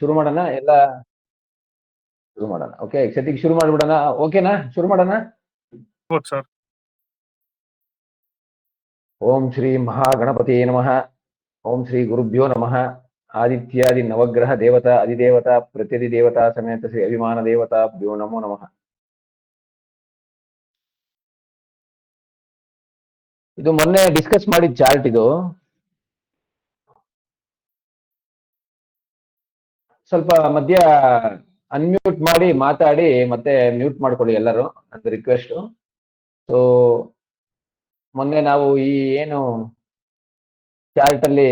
ಶುರು ಮಾಡೋಣ ಎಲ್ಲ. ಶುರು ಮಾಡೋಣ. ಓಕೆ, ಸದ್ಯಕ್ಕೆ ಶುರು ಮಾಡ್ಬಿಡೋಣ. ಓಕೆನಾ, ಶುರು ಮಾಡೋಣ. ಹೌದು ಸರ್. ಓಂ ಶ್ರೀ ಮಹಾಗಣಪತಿ ನಮಃ. ಓಂ ಶ್ರೀ ಗುರುಭ್ಯೋ ನಮಃ. ಆದಿತ್ಯಾದಿ ನವಗ್ರಹ ದೇವತಾ ಅಧಿದೇವತಾ ಪ್ರತ್ಯಧಿ ದೇವತಾ ಸಮೇತ ಶ್ರೀ ಅಭಿಮಾನ ದೇವತಾಭ್ಯೋ ನಮೋ ನಮಃ. ಇದು ಮೊನ್ನೆ ಡಿಸ್ಕಸ್ ಮಾಡಿದ ಚಾರ್ಟ್. ಇದು ಸ್ವಲ್ಪ ಮಧ್ಯ ಅನ್ಮ್ಯೂಟ್ ಮಾಡಿ ಮಾತಾಡಿ ಮತ್ತೆ ಮ್ಯೂಟ್ ಮಾಡ್ಕೊಳ್ಳಿ ಎಲ್ಲರೂ, ಅಂತ ರಿಕ್ವೆಸ್ಟ್. ಸೊ ಮೊನ್ನೆ ನಾವು ಈ ಏನು ಚಾರ್ಟ್ ಅಲ್ಲಿ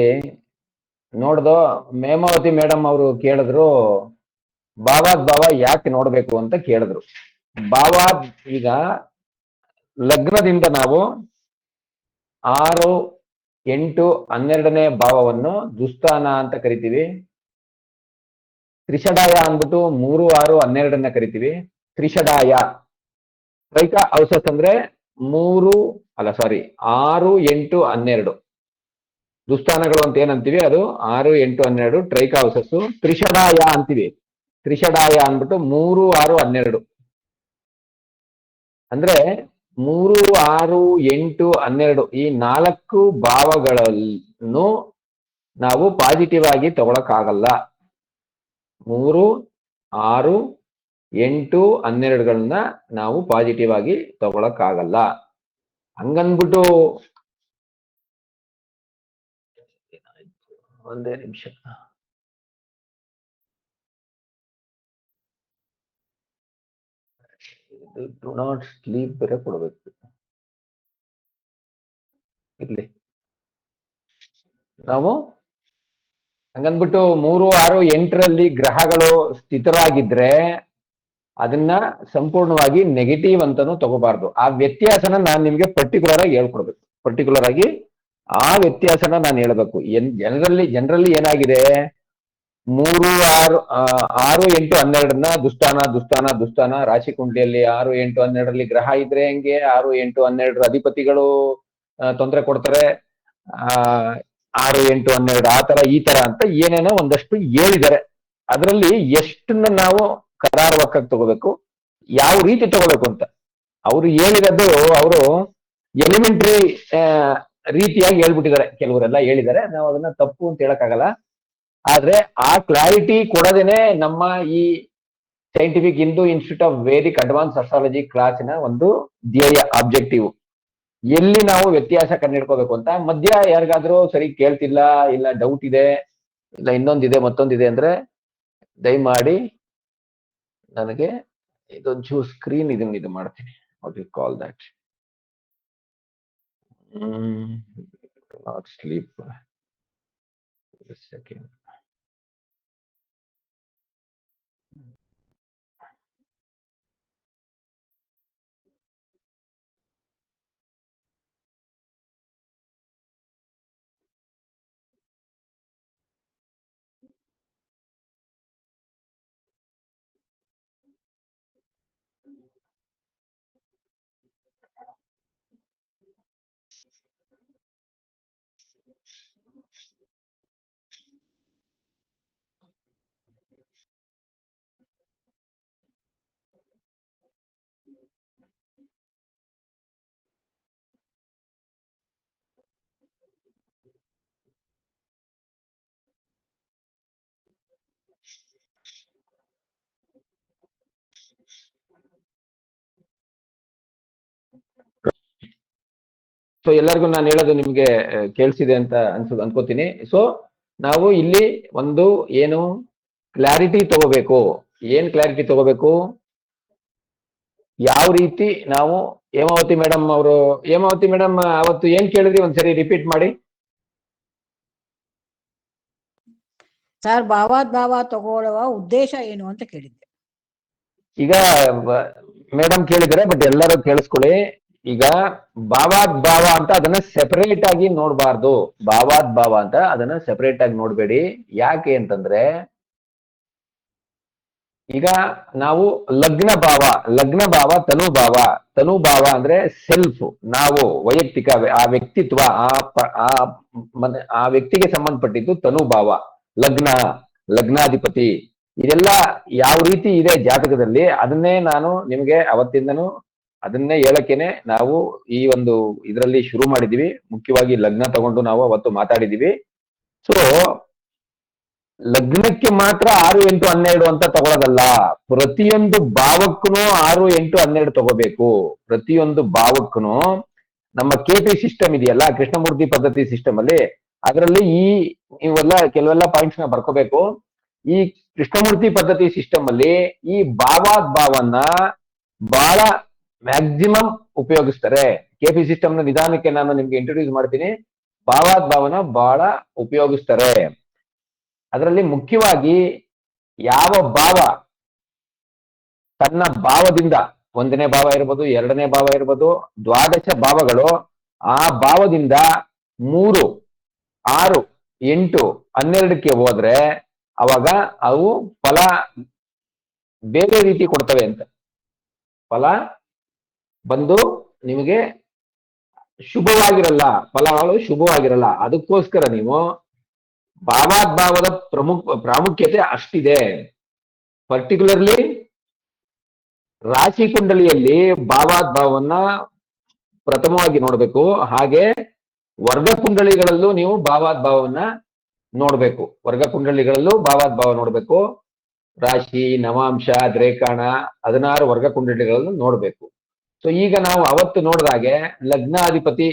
ನೋಡ್ದೋ, ಹೇಮಾವತಿ ಮೇಡಮ್ ಅವರು ಕೇಳಿದ್ರು ಭಾವಾದ್ ಭಾವ ಯಾಕೆ ನೋಡ್ಬೇಕು ಅಂತ ಕೇಳಿದ್ರು. ಭಾವಾದ್ ಈಗ ಲಗ್ನದಿಂದ ನಾವು 6, 8, 12ನೇ ಭಾವವನ್ನು ದುಸ್ಥಾನ ಅಂತ ಕರಿತೀವಿ. ತ್ರಿಷಡಾಯ ಅಂದ್ಬಿಟ್ಟು 3, 6, 12ನ್ನ ಕರಿತೀವಿ. ತ್ರಿಷಡಾಯ ಟ್ರೈಕಾ ಹೌಸಸ್ ಅಂದ್ರೆ 6, 8, 12 ದುಸ್ಥಾನಗಳು ಅಂತ ಏನಂತೀವಿ, ಅದು 6, 8, 12 ಟ್ರೈಕಾ ಹೌಸಸ್. ತ್ರಿಷಡಾಯ ಅಂತೀವಿ. ತ್ರಿಷಡಾಯ ಅಂದ್ಬಿಟ್ಟು 3, 6, 12 ಅಂದ್ರೆ 3, 6, 8, 12 ಈ 4 ಭಾವಗಳನ್ನು ನಾವು ಪಾಸಿಟಿವ್ ಆಗಿ ತಗೊಳಕ್ಕಾಗಲ್ಲ. 3, 6, 8, 12ಗಳನ್ನ ನಾವು ಪಾಸಿಟಿವ್ ಆಗಿ ತಗೊಳಕ್ಕಾಗಲ್ಲ. ಹಂಗನ್ಬಿಟ್ಟು ಒಂದೇ ನಿಮಿಷ, ಡು ನಾಟ್ ಸ್ಲೀಪ್ ಬೇರೆ ಕೊಡಬೇಕು ಇಲ್ಲಿ. ನಾವು ಹಂಗನ್ಬಿಟ್ಟು 3, 6, 8ರಲ್ಲಿ ಗ್ರಹಗಳು ಸ್ಥಿತರಾಗಿದ್ರೆ ಅದನ್ನ ಸಂಪೂರ್ಣವಾಗಿ ನೆಗೆಟಿವ್ ಅಂತಾನು ತಗೋಬಾರ್ದು. ಆ ವ್ಯತ್ಯಾಸನ ನಾನು ನಿಮ್ಗೆ ಪರ್ಟಿಕ್ಯುಲರ್ ಆಗಿ ಹೇಳ್ಕೊಡ್ಬೇಕು. ಪರ್ಟಿಕ್ಯುಲರ್ ಆಗಿ ಆ ವ್ಯತ್ಯಾಸನ ನಾನು ಹೇಳ್ಬೇಕು. ಜನರಲ್ಲಿ ಏನಾಗಿದೆ, 3, 6, 8, 12ನ್ನ ದುಸ್ಥಾನ ರಾಶಿ ಕುಂಡಲಿಯಲ್ಲಿ 6, 8, 12ರಲ್ಲಿ ಗ್ರಹ ಇದ್ರೆ ಹೆಂಗೆ, 6, 8, 12ರ ಅಧಿಪತಿಗಳು ತೊಂದರೆ ಕೊಡ್ತಾರೆ, 6, 8, 12 ಆ ತರ ಈ ತರ ಅಂತ ಏನೇನೋ ಒಂದಷ್ಟು ಹೇಳಿದ್ದಾರೆ. ಅದರಲ್ಲಿ ಎಷ್ಟನ್ನ ನಾವು ಕರಾರುವಕ್ಕಾಗಿ ತಗೋಬೇಕು, ಯಾವ ರೀತಿ ತಗೋಬೇಕು ಅಂತ ಅವ್ರು ಹೇಳಿರೋದು, ಅವರು ಎಲಿಮೆಂಟ್ರಿ ರೀತಿಯಾಗಿ ಹೇಳ್ಬಿಟ್ಟಿದ್ದಾರೆ. ಕೆಲವರೆಲ್ಲ ಹೇಳಿದ್ದಾರೆ, ನಾವು ಅದನ್ನ ತಪ್ಪು ಅಂತ ಹೇಳಕ್ಕಾಗಲ್ಲ. ಆದ್ರೆ ಆ ಕ್ಲಾರಿಟಿ ಕೊಡದೇನೆ ನಮ್ಮ ಈ scientific Hindu institute of Vedic advance astrology ಕ್ಲಾಸಿನ ಒಂದು ಧ್ಯೇಯ, ಆಬ್ಜೆಕ್ಟಿವ್. ಎಲ್ಲಿ ನಾವು ವ್ಯತ್ಯಾಸ ಕಂಡುಹಿಡ್ಕೋಬೇಕು ಅಂತ. ಮಧ್ಯ ಯಾರಿಗಾದ್ರೂ ಸರಿ ಕೇಳ್ತಿಲ್ಲ, ಇಲ್ಲ ಡೌಟ್ ಇದೆ, ಇಲ್ಲ ಇನ್ನೊಂದಿದೆ ಮತ್ತೊಂದಿದೆ ಅಂದ್ರೆ ದಯಮಾಡಿ ನನಗೆ ಇದೊಂಚೂರು ಸ್ಕ್ರೀನ್ ಇದು ಮಾಡ್ತೀನಿ. What you call that, not sleep second. So ಎಲ್ಲರಿಗೂ ನಾನು ಹೇಳೋದು ನಿಮ್ಗೆ ಕೇಳಿಸಿದೆ ಅಂತ ಅನ್ಕೋತೀನಿ. ಸೊ ನಾವು ಇಲ್ಲಿ ಒಂದು ಏನು ಕ್ಲಾರಿಟಿ ತಗೋಬೇಕು. ಏನ್ ಕ್ಲಾರಿಟಿ ತಗೋಬೇಕು, ಯಾವ ರೀತಿ ನಾವು ಹೇಮಾವತಿ ಮೇಡಮ್ ಅವತ್ತು ಏನ್ ಕೇಳಿದ್ರಿ ಒಂದ್ಸರಿ ರಿಪೀಟ್ ಮಾಡಿ ಸರ್. ಭಾವಾದ್ ಭಾವ ತಗೊಳ್ಳುವ ಉದ್ದೇಶ ಏನು ಅಂತ ಕೇಳಿದ್ದೆ. ಈಗ ಮೇಡಮ್ ಕೇಳಿದರೆ, ಬಟ್ ಎಲ್ಲರೂ ಕೇಳಿಸ್ಕೊಳ್ಳಿ. ಈಗ ಭಾವಾದ್ ಭಾವ ಅಂತ ಅದನ್ನ ಸೆಪರೇಟ್ ಆಗಿ ನೋಡ್ಬಾರ್ದು. ಭಾವಾದ್ ಭಾವ ಅಂತ ಅದನ್ನ ಸೆಪರೇಟ್ ಆಗಿ ನೋಡ್ಬೇಡಿ. ಯಾಕೆ ಅಂತಂದ್ರೆ, ಈಗ ನಾವು ಲಗ್ನ ಭಾವ ತನುಭಾವ ಅಂದ್ರೆ ಸೆಲ್ಫ್, ನಾವು ವೈಯಕ್ತಿಕ, ಆ ವ್ಯಕ್ತಿತ್ವ, ಆ ವ್ಯಕ್ತಿಗೆ ಸಂಬಂಧಪಟ್ಟಿದ್ದು ತನುಭಾವ ಲಗ್ನ. ಲಗ್ನಾಧಿಪತಿ. ಇದೆಲ್ಲ ಯಾವ ರೀತಿ ಇದೆ ಜಾತಕದಲ್ಲಿ ಅದನ್ನೇ ನಾನು ನಿಮಗೆ ಅವತ್ತಿಂದನೂ ಅದನ್ನೇ ಹೇಳಕ್ಕೇನೆ ನಾವು ಈ ಒಂದು ಇದರಲ್ಲಿ ಶುರು ಮಾಡಿದೀವಿ. ಮುಖ್ಯವಾಗಿ ಲಗ್ನ ತಗೊಂಡು ನಾವು ಅವತ್ತು ಮಾತಾಡಿದೀವಿ. ಸೊ ಲಗ್ನಕ್ಕೆ ಮಾತ್ರ 6, 8, 12 ಅಂತ ತಗೊಳ್ಳೋದಲ್ಲ, ಪ್ರತಿಯೊಂದು ಭಾವಕ್ಕೂ 6, 8, 12 ತಗೋಬೇಕು. ಪ್ರತಿಯೊಂದು ಭಾವಕ್ಕೂ ನಮ್ಮ KP ಸಿಸ್ಟಮ್ ಇದೆಯಲ್ಲ, ಕೃಷ್ಣಮೂರ್ತಿ ಪದ್ಧತಿ ಸಿಸ್ಟಮ್ ಅಲ್ಲಿ, ಅದರಲ್ಲಿ ಇವೆಲ್ಲ ಕೆಲವೆಲ್ಲ ಪಾಯಿಂಟ್ಸ್ ನ ಬರ್ಕೋಬೇಕು. ಈ ಕೃಷ್ಣಮೂರ್ತಿ ಪದ್ಧತಿ ಸಿಸ್ಟಮ್ ಅಲ್ಲಿ ಈ ಭಾವನ್ನ ಬಹಳ ಮ್ಯಾಕ್ಸಿಮಮ್ ಉಪಯೋಗಿಸ್ತಾರೆ. KP ಸಿಸ್ಟಮ್ ನ ನಿಧಾನಕ್ಕೆ ನಾನು ನಿಮ್ಗೆ ಇಂಟ್ರೊಡ್ಯೂಸ್ ಮಾಡ್ತೀನಿ. ಭಾವನ ಬಹಳ ಉಪಯೋಗಿಸ್ತಾರೆ. ಅದರಲ್ಲಿ ಮುಖ್ಯವಾಗಿ ಯಾವ ಭಾವ ತನ್ನ ಭಾವದಿಂದ, 1ನೇ ಭಾವ ಇರ್ಬೋದು, 2ನೇ ಭಾವ ಇರ್ಬೋದು, ದ್ವಾದಶ ಭಾವಗಳು ಆ ಭಾವದಿಂದ 3, 6, 8, 12ಕ್ಕೆ ಹೋದ್ರೆ ಅವಾಗ ಅವು ಫಲ ಬೇರೆ ರೀತಿ ಕೊಡ್ತವೆ ಅಂತ. ಫಲ ಬಂದು ನಿಮಗೆ ಶುಭವಾಗಿರಲ್ಲ, ಫಲಗಳು ಶುಭವಾಗಿರಲ್ಲ. ಅದಕ್ಕೋಸ್ಕರ ನೀವು ಭಾವದ ಪ್ರಾಮುಖ್ಯತೆ ಅಷ್ಟಿದೆ. ಪರ್ಟಿಕ್ಯುಲರ್ಲಿ ರಾಶಿ ಕುಂಡಲಿಯಲ್ಲಿ ಭಾವವನ್ನ ಪ್ರಥಮವಾಗಿ ನೋಡ್ಬೇಕು. ಹಾಗೆ ವರ್ಗ ಕುಂಡಲಿಗಳಲ್ಲೂ ನೀವು ಭಾವವನ್ನ ನೋಡ್ಬೇಕು. ವರ್ಗ ಕುಂಡಲಿಗಳಲ್ಲೂ ಭಾವ ನೋಡ್ಬೇಕು. ರಾಶಿ, ನವಾಂಶ, ದ್ರೇಕಾಣ 16 ವರ್ಗ ಕುಂಡಲಿಗಳಲ್ಲೂ ನೋಡ್ಬೇಕು. ಸೊ ಈಗ ನಾವು ಅವತ್ತು ನೋಡಿದಾಗೆ ಲಗ್ನಾಧಿಪತಿ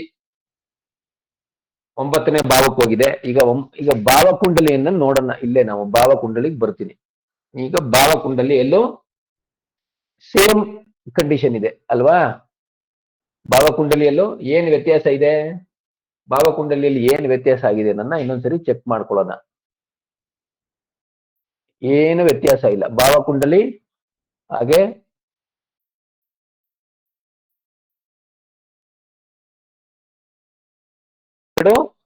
9ನೇ ಭಾವಕ್ಕೆ ಹೋಗಿದೆ. ಈಗ ಭಾವಕುಂಡಲಿಯನ್ನ ನೋಡೋಣ. ಇಲ್ಲೇ ನಾವು ಭಾವಕುಂಡಲಿಗೆ ಬರ್ತೀನಿ. ಈಗ ಭಾವಕುಂಡಲಿಯಲ್ಲೂ ಸೇಮ್ ಕಂಡೀಷನ್ ಇದೆ ಅಲ್ವಾ? ಭಾವಕುಂಡಲಿಯಲ್ಲೂ ಏನ್ ವ್ಯತ್ಯಾಸ ಇದೆ? ಭಾವಕುಂಡಲಿಯಲ್ಲಿ ಏನ್ ವ್ಯತ್ಯಾಸ ಆಗಿದೆ ನನ್ನ ಇನ್ನೊಂದ್ಸರಿ ಚೆಕ್ ಮಾಡ್ಕೊಳ್ಳೋಣ. ಏನು ವ್ಯತ್ಯಾಸ ಇಲ್ಲ ಭಾವಕುಂಡಲಿ. ಹಾಗೆ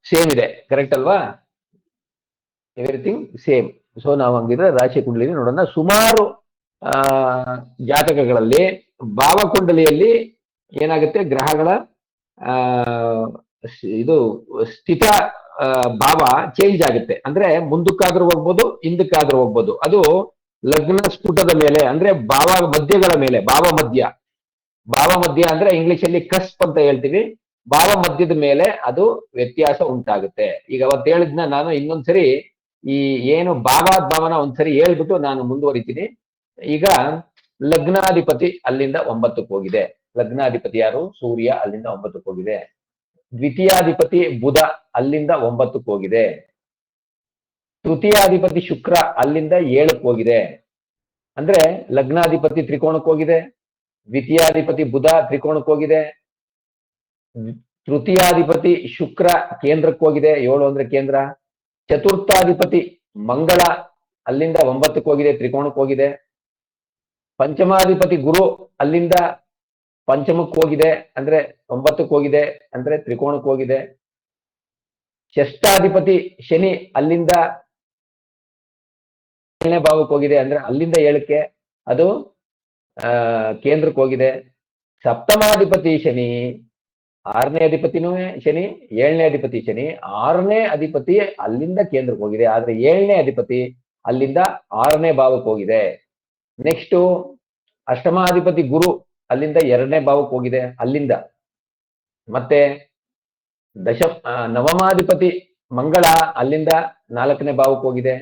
ಸೇಮ್ ಇದೆ, ಕರೆಕ್ಟ್ ಅಲ್ವಾ? Everything same. ಸೊ ನಾವು ಹಂಗಿದ್ರೆ ರಾಶಿ ಕುಂಡಲಿ ನೋಡೋಣ. ಸುಮಾರು ಜಾತಕಗಳಲ್ಲಿ ಭಾವಕುಂಡಲಿಯಲ್ಲಿ ಏನಾಗುತ್ತೆ, ಗ್ರಹಗಳ ಇದು ಸ್ಥಿತ ಭಾವ ಚೇಂಜ್ ಆಗುತ್ತೆ. ಅಂದ್ರೆ ಮುಂದಕ್ಕಾದ್ರೂ ಹೋಗ್ಬೋದು, ಹಿಂದಕ್ಕಾದ್ರೂ ಹೋಗ್ಬೋದು. ಅದು ಲಗ್ನ ಸ್ಫುಟದ ಮೇಲೆ, ಅಂದ್ರೆ ಭಾವ ಮಧ್ಯಗಳ ಮೇಲೆ, ಭಾವ ಮಧ್ಯ ಅಂದ್ರೆ ಇಂಗ್ಲಿಷ್ ಅಲ್ಲಿ ಕಸ್ಪ್ ಅಂತ ಹೇಳ್ತೀವಿ. ಭಾವ ಮಧ್ಯದ ಮೇಲೆ ಅದು ವ್ಯತ್ಯಾಸ ಉಂಟಾಗುತ್ತೆ. ಈಗ ಅವತ್ತು ಹೇಳಿದ್ನ ನಾನು ಇನ್ನೊಂದ್ಸರಿ ಈ ಏನು ಭಾವನ ಒಂದ್ಸರಿ ಹೇಳ್ಬಿಟ್ಟು ನಾನು ಮುಂದುವರಿತೀನಿ. ಈಗ ಲಗ್ನಾಧಿಪತಿ ಅಲ್ಲಿಂದ 9ಕ್ಕೆ ಹೋಗಿದೆ. ಲಗ್ನಾಧಿಪತಿ ಯಾರು? ಸೂರ್ಯ. ಅಲ್ಲಿಂದ 9ಕ್ಕೆ ಹೋಗಿದೆ. ದ್ವಿತೀಯಾಧಿಪತಿ ಬುಧ ಅಲ್ಲಿಂದ 9ಕ್ಕೆ ಹೋಗಿದೆ. ತೃತೀಯಾಧಿಪತಿ ಶುಕ್ರ ಅಲ್ಲಿಂದ 7ಕ್ಕೆ ಹೋಗಿದೆ. ಅಂದ್ರೆ ಲಗ್ನಾಧಿಪತಿ ತ್ರಿಕೋಣಕ್ಕೆ ಹೋಗಿದೆ, ದ್ವಿತೀಯಾಧಿಪತಿ ಬುಧ ತ್ರಿಕೋಣಕ್ಕೆ ಹೋಗಿದೆ, ತೃತೀಯಾಧಿಪತಿ ಶುಕ್ರ ಕೇಂದ್ರಕ್ಕೆ ಹೋಗಿದೆ, 7 ಅಂದ್ರೆ ಕೇಂದ್ರ. ಚತುರ್ಥಾಧಿಪತಿ ಮಂಗಳ ಅಲ್ಲಿಂದ 9ಕ್ಕೆ ಹೋಗಿದೆ, ತ್ರಿಕೋಣಕ್ಕೆ ಹೋಗಿದೆ. ಪಂಚಮಾಧಿಪತಿ ಗುರು ಅಲ್ಲಿಂದ ಪಂಚಮಕ್ಕೆ ಹೋಗಿದೆ, ಅಂದ್ರೆ 9ಕ್ಕೆ ಹೋಗಿದೆ, ಅಂದ್ರೆ ತ್ರಿಕೋಣಕ್ಕೆ ಹೋಗಿದೆ. ಷಷ್ಠಾಧಿಪತಿ ಶನಿ ಅಲ್ಲಿಂದ 7ನೇ ಭಾವಕ್ಕೆ ಹೋಗಿದೆ, ಅಂದ್ರೆ ಅಲ್ಲಿಂದ 7ಕ್ಕೆ, ಅದು ಕೇಂದ್ರಕ್ಕೆ ಹೋಗಿದೆ. ಸಪ್ತಮಾಧಿಪತಿ ಶನಿ, 6ನೇ ಅಧಿಪತಿನೂ ಶನಿ, 7ನೇ ಅಧಿಪತಿ ಶನಿ, 6ನೇ ಅಧಿಪತಿ ಅಲ್ಲಿಂದ ಕೇಂದ್ರಕ್ಕೆ ಹೋಗಿದೆ. ಆದ್ರೆ 7ನೇ ಅಧಿಪತಿ ಅಲ್ಲಿಂದ 6ನೇ ಭಾವಕ್ಕೆ ಹೋಗಿದೆ. ನೆಕ್ಸ್ಟ್ ಅಷ್ಟಮಾಧಿಪತಿ ಗುರು ಅಲ್ಲಿಂದ 2ನೇ ಭಾವಕ್ಕೆ ಹೋಗಿದೆ, ಅಲ್ಲಿಂದ. ಮತ್ತೆ ನವಮಾಧಿಪತಿ ಮಂಗಳ ಅಲ್ಲಿಂದ 4ನೇ ಭಾವಕ್ಕೆ ಹೋಗಿದೆ.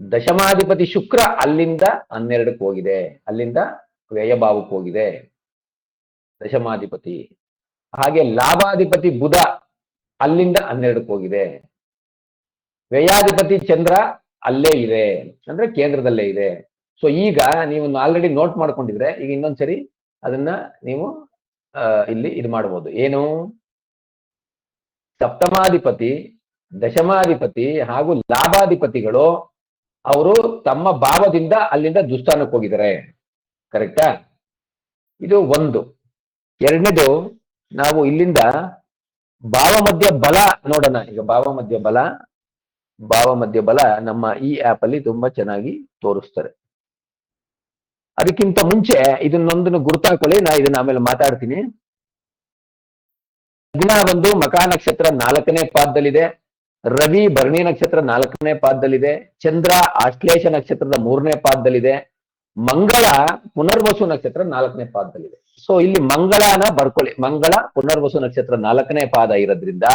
ದಶಮಾಧಿಪತಿ ಶುಕ್ರ ಅಲ್ಲಿಂದ 12ಕ್ಕೆ ಹೋಗಿದೆ, ಅಲ್ಲಿಂದ ವ್ಯಯ ಭಾವಕ್ಕೆ ಹೋಗಿದೆ ದಶಮಾಧಿಪತಿ. ಹಾಗೆ ಲಾಭಾಧಿಪತಿ ಬುಧ ಅಲ್ಲಿಂದ 12ಕ್ಕೆ ಹೋಗಿದೆ. ವ್ಯಯಾಧಿಪತಿ ಚಂದ್ರ ಅಲ್ಲೇ ಇದೆ, ಅಂದ್ರೆ ಕೇಂದ್ರದಲ್ಲೇ ಇದೆ. ಸೊ ಈಗ ನೀವು ಆಲ್ರೆಡಿ ನೋಟ್ ಮಾಡ್ಕೊಂಡಿದ್ರೆ ಈಗ ಇನ್ನೊಂದ್ಸರಿ ಅದನ್ನ ನೀವು ಇಲ್ಲಿ ಇದು ಮಾಡ್ಬೋದು. ಏನು? ಸಪ್ತಮಾಧಿಪತಿ, ದಶಮಾಧಿಪತಿ ಹಾಗೂ ಲಾಭಾಧಿಪತಿಗಳು ಅವರು ತಮ್ಮ ಭಾವದಿಂದ ಅಲ್ಲಿಂದ ದುಸ್ಥಾನಕ್ಕೆ ಹೋಗಿದ್ದಾರೆ. ಕರೆಕ್ಟಾ? ಇದು ಒಂದು. ಎರಡನೇದು, ನಾವು ಇಲ್ಲಿಂದ ಭಾವ ಮಧ್ಯ ಬಲ ನೋಡೋಣ. ಈಗ ಭಾವ ಮಧ್ಯ ಬಲ ನಮ್ಮ ಈ ಆಪ್ ಅಲ್ಲಿ ತುಂಬಾ ಚೆನ್ನಾಗಿ ತೋರಿಸ್ತಾರೆ. ಅದಕ್ಕಿಂತ ಮುಂಚೆ ಇದನ್ನೊಂದನ್ನು ಗುರುತಾಕೊಳ್ಳಿ, ನಾ ಇದನ್ನ ಆಮೇಲೆ ಮಾತಾಡ್ತೀನಿ. ಲಗ್ನ ಒಂದು ಮಕಾ ನಕ್ಷತ್ರ 4ನೇ ಪಾದದಲ್ಲಿದೆ. ರವಿ ಭರಣಿ ನಕ್ಷತ್ರ 4ನೇ ಪಾದದಲ್ಲಿದೆ, ಚಂದ್ರ ಆಶ್ಲೇಷ ನಕ್ಷತ್ರದ 3ನೇ ಪಾದದಲ್ಲಿದೆ, ಮಂಗಳ ಪುನರ್ವಸು ನಕ್ಷತ್ರ 4ನೇ ಪಾದದಲ್ಲಿದೆ. ಸೊ ಇಲ್ಲಿ ಮಂಗಳನ ಬರ್ಕೊಳ್ಳಿ, ಮಂಗಳ ಪುನರ್ವಸು ನಕ್ಷತ್ರ 4ನೇ ಪಾದ ಇರೋದ್ರಿಂದ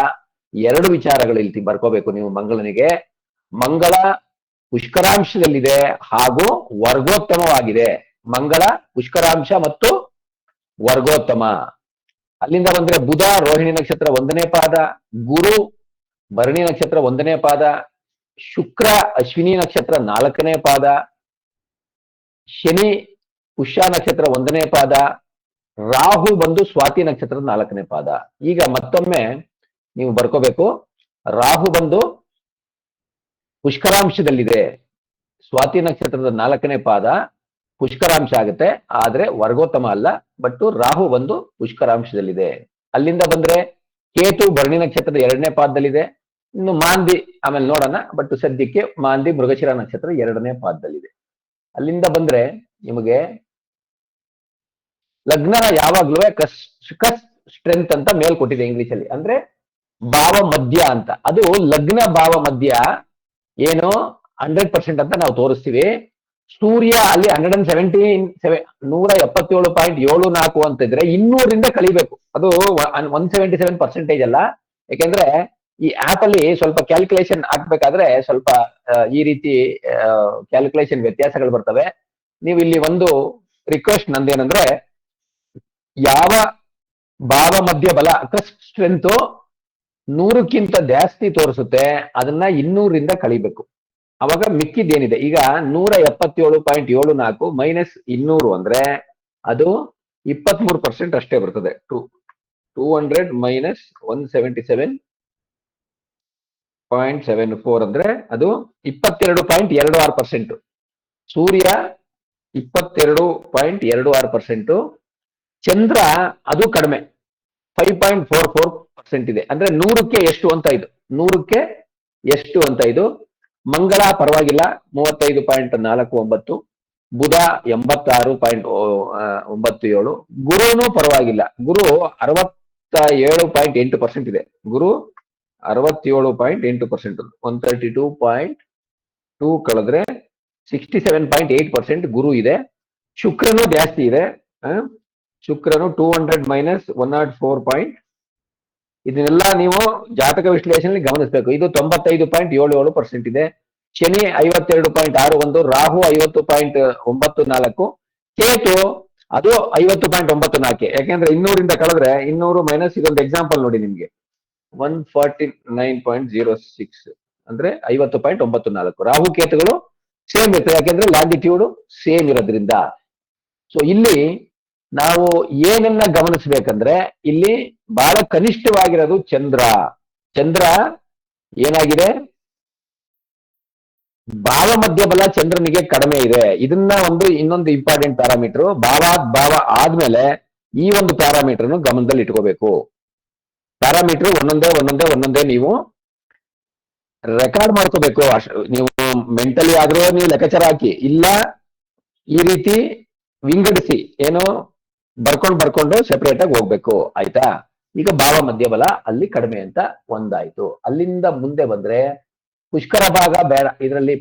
2 ವಿಚಾರಗಳು ಇಲ್ಲಿ ಬರ್ಕೋಬೇಕು ನೀವು. ಮಂಗಳನಿಗೆ ಮಂಗಳ ಪುಷ್ಕರಾಂಶದಲ್ಲಿದೆ ಹಾಗೂ ವರ್ಗೋತ್ತಮವಾಗಿದೆ. ಮಂಗಳ ಪುಷ್ಕರಾಂಶ ಮತ್ತು ವರ್ಗೋತ್ತಮ. ಅಲ್ಲಿಂದ ಬಂದ್ರೆ ಬುಧ ರೋಹಿಣಿ ನಕ್ಷತ್ರ 1ನೇ ಪಾದ, ಗುರು ಭರಣಿ ನಕ್ಷತ್ರ 1ನೇ ಪಾದ, ಶುಕ್ರ ಅಶ್ವಿನಿ ನಕ್ಷತ್ರ 4ನೇ ಪಾದ, ಶನಿ ಪುಷ್ಯ ನಕ್ಷತ್ರ 1ನೇ ಪಾದ, ರಾಹು ಬಂದು ಸ್ವಾತಿ ನಕ್ಷತ್ರದ 4ನೇ ಪಾದ. ಈಗ ಮತ್ತೊಮ್ಮೆ ನೀವು ಬರ್ಕೋಬೇಕು, ರಾಹು ಬಂದು ಪುಷ್ಕರಾಂಶದಲ್ಲಿದೆ, ಸ್ವಾತಿ ನಕ್ಷತ್ರದ 4ನೇ ಪಾದ ಪುಷ್ಕರಾಂಶ ಆಗುತ್ತೆ, ಆದ್ರೆ ವರ್ಗೋತ್ತಮ ಅಲ್ಲ. ಬಟ್ ರಾಹು ಬಂದು ಪುಷ್ಕರಾಂಶದಲ್ಲಿದೆ. ಅಲ್ಲಿಂದ ಬಂದ್ರೆ ಕೇತು ಭರಣಿ ನಕ್ಷತ್ರದ 2ನೇ ಪಾದದಲ್ಲಿದೆ. ಇನ್ನು ಮಾಂದಿ ಆಮೇಲೆ ನೋಡೋಣ, ಬಟ್ ಸದ್ಯಕ್ಕೆ ಮಾಂದಿ ಮೃಗಶಿರ ನಕ್ಷತ್ರ 2ನೇ ಪಾದದಲ್ಲಿದೆ. ಅಲ್ಲಿಂದ ಬಂದ್ರೆ ನಿಮಗೆ ಲಗ್ನ ಯಾವಾಗ್ಲೂ ಕಸ್ ಸ್ಟ್ರೆಂತ್ ಅಂತ ಮೇಲ್ ಕೊಟ್ಟಿದೆ ಇಂಗ್ಲಿಷ್ ಅಲ್ಲಿ, ಅಂದ್ರೆ ಭಾವ ಮಧ್ಯ ಅಂತ. ಅದು ಲಗ್ನ ಭಾವ ಮಧ್ಯ ಏನು 100% ಅಂತ ನಾವು ತೋರಿಸ್ತೀವಿ. ಸೂರ್ಯ ಅಲ್ಲಿ 177.74 ಅಂತ ಇದ್ರೆ 200ರಿಂದ ಕಳಿಬೇಕು. ಅದು 177% ಅಲ್ಲ, ಯಾಕೆಂದ್ರೆ ಈ ಆಪ್ ಅಲ್ಲಿ ಸ್ವಲ್ಪ ಕ್ಯಾಲ್ಕುಲೇಷನ್ ಹಾಕ್ಬೇಕಾದ್ರೆ ಸ್ವಲ್ಪ ಈ ರೀತಿ ಕ್ಯಾಲ್ಕುಲೇಷನ್ ವ್ಯತ್ಯಾಸಗಳು ಬರ್ತವೆ. ನೀವು ಇಲ್ಲಿ ಒಂದು ರಿಕ್ವೆಸ್ಟ್ ನಂದೇನಂದ್ರೆ, ಯಾವ ಭಾವ ಮಧ್ಯ ಬಲ ಸ್ಟ್ರೆಂತ್ 100ಕ್ಕಿಂತ ಜಾಸ್ತಿ ತೋರಿಸುತ್ತೆ ಅದನ್ನ 200ರಿಂದ ಕಳಿಬೇಕು. ಅವಾಗ ಮಿಕ್ಕಿದ್ದೇನಿದೆ, ಈಗ 177.74 ಮೈನಸ್ 200 ಅಂದ್ರೆ ಅದು 23% ಅಷ್ಟೇ ಬರ್ತದೆ. 200 ಮೈನಸ್ 177.74 ಅಂದ್ರೆ ಅದು 22.26%. ಸೂರ್ಯ 22.26%. ಚಂದ್ರ ಅದು ಕಡಿಮೆ 5.44% ಇದೆ. ಅಂದ್ರೆ 100ಕ್ಕೆ ಎಷ್ಟು ಅಂತ ಇದು, 100ಕ್ಕೆ ಎಷ್ಟು ಅಂತ ಇದು. ಮಂಗಳ ಪರವಾಗಿಲ್ಲ 35.49, ಬುಧ 86.97, ಗುರುನು ಪರವಾಗಿಲ್ಲ, ಗುರು 67.8% ಇದೆ. ಗುರು 67.8%, 132.2 ಕಳೆದ್ರೆ 67.8% ಗುರು ಇದೆ. ಶುಕ್ರನು ಜಾಸ್ತಿ ಇದೆ, ಶುಕ್ರನು 200 ಮೈನಸ್ 104. ಇದನ್ನೆಲ್ಲ ನೀವು ಜಾತಕ ವಿಶ್ಲೇಷಣೆಯಲ್ಲಿ ಗಮನಿಸಬೇಕು. ಇದು 95.77% ಇದೆ. ಶನಿ 52.61, ರಾಹು 50.94, ಕೇತು ಅದು 50.94. ಯಾಕೆಂದ್ರೆ 200ರಿಂದ ಕಳೆದ್ರೆ 200 ಮೈನಸ್, ಇದೊಂದು ಎಕ್ಸಾಂಪಲ್ ನೋಡಿ ನಿಮ್ಗೆ, 149.06 ಅಂದ್ರೆ 50.94. ರಾಹು ಕೇತುಗಳು ಸೇಮ್ ಇರ್ತದೆ, ಯಾಕೆಂದ್ರೆ ಲ್ಯಾಂಡಿಟ್ಯೂಡ್ ಸೇಮ್ ಇರೋದ್ರಿಂದ. ಸೊ ಇಲ್ಲಿ ನಾವು ಏನನ್ನ ಗಮನಿಸ್ಬೇಕಂದ್ರೆ, ಇಲ್ಲಿ ಬಹಳ ಕನಿಷ್ಠವಾಗಿರೋದು ಚಂದ್ರ. ಚಂದ್ರ ಏನಾಗಿದೆ, ಭಾವ ಮಧ್ಯ ಬಲ ಚಂದ್ರನಿಗೆ ಕಡಿಮೆ ಇದೆ. ಇದನ್ನ ಇನ್ನೊಂದು ಇಂಪಾರ್ಟೆಂಟ್ ಪ್ಯಾರಾಮೀಟರ್. ಭಾವ ಆದ್ಮೇಲೆ ಈ ಒಂದು ಪ್ಯಾರಾಮೀಟರ್ ಗಮನದಲ್ಲಿ ಇಟ್ಕೋಬೇಕು. ಪ್ಯಾರಾಮೀಟರ್ ಒಂದೊಂದೇ ನೀವು ರೆಕಾರ್ಡ್ ಮಾಡ್ಕೋಬೇಕು. ನೀವು ಮೆಂಟಲಿ ಆದ್ರೂ ನೀವು ಲೆಕ್ಕಾಚಾರ ಹಾಕಿ, ಇಲ್ಲ ಈ ರೀತಿ ವಿಂಗಡಿಸಿ ಏನು ಬರ್ಕೊಂಡು ಸೆಪರೇಟ್ ಆಗಿ ಹೋಗ್ಬೇಕು, ಆಯ್ತಾ. ಈಗ ಭಾವ ಮಧ್ಯ ಬಲ ಅಲ್ಲಿ ಕಡಿಮೆ ಅಂತ ಒಂದಾಯ್ತು. ಅಲ್ಲಿಂದ ಮುಂದೆ ಬಂದ್ರೆ ಪುಷ್ಕರ ಭಾಗ ಬೇಡ, ಇದರಲ್ಲಿ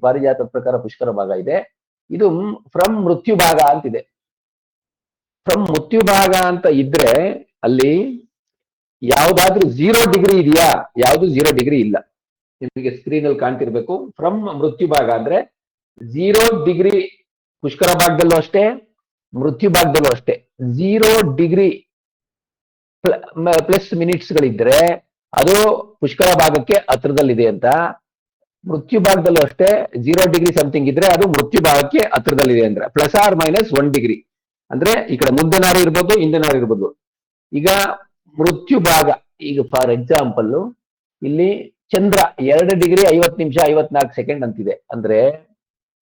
ಪಾರಿಜಾತ ಪ್ರಕಾರ ಪುಷ್ಕರ ಭಾಗ ಇದೆ. ಇದು ಫ್ರಮ್ ಮೃತ್ಯು ಭಾಗ ಅಂತಿದೆ. ಫ್ರಮ್ ಮೃತ್ಯು ಭಾಗ ಅಂತ ಇದ್ರೆ ಅಲ್ಲಿ ಯಾವ್ದಾದ್ರೂ 0 ಡಿಗ್ರಿ ಇದೆಯಾ? ಯಾವ್ದು 0 ಡಿಗ್ರಿ ಇಲ್ಲ. ನಿಮಗೆ ಸ್ಕ್ರೀನ್ ಅಲ್ಲಿ ಕಾಣ್ತಿರ್ಬೇಕು. ಫ್ರಮ್ ಮೃತ್ಯು ಭಾಗ ಅಂದ್ರೆ 0 ಡಿಗ್ರಿ ಪುಷ್ಕರ ಭಾಗದಲ್ಲೂ ಅಷ್ಟೇ, ಮೃತ್ಯು ಭಾಗದಲ್ಲೂ ಅಷ್ಟೇ. 0 ಡಿಗ್ರಿ ಪ್ಲಸ್ ಮಿನಿಟ್ಸ್ ಗಳಿದ್ರೆ ಅದು ಪುಷ್ಕರ ಭಾಗಕ್ಕೆ ಹತ್ರದಲ್ಲಿದೆ ಅಂತ. ಮೃತ್ಯು ಭಾಗದಲ್ಲೂ ಅಷ್ಟೇ 0 ಡಿಗ್ರಿ ಸಮಥಿಂಗ್ ಇದ್ರೆ ಅದು ಮೃತ್ಯು ಭಾಗಕ್ಕೆ ಹತ್ರದಲ್ಲಿದೆ ಅಂದ್ರೆ ಪ್ಲಸ್ ಆರ್ ಮೈನಸ್ 1 ಡಿಗ್ರಿ. ಅಂದ್ರೆ ಈ ಕಡೆ ಮುಂದೆ ನಾರು ಇರ್ಬೋದು, ಹಿಂದೆ ನಾರು ಇರ್ಬೋದು. ಈಗ ಮೃತ್ಯು ಭಾಗ, ಈಗ ಫಾರ್ ಎಕ್ಸಾಂಪಲ್ ಇಲ್ಲಿ ಚಂದ್ರ 2 ಡಿಗ್ರಿ 50 ನಿಮಿಷ 54 ಸೆಕೆಂಡ್ ಅಂತಿದೆ. ಅಂದ್ರೆ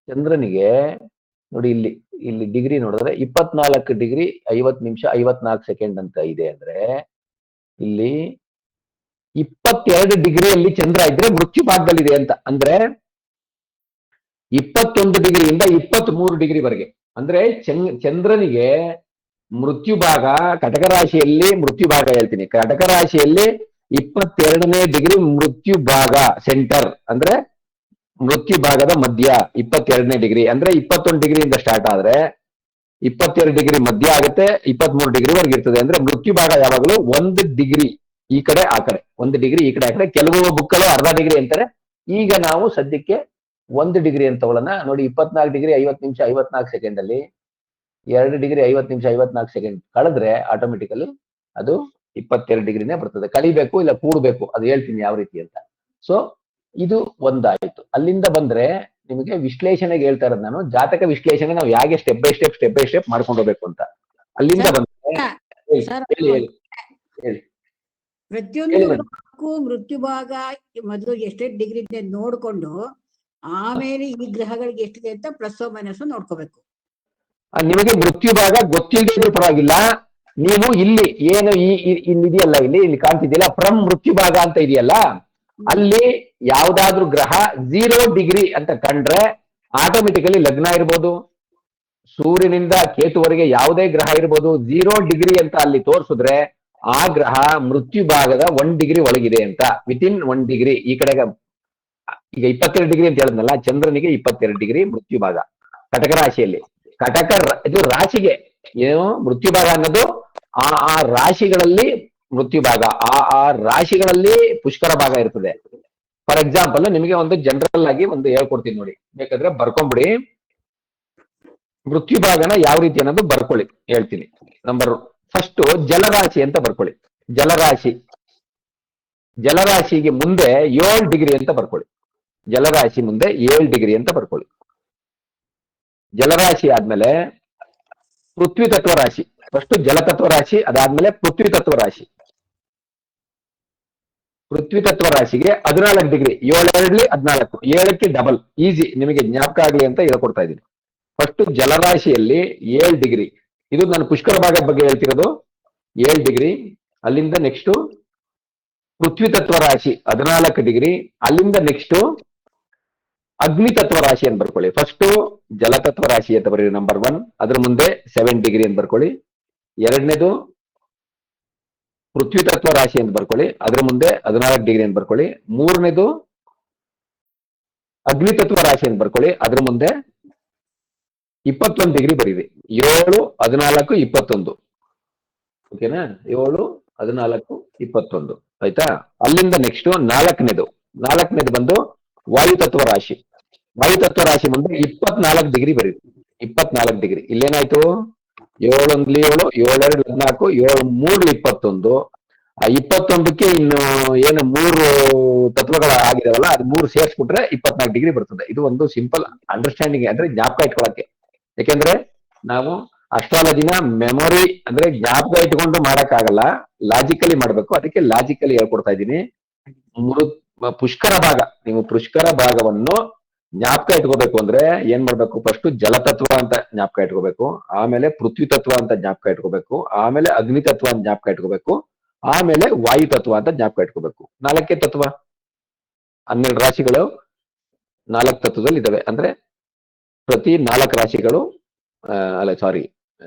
ಚಂದ್ರನಿಗೆ ನೋಡಿ ಇಲ್ಲಿ ಡಿಗ್ರಿ ನೋಡಿದ್ರೆ 24 ಡಿಗ್ರಿ 50 ನಿಮಿಷ 54 ಸೆಕೆಂಡ್ ಅಂತ ಇದೆ. ಅಂದ್ರೆ ಇಲ್ಲಿ 22 ಡಿಗ್ರಿಯಲ್ಲಿ ಚಂದ್ರ ಇದ್ರೆ ಮೃತ್ಯು ಭಾಗದಲ್ಲಿದೆ ಅಂತ. ಅಂದ್ರೆ 21 ಡಿಗ್ರಿಯಿಂದ 23 ಡಿಗ್ರಿವರೆಗೆ. ಅಂದ್ರೆ ಚಂದ್ರನಿಗೆ ಮೃತ್ಯು ಭಾಗ, ಕಟಕ ರಾಶಿಯಲ್ಲಿ ಮೃತ್ಯು ಭಾಗ ಹೇಳ್ತೀನಿ, ಕಟಕ ರಾಶಿಯಲ್ಲಿ 22ನೇ ಡಿಗ್ರಿ ಮೃತ್ಯು ಭಾಗ ಸೆಂಟರ್ ಅಂದ್ರೆ ಮೃತ್ಯು ಭಾಗದ ಮಧ್ಯ 22ನೇ ಡಿಗ್ರಿ ಅಂದ್ರೆ 21 ಡಿಗ್ರಿಯಿಂದ ಸ್ಟಾರ್ಟ್ ಆದ್ರೆ 22 ಡಿಗ್ರಿ ಮಧ್ಯ ಆಗುತ್ತೆ 23 ಡಿಗ್ರಿ ವರೆಗೆ ಇರ್ತದೆ. ಅಂದ್ರೆ ಮೃತ್ಯು ಭಾಗ ಯಾವಾಗಲೂ 1 ಡಿಗ್ರಿ ಈ ಕಡೆ ಆ ಕಡೆ, 1 ಡಿಗ್ರಿ ಈ ಕಡೆ ಆ ಕಡೆ. ಕೆಲವು ಬುಕ್ಕಲ್ಲಿ ಅರ್ಧ ಡಿಗ್ರಿ ಅಂತಾರೆ. ಈಗ ನಾವು ಸದ್ಯಕ್ಕೆ 1 ಡಿಗ್ರಿ ಅಂತ ತಗೊಳ್ಳೋಣ. ನೋಡಿ 24 ಡಿಗ್ರಿ 50 ನಿಮಿಷ 54 ಸೆಕೆಂಡ್ ಅಲ್ಲಿ 2 ಡಿಗ್ರಿ 50 ನಿಮಿಷ 54 ಸೆಕೆಂಡ್ ಕಳೆದ್ರೆ ಆಟೋಮೆಟಿಕಲಿ ಅದು 22 ಡಿಗ್ರಿನೇ ಬರ್ತದೆ. ಕಲಿಬೇಕು ಇಲ್ಲ ಕೂಡಬೇಕು, ಅದು ಹೇಳ್ತೀನಿ ಯಾವ ರೀತಿ ಅಂತ. ಸೊ ಇದು ಒಂದಾಯ್ತು. ಅಲ್ಲಿಂದ ಬಂದ್ರೆ ನಿಮಗೆ ವಿಶ್ಲೇಷಣೆಗೆ ಹೇಳ್ತಾ ಇರೋದು ನಾನು, ಜಾತಕ ವಿಶ್ಲೇಷಣೆ ನಾವು ಹೇಗೆ ಸ್ಟೆಪ್ ಬೈ ಸ್ಟೆಪ್ ಮಾಡ್ಕೊಂಡು ಹೋಗ್ಬೇಕು ಅಂತ. ಅಲ್ಲಿಂದ ಬಂದ್ರೆ ಹೇಳಿ ಹೇಳಿ ಹೇಳಿ ಪ್ರತಿಯೊಂದು ಗ್ರಹಕ್ಕೂ ಮೃತ್ಯು ಭಾಗ ಮೊದಲು ಎಷ್ಟೆಷ್ಟು ಡಿಗ್ರಿ ಇದೆ ನೋಡ್ಕೊಂಡು ಆಮೇಲೆ ಈ ಗ್ರಹಗಳಿಗೆ ಎಷ್ಟಿದೆ ಅಂತ ಪ್ಲಸ್ ಮೈನಸ್ ನೋಡ್ಕೋಬೇಕು. ನಿಮಗೆ ಮೃತ್ಯು ಭಾಗ ಗೊತ್ತಿಲ್ಲದೆ ಪರವಾಗಿಲ್ಲ. ನೀವು ಇಲ್ಲಿ ಏನು ಇದೆಯಲ್ಲ, ಇಲ್ಲಿ ಕಾಣ್ತಿದೆಯಲ್ಲ ಫ್ರಮ್ ಮೃತ್ಯು ಭಾಗ ಅಂತ ಇದೆಯಲ್ಲ, ಅಲ್ಲಿ ಯಾವ್ದಾದ್ರು ಗ್ರಹ 0 ಡಿಗ್ರಿ ಅಂತ ಕಂಡ್ರೆ ಆಟೋಮೆಟಿಕಲಿ ಲಗ್ನ ಇರ್ಬೋದು, ಸೂರ್ಯನಿಂದ ಕೇತುವರೆಗೆ ಯಾವುದೇ ಗ್ರಹ ಇರ್ಬೋದು, 0 ಡಿಗ್ರಿ ಅಂತ ಅಲ್ಲಿ ತೋರಿಸಿದ್ರೆ ಆ ಗ್ರಹ ಮೃತ್ಯು ಭಾಗದ 1 ಡಿಗ್ರಿ ಒಳಗಿದೆ ಅಂತ. ವಿತಿನ್ 1 ಡಿಗ್ರಿ ಈ ಕಡೆಗೆ. ಈಗ 22 ಡಿಗ್ರಿ ಅಂತ ಹೇಳಿದ್ನಲ್ಲ, ಚಂದ್ರನಿಗೆ 22 ಡಿಗ್ರಿ ಮೃತ್ಯು ಭಾಗ ಕಟಕ ರಾಶಿಯಲ್ಲಿ. ಇದು ರಾಶಿಗೆ ಏನು ಮೃತ್ಯು ಭಾಗ ಅನ್ನೋದು ಆ ರಾಶಿಗಳಲ್ಲಿ ಮೃತ್ಯು ಭಾಗ, ಆ ರಾಶಿಗಳಲ್ಲಿ ಪುಷ್ಕರ ಭಾಗ ಇರ್ತದೆ. ಫಾರ್ ಎಕ್ಸಾಂಪಲ್ ನಿಮಗೆ ಒಂದು ಜನರಲ್ ಆಗಿ ಒಂದು ಹೇಳ್ಕೊಡ್ತೀನಿ ನೋಡಿ, ಬೇಕಾದ್ರೆ ಬರ್ಕೊಂಬಿಡಿ. ಮೃತ್ಯು ಭಾಗನ ಯಾವ ರೀತಿ ಅನ್ನೋದು ಬರ್ಕೊಳ್ಳಿ, ಹೇಳ್ತೀನಿ. ನಂಬರ್ ಫಸ್ಟ್ ಜಲರಾಶಿ ಅಂತ ಬರ್ಕೊಳ್ಳಿ. ಜಲರಾಶಿಗೆ ಮುಂದೆ 7 ಡಿಗ್ರಿ ಅಂತ ಬರ್ಕೊಳ್ಳಿ. ಜಲರಾಶಿ ಮುಂದೆ 7 ಡಿಗ್ರಿ ಅಂತ ಬರ್ಕೊಳ್ಳಿ. ಜಲರಾಶಿ ಆದ್ಮೇಲೆ ಪೃಥ್ವಿ ತತ್ವ ರಾಶಿ. ಫಸ್ಟ್ ಜಲತತ್ವ ರಾಶಿ, ಅದಾದ್ಮೇಲೆ ಪೃಥ್ವಿ ತತ್ವ ರಾಶಿ. ಪೃಥ್ವಿ ತತ್ವ ರಾಶಿಗೆ 14 ಡಿಗ್ರಿ, 7 14, 7ಕ್ಕೆ ಡಬಲ್. ಈಸಿ, ನಿಮಗೆ ಜ್ಞಾಪಕ ಆಗ್ಲಿ ಅಂತ ಹೇಳ್ಕೊಡ್ತಾ ಇದ್ದೀನಿ. ಫಸ್ಟ್ ಜಲರಾಶಿಯಲ್ಲಿ 7 ಡಿಗ್ರಿ, ಇದು ನಾನು ಪುಷ್ಕರ ಭಾಗದ ಬಗ್ಗೆ ಹೇಳ್ತಿರೋದು. 7 ಡಿಗ್ರಿ. ಅಲ್ಲಿಂದ ನೆಕ್ಸ್ಟ್ ಪೃಥ್ವಿ ತತ್ವ ರಾಶಿ 14 ಡಿಗ್ರಿ. ಅಲ್ಲಿಂದ ನೆಕ್ಸ್ಟ್ ಅಗ್ನಿ ತತ್ವ ರಾಶಿ ಅಂತ ಬರ್ಕೊಳ್ಳಿ. ಫಸ್ಟ್ ಜಲತತ್ವ ರಾಶಿ ಅಂತ ಬರೀ ನಂಬರ್ 1, ಅದ್ರ ಮುಂದೆ 7 ಡಿಗ್ರಿ ಅಂತ ಬರ್ಕೊಳ್ಳಿ. ಎರಡನೇದು ಪೃಥ್ವಿ ತತ್ವ ರಾಶಿ ಅಂತ ಬರ್ಕೊಳ್ಳಿ, ಅದ್ರ ಮುಂದೆ 14 ಡಿಗ್ರಿ ಅಂತ ಬರ್ಕೊಳ್ಳಿ. ಮೂರನೇದು ಅಗ್ನಿ ತತ್ವ ರಾಶಿ ಅಂತ ಬರ್ಕೊಳ್ಳಿ, ಅದ್ರ ಮುಂದೆ 21 ಡಿಗ್ರಿ ಬರೀರಿ. 7 14 21, ಓಕೆನಾ? 7 14 21 ಆಯ್ತಾ? ಅಲ್ಲಿಂದ ನೆಕ್ಸ್ಟ್ ನಾಲ್ಕನೇದು ಬಂದು ವಾಯುತತ್ವ ರಾಶಿ. ವಾಯುತತ್ವ ರಾಶಿ ಮುಂದೆ 24 ಡಿಗ್ರಿ ಬರೀರಿ. 24 ಡಿಗ್ರಿ. ಇಲ್ಲೇನಾಯ್ತು? 7 1 7, 7 2 14, 7 3 21. ಆ 21ಕ್ಕೆ ಇನ್ನು ಏನು 3 ತತ್ವಗಳ ಆಗಿದಾವಲ್ಲ, ಅದು 3 ಸೇರಿಸ್ಬಿಟ್ರೆ 24 ಡಿಗ್ರಿ ಬರ್ತದೆ. ಇದು ಒಂದು ಸಿಂಪಲ್ ಅಂಡರ್ಸ್ಟ್ಯಾಂಡಿಂಗ್, ಅಂದ್ರೆ ಜ್ಞಾಪಕ ಇಟ್ಕೊಳಕ್ಕೆ. ಯಾಕೆಂದ್ರೆ ನಾವು ಅಸ್ಟ್ರಾಲಜಿನ ಮೆಮೊರಿ ಅಂದ್ರೆ ಜ್ಞಾಪಕ ಇಟ್ಕೊಂಡು ಮಾಡಕ್ಕಾಗಲ್ಲ, ಲಾಜಿಕಲಿ ಮಾಡ್ಬೇಕು. ಅದಕ್ಕೆ ಲಾಜಿಕಲಿ ಹೇಳ್ಕೊಡ್ತಾ ಇದ್ದೀನಿ. ಪುಷ್ಕರ ಭಾಗ, ನೀವು ಪುಷ್ಕರ ಭಾಗವನ್ನು ಜ್ಞಾಪಕ ಇಟ್ಕೋಬೇಕು ಅಂದ್ರೆ ಏನ್ ಮಾಡ್ಬೇಕು? ಫಸ್ಟ್ ಜಲತತ್ವ ಅಂತ ಜ್ಞಾಪಕ ಇಟ್ಕೋಬೇಕು, ಆಮೇಲೆ ಪೃಥ್ವಿ ತತ್ವ ಅಂತ ಜ್ಞಾಪಕ ಇಟ್ಕೋಬೇಕು, ಆಮೇಲೆ ಅಗ್ನಿ ತತ್ವ ಅಂತ ಜ್ಞಾಪಕ ಇಟ್ಕೋಬೇಕು, ಆಮೇಲೆ ವಾಯು ತತ್ವ ಅಂತ ಜ್ಞಾಪಕ ಇಟ್ಕೋಬೇಕು. 4 ತತ್ವ, 12 ರಾಶಿಗಳು 4 ತತ್ವದಲ್ಲಿ ಇದಾವೆ. ಅಂದ್ರೆ ಪ್ರತಿ 4 ರಾಶಿಗಳು ಅಲ್ಲ ಸಾರಿ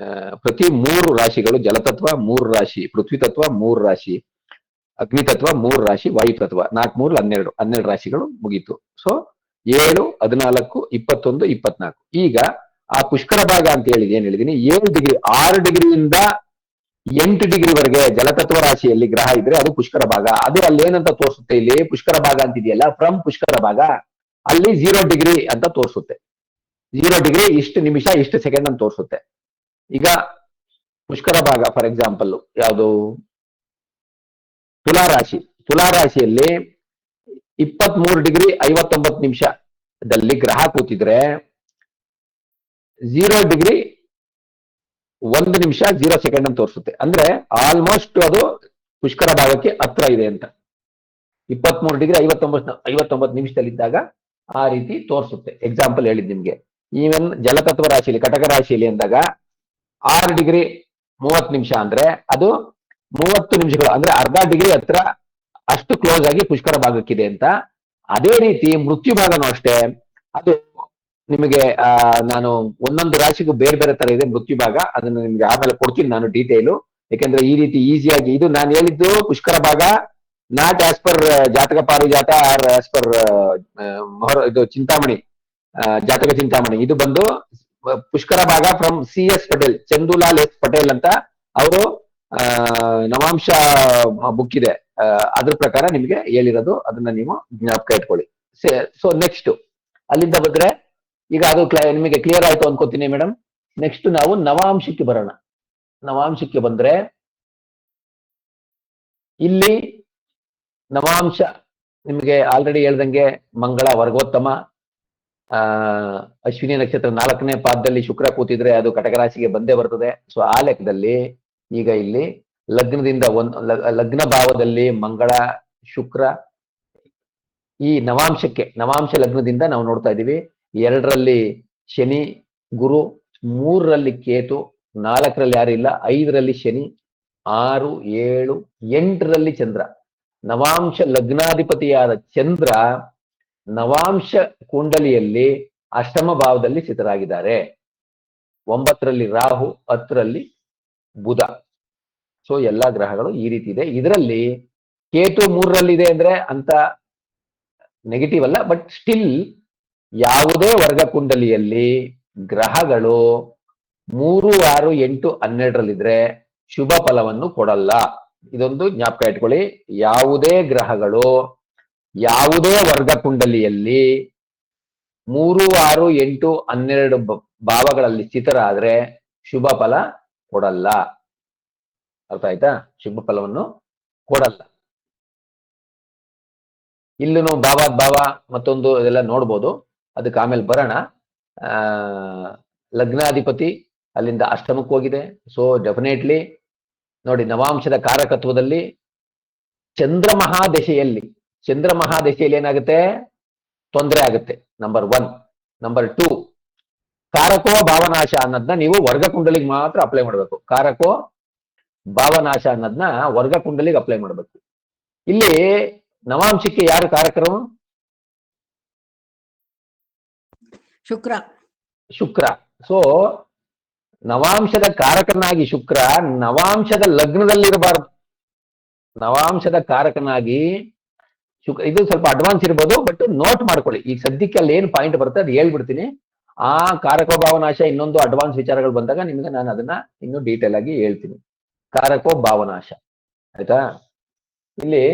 ಪ್ರತಿ 3 ರಾಶಿಗಳು ಜಲತತ್ವ 3 ರಾಶಿ, ಪೃಥ್ವಿ ತತ್ವ 3 ರಾಶಿ, ಅಗ್ನಿ ತತ್ವ 3 ರಾಶಿ, ವಾಯು ತತ್ವ 4 3 12 ರಾಶಿಗಳು ಮುಗೀತು. ಸೊ 7 14 21 24. ಈಗ ಆ ಪುಷ್ಕರ ಭಾಗ ಅಂತ ಹೇಳಿದ್ ಏನ್ ಹೇಳಿದೀನಿ, 7 ಡಿಗ್ರಿ 6 ಡಿಗ್ರಿಯಿಂದ 8 ಡಿಗ್ರಿ ವರೆಗೆ ಜಲತತ್ವ ರಾಶಿಯಲ್ಲಿ ಗ್ರಹ ಇದ್ರೆ ಅದು ಪುಷ್ಕರ ಭಾಗ. ಅದು ಅಲ್ಲಿ ಏನಂತ ತೋರಿಸುತ್ತೆ? ಇಲ್ಲಿ ಪುಷ್ಕರ ಭಾಗ ಅಂತಿದೆಯಲ್ಲ, ಫ್ರಮ್ ಪುಷ್ಕರ ಭಾಗ, ಅಲ್ಲಿ 0 ಡಿಗ್ರಿ ಅಂತ ತೋರಿಸುತ್ತೆ. 0 ಡಿಗ್ರಿ ಇಷ್ಟು ನಿಮಿಷ ಇಷ್ಟು ಸೆಕೆಂಡ್ ಅಂತ ತೋರಿಸುತ್ತೆ. ಈಗ ಪುಷ್ಕರ ಭಾಗ ಫಾರ್ ಎಕ್ಸಾಂಪಲ್ ಯಾವುದು? ತುಲಾರಾಶಿಯಲ್ಲಿ 23 ಡಿಗ್ರಿ 59 ನಿಮಿಷದಲ್ಲಿ ಗ್ರಹ ಕೂತಿದ್ರೆ 0 ಡಿಗ್ರಿ 1 ನಿಮಿಷ 0 ಸೆಕೆಂಡ್ ಅಂತ ತೋರಿಸುತ್ತೆ. ಅಂದ್ರೆ ಆಲ್ಮೋಸ್ಟ್ ಅದು ಪುಷ್ಕರ ಭಾಗಕ್ಕೆ ಹತ್ರ ಇದೆ ಅಂತ. 23 ಡಿಗ್ರಿ 59 ನಿಮಿಷದಲ್ಲಿದ್ದಾಗ ಆ ರೀತಿ ತೋರಿಸುತ್ತೆ. ಎಕ್ಸಾಂಪಲ್ ಹೇಳಿದ್ ನಿಮ್ಗೆ. ಈವನ್ ಜಲತತ್ವ ರಾಶಿಯಲ್ಲಿ ಕಟಕ ರಾಶಿಯಲ್ಲಿ ಅಂದಾಗ 6 ಡಿಗ್ರಿ 30 ನಿಮಿಷ ಅಂದ್ರೆ ಅದು 30 ನಿಮಿಷಗಳು, ಅಂದ್ರೆ ಅರ್ಧ ಡಿಗ್ರಿ ಹತ್ರ ಅಷ್ಟು ಕ್ಲೋಸ್ ಆಗಿ ಪುಷ್ಕರ ಭಾಗಕ್ಕಿದೆ ಅಂತ. ಅದೇ ರೀತಿ ಮೃತ್ಯು ಭಾಗನೂ ಅಷ್ಟೇ. ಅದು ನಿಮಗೆ ನಾನು ಒಂದೊಂದು ರಾಶಿಗೂ ಬೇರೆ ಬೇರೆ ತರ ಇದೆ ಮೃತ್ಯು ಭಾಗ. ಅದನ್ನು ನಿಮ್ಗೆ ಆಮೇಲೆ ಕೊಡ್ತೀನಿ ನಾನು ಡೀಟೇಲು. ಯಾಕೆಂದ್ರೆ ಈ ರೀತಿ ಈಸಿಯಾಗಿ, ಇದು ನಾನು ಹೇಳಿದ್ದು ಪುಷ್ಕರ ಭಾಗ ನಾಟ್ ಆಸ್ ಪರ್ ಜಾತಕ ಪಾರಿಜಾತ ಆರ್ ಆಸ್ ಪರ್ ಇದು ಚಿಂತಾಮಣಿ, ಜಾತಕ ಚಿಂತಾಮಣಿ. ಇದು ಬಂದು ಪುಷ್ಕರ ಭಾಗ from CS Patel, Chandulal S Patel ಅಂತ ಅವರು ನವಾಂಶ ಬುಕ್ ಇದೆ, ಅದ್ರ ಪ್ರಕಾರ ನಿಮ್ಗೆ ಹೇಳಿರೋದು, ಅದನ್ನ ನೀವು ಜ್ಞಾಪಕ ಇಟ್ಕೊಳ್ಳಿ. ಸೊ ನೆಕ್ಸ್ಟ್ ಅಲ್ಲಿಂದ ಬಂದ್ರೆ ಈಗ ಅದು ನಿಮಗೆ ಕ್ಲಿಯರ್ ಆಯ್ತು ಅನ್ಕೋತೀನಿ ಮೇಡಮ್. ನೆಕ್ಸ್ಟ್ ನಾವು ನವಾಂಶಕ್ಕೆ ಬರೋಣ. ನವಾಂಶಕ್ಕೆ ಬಂದ್ರೆ ಇಲ್ಲಿ ನವಾಂಶ ನಿಮಗೆ ಆಲ್ರೆಡಿ ಹೇಳ್ದಂಗೆ ಮಂಗಳ ವರ್ಗೋತ್ತಮ, ಅಶ್ವಿನಿ ನಕ್ಷತ್ರ 4ನೇ ಪಾದದಲ್ಲಿ ಶುಕ್ರ ಕೂತಿದ್ರೆ ಅದು ಕಟಕ ರಾಶಿಗೆ ಬಂದೇ ಬರ್ತದೆ. ಸೊ ಆ ಲೆಕ್ಕದಲ್ಲಿ ಈಗ ಇಲ್ಲಿ ಲಗ್ನದಿಂದ ಲಗ್ನ ಭಾವದಲ್ಲಿ ಮಂಗಳ ಶುಕ್ರ, ಈ ನವಾಂಶ ಲಗ್ನದಿಂದ ನಾವು ನೋಡ್ತಾ ಇದ್ದೀವಿ. 2ರಲ್ಲಿ ಶನಿ ಗುರು, 3ರಲ್ಲಿ ಕೇತು, 4ರಲ್ಲಿ ಯಾರು ಇಲ್ಲ, 5ರಲ್ಲಿ ಶನಿ, 6, 7, 8ರಲ್ಲಿ ಚಂದ್ರ. ನವಾಂಶ ಲಗ್ನಾಧಿಪತಿಯಾದ ಚಂದ್ರ ನವಾಂಶ ಕುಂಡಲಿಯಲ್ಲಿ ಅಷ್ಟಮ ಭಾವದಲ್ಲಿ ಸ್ಥಿತರಾಗಿದ್ದಾರೆ. 9ರಲ್ಲಿ ರಾಹು, 10ರಲ್ಲಿ ಬುಧ. ಸೊ ಎಲ್ಲಾ ಗ್ರಹಗಳು ಈ ರೀತಿ ಇದೆ. ಇದರಲ್ಲಿ ಕೇತು 3ರಲ್ಲಿ ಇದೆ ಅಂದ್ರೆ ಅಂತ ನೆಗೆಟಿವ್ ಅಲ್ಲ, ಬಟ್ ಸ್ಟಿಲ್ ಯಾವುದೇ ವರ್ಗ ಕುಂಡಲಿಯಲ್ಲಿ ಗ್ರಹಗಳು 3, 6, 8, 12ರಲ್ಲಿದ್ರೆ ಶುಭ ಫಲವನ್ನು ಕೊಡಲ್ಲ. ಇದೊಂದು ಜ್ಞಾಪಕ ಇಟ್ಕೊಳ್ಳಿ. ಯಾವುದೇ ಗ್ರಹಗಳು ಯಾವುದೇ ವರ್ಗ ಕುಂಡಲಿಯಲ್ಲಿ 3, 6, 8, 12 ಭಾವಗಳಲ್ಲಿ ಸ್ಥಿತರಾದ್ರೆ ಶುಭ ಫಲ ಕೊಡಲ್ಲ. ಅರ್ಥ ಆಯ್ತಾ? ಶುಭ ಫಲವನ್ನು ಕೊಡಲ್ಲ. ಇಲ್ಲೂ ಭಾವ ಮತ್ತೊಂದು ಇದೆಲ್ಲ ನೋಡ್ಬೋದು, ಅದಕ್ಕೆ ಆಮೇಲೆ ಬರೋಣ. ಲಗ್ನಾಧಿಪತಿ ಅಲ್ಲಿಂದ ಅಷ್ಟಮಕ್ಕೆ ಹೋಗಿದೆ. ಸೊ ಡೆಫಿನೆಟ್ಲಿ ನೋಡಿ, ನವಾಂಶದ ಕಾರಕತ್ವದಲ್ಲಿ ಚಂದ್ರ ಮಹಾದಶೆಯಲ್ಲಿ ಏನಾಗುತ್ತೆ? ತೊಂದರೆ ಆಗುತ್ತೆ. ನಂಬರ್ 1. ನಂಬರ್ 2, ಕಾರಕೋ ಭಾವನಾಶ ಅನ್ನೋದನ್ನ ನೀವು ವರ್ಗ ಕುಂಡಲಿಗೆ ಮಾತ್ರ ಅಪ್ಲೈ ಮಾಡಬೇಕು. ಕಾರಕೋ ಭಾವನಾಶ ಅನ್ನೋದನ್ನ ವರ್ಗ ಕುಂಡಲಿಗೆ ಅಪ್ಲೈ ಮಾಡಬೇಕು. ಇಲ್ಲಿ ನವಾಂಶಕ್ಕೆ ಯಾರು ಕಾರಕರು? ಶುಕ್ರ. ಸೊ ನವಾಂಶದ ಕಾರಕನಾಗಿ ಶುಕ್ರ ನವಾಂಶದ ಲಗ್ನದಲ್ಲಿರಬಾರದು. ನವಾಂಶದ ಕಾರಕನಾಗಿ ಶುಕ್ರ, ಇದು ಸ್ವಲ್ಪ ಅಡ್ವಾನ್ಸ್ ಇರ್ಬೋದು, ಬಟ್ ನೋಟ್ ಮಾಡ್ಕೊಳ್ಳಿ. ಈಗ ಸದ್ಯಕ್ಕೆ ಅಲ್ಲಿ ಏನ್ ಪಾಯಿಂಟ್ ಬರುತ್ತೆ ಅದು ಹೇಳ್ಬಿಡ್ತೀನಿ. ಆ ಕಾರಕೋ ಭಾವನಾಶ ಇನ್ನೊಂದು ಅಡ್ವಾನ್ಸ್ ವಿಚಾರಗಳು ಬಂದಾಗ ನಿಮ್ಗೆ ನಾನು ಅದನ್ನ ಇನ್ನೂ ಡೀಟೇಲ್ ಆಗಿ ಹೇಳ್ತೀನಿ. ಕಾರಕೋ ಭಾವನಾಶ, ಆಯ್ತಾ? ಇಲ್ಲಿ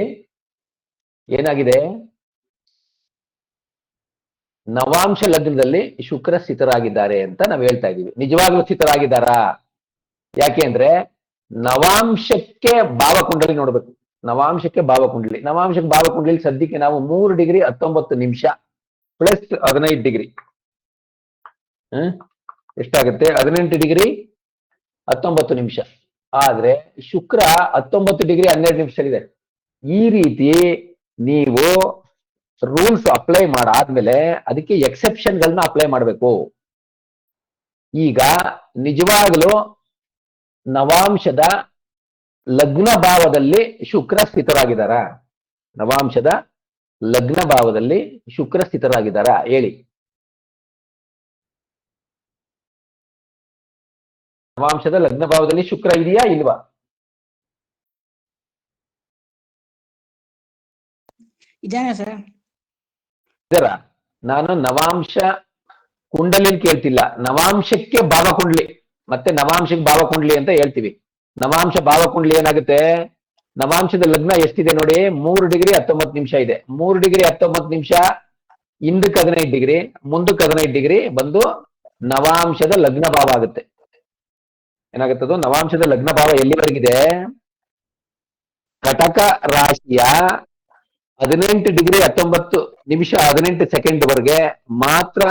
ಏನಾಗಿದೆ? ನವಾಂಶ ಲಗ್ನದಲ್ಲಿ ಶುಕ್ರ ಸ್ಥಿತರಾಗಿದ್ದಾರೆ ಅಂತ ನಾವು ಹೇಳ್ತಾ ಇದೀವಿ. ನಿಜವಾಗ್ಲೂ ಸ್ಥಿತರಾಗಿದ್ದಾರಾ? ಯಾಕೆ ಅಂದ್ರೆ ನವಾಂಶಕ್ಕೆ ಭಾವಕುಂಡಲಿ ನೋಡ್ಬೇಕು. ನವಾಂಶಕ್ಕೆ ಭಾವಕುಂಡಲಿ ಸದ್ಯಕ್ಕೆ ನಾವು 3 ಡಿಗ್ರಿ 19 ನಿಮಿಷ ಪ್ಲಸ್ 15 ಡಿಗ್ರಿ, ಎಷ್ಟಾಗುತ್ತೆ? 18 ಡಿಗ್ರಿ 19 ನಿಮಿಷ. ಆದ್ರೆ ಶುಕ್ರ 19 ಡಿಗ್ರಿ 12 ನಿಮಿಷದಲ್ಲಿದೆ. ಈ ರೀತಿ ನೀವು ರೂಲ್ಸ್ ಅಪ್ಲೈ ಮಾಡಾದ್ಮೇಲೆ ಅದಕ್ಕೆ ಎಕ್ಸೆಪ್ಷನ್ಗಳನ್ನ ಅಪ್ಲೈ ಮಾಡಬೇಕು. ಈಗ ನಿಜವಾಗ್ಲೂ ನವಾಂಶದ ಲಗ್ನ ಭಾವದಲ್ಲಿ ಶುಕ್ರ ಸ್ಥಿತರಾಗಿದ್ದಾರ? ನವಾಂಶದ ಲಗ್ನ ಭಾವದಲ್ಲಿ ಶುಕ್ರ ಸ್ಥಿತರಾಗಿದ್ದಾರಾ? ಹೇಳಿ. ನವಾಂಶದ ಲಗ್ನ ಭಾವದಲ್ಲಿ ಶುಕ್ರ ಇದೆಯಾ ಇಲ್ವಾ? ಇದಾನೆ ಸರ್. ಇದರ ನಾನು ನವಾಂಶ ಕುಂಡಲಿ ಕೇಳ್ತಿಲ್ಲ, ನವಾಂಶಕ್ಕೆ ಭಾವಕುಂಡ್ಲಿ, ಮತ್ತೆ ನವಾಂಶಕ್ಕೆ ಭಾವಕುಂಡ್ಲಿ ಅಂತ ಹೇಳ್ತೀವಿ. ನವಾಂಶ ಭಾವಕುಂಡ್ಲಿ ಏನಾಗುತ್ತೆ? ನವಾಂಶದ ಲಗ್ನ ಎಷ್ಟಿದೆ ನೋಡಿ? 3 ಡಿಗ್ರಿ 19 ನಿಮಿಷ ಇದೆ. 3 ಡಿಗ್ರಿ 19 ನಿಮಿಷ ಹಿಂದಕ್ಕೆ 15 ಡಿಗ್ರಿ, ಮುಂದಕ್ಕೆ 15 ಡಿಗ್ರಿ ಬಂದು ನವಾಂಶದ ಲಗ್ನ ಭಾವ ಆಗುತ್ತೆ. ಏನಾಗುತ್ತದು? ನವಾಂಶದ ಲಗ್ನ ಭಾವ ಎಲ್ಲಿವರೆಗಿದೆ? ಕಟಕ ರಾಶಿಯ 18 ಡಿಗ್ರಿ 19 ನಿಮಿಷ 18 ಸೆಕೆಂಡ್ ವರೆಗೆ ಮಾತ್ರ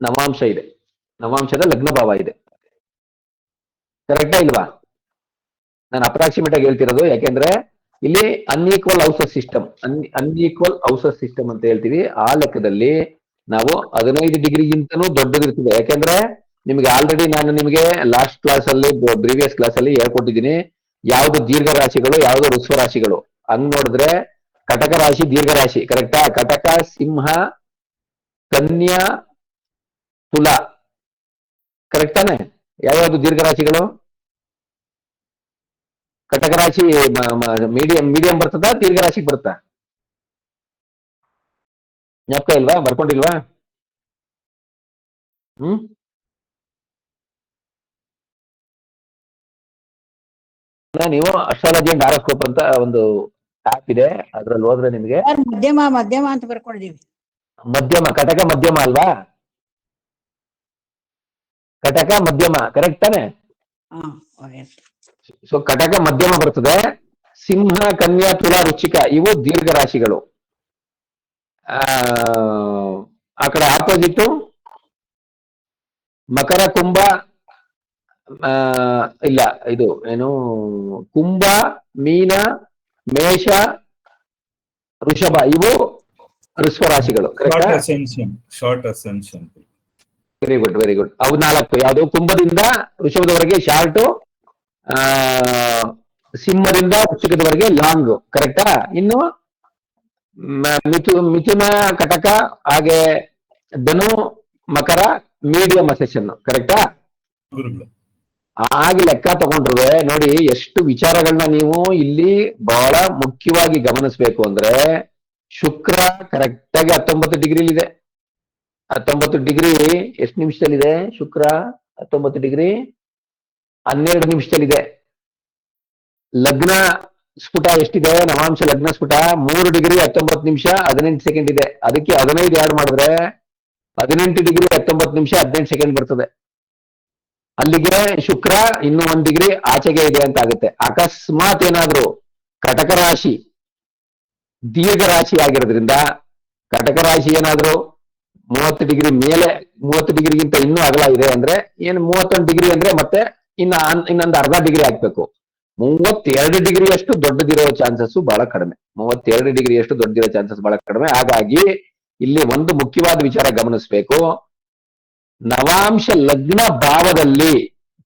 ನವಾಂಶ ಇದೆ, ನವಾಂಶದ ಲಗ್ನ ಭಾವ ಇದೆ. ಕರೆಕ್ಟಾ ಇಲ್ವಾ? ನಾನು ಅಪ್ರಾಕ್ಸಿಮೇಟ್ ಆಗಿ ಹೇಳ್ತಿರೋದು, ಯಾಕೆಂದ್ರೆ ಇಲ್ಲಿ ಅನ್ಈಕ್ವಲ್ ಹೌಸಸ್ ಸಿಸ್ಟಮ್ ಅಂತ ಹೇಳ್ತೀವಿ. ಆ ಲೆಕ್ಕದಲ್ಲಿ ನಾವು 15 ಡಿಗ್ರಿಗಿಂತನೂ ದೊಡ್ಡದಿರ್ತದೆ. ಯಾಕೆಂದ್ರೆ ನಿಮ್ಗೆ ಆಲ್ರೆಡಿ ನಾನು ನಿಮಗೆ ಲಾಸ್ಟ್ ಕ್ಲಾಸ್ ಅಲ್ಲಿ, ಪ್ರೀವಿಯಸ್ ಕ್ಲಾಸ್ ಅಲ್ಲಿ ಹೇಳ್ಕೊಟ್ಟಿದ್ದೀನಿ ಯಾವ್ದು ದೀರ್ಘ ರಾಶಿಗಳು, ಯಾವ್ದು ಋಸ್ವ ರಾಶಿಗಳು. ಹಂಗ್ ನೋಡಿದ್ರೆ ಕಟಕ ರಾಶಿ ದೀರ್ಘ ರಾಶಿ, ಕರೆಕ್ಟಾ? ಕಟಕ, ಸಿಂಹ, ಕನ್ಯಾ, ತುಲಾ, ಕರೆಕ್ಟ್ ತಾನೆ? ಯಾವ್ಯಾವ್ದು ದೀರ್ಘ ರಾಶಿಗಳು? ಕಟಕ ರಾಶಿ ಮೀಡಿಯಂ ಬರ್ತದ ದೀರ್ಘ ರಾಶಿಗೆ ಬರುತ್ತಾ? ಜ್ಞಾಪಕ ಇಲ್ವಾ? ಬರ್ಕೊಂಡಿಲ್ವಾ? ಹ್ಮ್. ನೀವು ಅಸ್ಟ್ರಾಲಜಿ ಅಂಡ್ ಹಾರೋಸ್ಕೋಪ್ ಅಂತ ಒಂದು ಆಪ್ ಇದೆ, ಅದ್ರಲ್ಲಿ ಹೋದ್ರೆ ನಿಮ್ಗೆ ಮಧ್ಯಮ ಮಧ್ಯಮ ಅಂತ ಬರ್ಕೊಂಡಿದೀವಿ. ಮಧ್ಯಮ, ಕಟಕ ಮಧ್ಯಮ ಅಲ್ವಾ? ಕಟಕ ಮಧ್ಯಮ ಕರೆಕ್ಟ್ ತಾನೆ? ಸೊ ಕಟಕ ಮಧ್ಯಮ ಬರ್ತದೆ. ಸಿಂಹ, ಕನ್ಯಾ, ತುಲಾ, ವೃಶ್ಚಿಕ ಇವು ದೀರ್ಘ ರಾಶಿಗಳು. ಆ ಕಡೆ ಆಪೋಸಿಟ್ ಮಕರ, ಕುಂಭ, ಇಲ್ಲ ಇದು ಏನು ಕುಂಭ, ಮೀನ, ಮೇಷ, ವೃಷಭ ಇವು ಋಷಭ ರಾಶಿಗಳು. Short ascension. Very good very good. ಅವು 4 ಯಾವುದು? ಕುಂಭದಿಂದ ವೃಷಭದವರೆಗೆ ಶಾರ್ಟು, ಸಿಂಹದಿಂದ ವೃಶ್ಚಿಕದವರೆಗೆ ಲಾಂಗ್. ಕರೆಕ್ಟಾ? ಇನ್ನು ಮಿಥುನ, ಕಟಕ, ಹಾಗೆ ಧನು, ಮಕರ ಮೀಡಿಯಂ ಸೆಷನ್. ಕರೆಕ್ಟಾ? ಹಾಗೆ ಲೆಕ್ಕ ತಗೊಂಡ್ರೆ ನೋಡಿ ಎಷ್ಟು ವಿಚಾರಗಳನ್ನ ನೀವು ಇಲ್ಲಿ ಬಹಳ ಮುಖ್ಯವಾಗಿ ಗಮನಿಸಬೇಕು. ಅಂದ್ರೆ ಶುಕ್ರ ಕರೆಕ್ಟ್ ಆಗಿ 19 ಡಿಗ್ರಿಲಿದೆ. 19 ಡಿಗ್ರಿ ಎಷ್ಟು ನಿಮಿಷದಲ್ಲಿದೆ? ಶುಕ್ರ 19 ಡಿಗ್ರಿ 12 ನಿಮಿಷದಲ್ಲಿದೆ. ಲಗ್ನ ಸ್ಫುಟ ಎಷ್ಟಿದೆ? ನವಾಂಶ ಲಗ್ನ ಸ್ಫುಟ 3 ಡಿಗ್ರಿ 19 ನಿಮಿಷ 18 ಸೆಕೆಂಡ್ ಇದೆ. ಅದಕ್ಕೆ 15 ಆಡ್ ಮಾಡಿದ್ರೆ 18 ಡಿಗ್ರಿ 19 ನಿಮಿಷ 18 ಸೆಕೆಂಡ್ ಬರ್ತದೆ. ಅಲ್ಲಿಗೆ ಶುಕ್ರ ಇನ್ನೂ 1 ಡಿಗ್ರಿ ಆಚೆಗೆ ಇದೆ ಅಂತ ಆಗುತ್ತೆ. ಅಕಸ್ಮಾತ್ ಏನಾದ್ರು ಕಟಕ ರಾಶಿ ದೀರ್ಘ ರಾಶಿ ಆಗಿರೋದ್ರಿಂದ ಕಟಕ ರಾಶಿ ಏನಾದ್ರು 30 ಡಿಗ್ರಿ ಮೇಲೆ, 30 ಡಿಗ್ರಿಗಿಂತ ಇನ್ನೂ ಅಗಲ ಇದೆ ಅಂದ್ರೆ ಏನು 31 ಡಿಗ್ರಿ ಅಂದ್ರೆ ಮತ್ತೆ ಇನ್ನೊಂದು ಅರ್ಧ ಡಿಗ್ರಿ ಹಾಕ್ಬೇಕು. 32 ಡಿಗ್ರಿಯಷ್ಟು ದೊಡ್ಡದಿರೋ ಚಾನ್ಸಸ್ ಬಹಳ ಕಡಿಮೆ. 32 ಡಿಗ್ರಿಯಷ್ಟು ದೊಡ್ಡದಿರೋ ಚಾನ್ಸಸ್ ಬಹಳ ಕಡಿಮೆ. ಹಾಗಾಗಿ ಇಲ್ಲಿ ಒಂದು ಮುಖ್ಯವಾದ ವಿಚಾರ ಗಮನಿಸಬೇಕು. ನವಾಂಶ ಲಗ್ನ ಭಾವದಲ್ಲಿ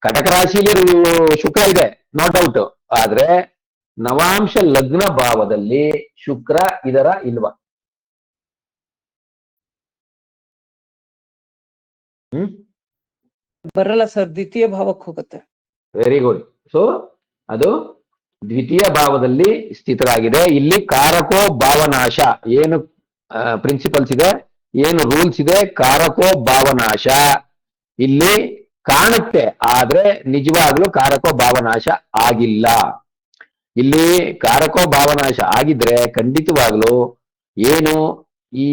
ಕಟಕ ರಾಶಿಯಲ್ಲಿ ಶುಕ್ರ ಇದೆ, ನೋ ಡೌಟ್. ಆದ್ರೆ ನವಾಂಶ ಲಗ್ನ ಭಾವದಲ್ಲಿ ಶುಕ್ರ ಇದರ ಇಲ್ವಾ? ಬರಲ್ಲ ಸರ್, ದ್ವಿತೀಯ ಭಾವಕ್ಕೆ ಹೋಗುತ್ತೆ. Very good. ಸೊ ಅದು ದ್ವಿತೀಯ ಭಾವದಲ್ಲಿ ಸ್ಥಿತರಾಗಿದೆ. ಇಲ್ಲಿ ಕಾರಕೋ ಭಾವನಾಶ ಏನು ಪ್ರಿನ್ಸಿಪಲ್ಸ್ ಇದೆ, ಏನು ರೂಲ್ಸ್ ಇದೆ, ಕಾರಕೋ ಭಾವನಾಶ ಇಲ್ಲಿ ಕಾಣುತ್ತೆ. ಆದ್ರೆ ನಿಜವಾಗ್ಲೂ ಕಾರಕೋ ಭಾವನಾಶ ಆಗಿಲ್ಲ. ಇಲ್ಲಿ ಕಾರಕೋ ಭಾವನಾಶ ಆಗಿದ್ರೆ ಖಂಡಿತವಾಗ್ಲು ಏನು ಈ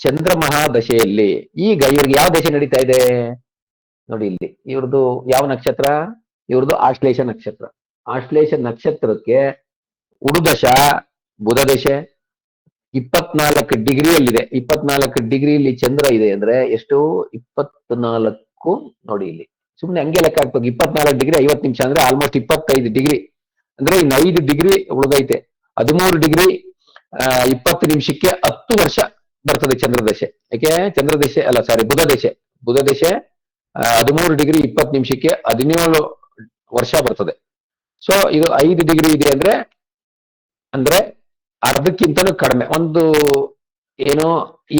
ಚಂದ್ರ ಮಹಾದಶೆಯಲ್ಲಿ ಈಗ ಇವ್ರಿಗೆ ಯಾವ ದಶೆ ನಡೀತಾ ಇದೆ ನೋಡಿ. ಇಲ್ಲಿ ಇವ್ರದ್ದು ಯಾವ ನಕ್ಷತ್ರ? ಇವ್ರದ್ದು ಆಶ್ಲೇಷ ನಕ್ಷತ್ರ. ಆಶ್ಲೇಷ ನಕ್ಷತ್ರಕ್ಕೆ ಉಡುದಶ ಬುಧ ದಶೆ 24 ಡಿಗ್ರಿಯಲ್ಲಿದೆ. 24 ಡಿಗ್ರಿಯಲ್ಲಿ ಚಂದ್ರ ಇದೆ ಅಂದ್ರೆ ಎಷ್ಟು? 24 ನೋಡಿ ಇಲ್ಲಿ ಸುಮ್ನೆ ಹಂಗೆ ಲೆಕ್ಕ ಹಾಕ್ಬೇಕು. 24 ಡಿಗ್ರಿ 50 ನಿಮಿಷ ಅಂದ್ರೆ ಆಲ್ಮೋಸ್ಟ್ 25 ಡಿಗ್ರಿ ಅಂದ್ರೆ ಇನ್ನು 5 ಡಿಗ್ರಿ ಉಳಿದೈತೆ. 13 ಡಿಗ್ರಿ 20 ನಿಮಿಷಕ್ಕೆ 10 ವರ್ಷ ಬರ್ತದೆ ಚಂದ್ರದಶೆ. ಯಾಕೆ? ಚಂದ್ರದಶೆ ಅಲ್ಲ, ಸಾರಿ, ಬುಧ ದಶೆ 13 ಡಿಗ್ರಿ 20 ನಿಮಿಷಕ್ಕೆ 17 ವರ್ಷ ಬರ್ತದೆ. ಸೊ ಇದು 5 ಡಿಗ್ರಿ ಇದೆ ಅಂದ್ರೆ ಅರ್ಧಕ್ಕಿಂತಲೂ ಕಡಿಮೆ. ಒಂದು ಏನು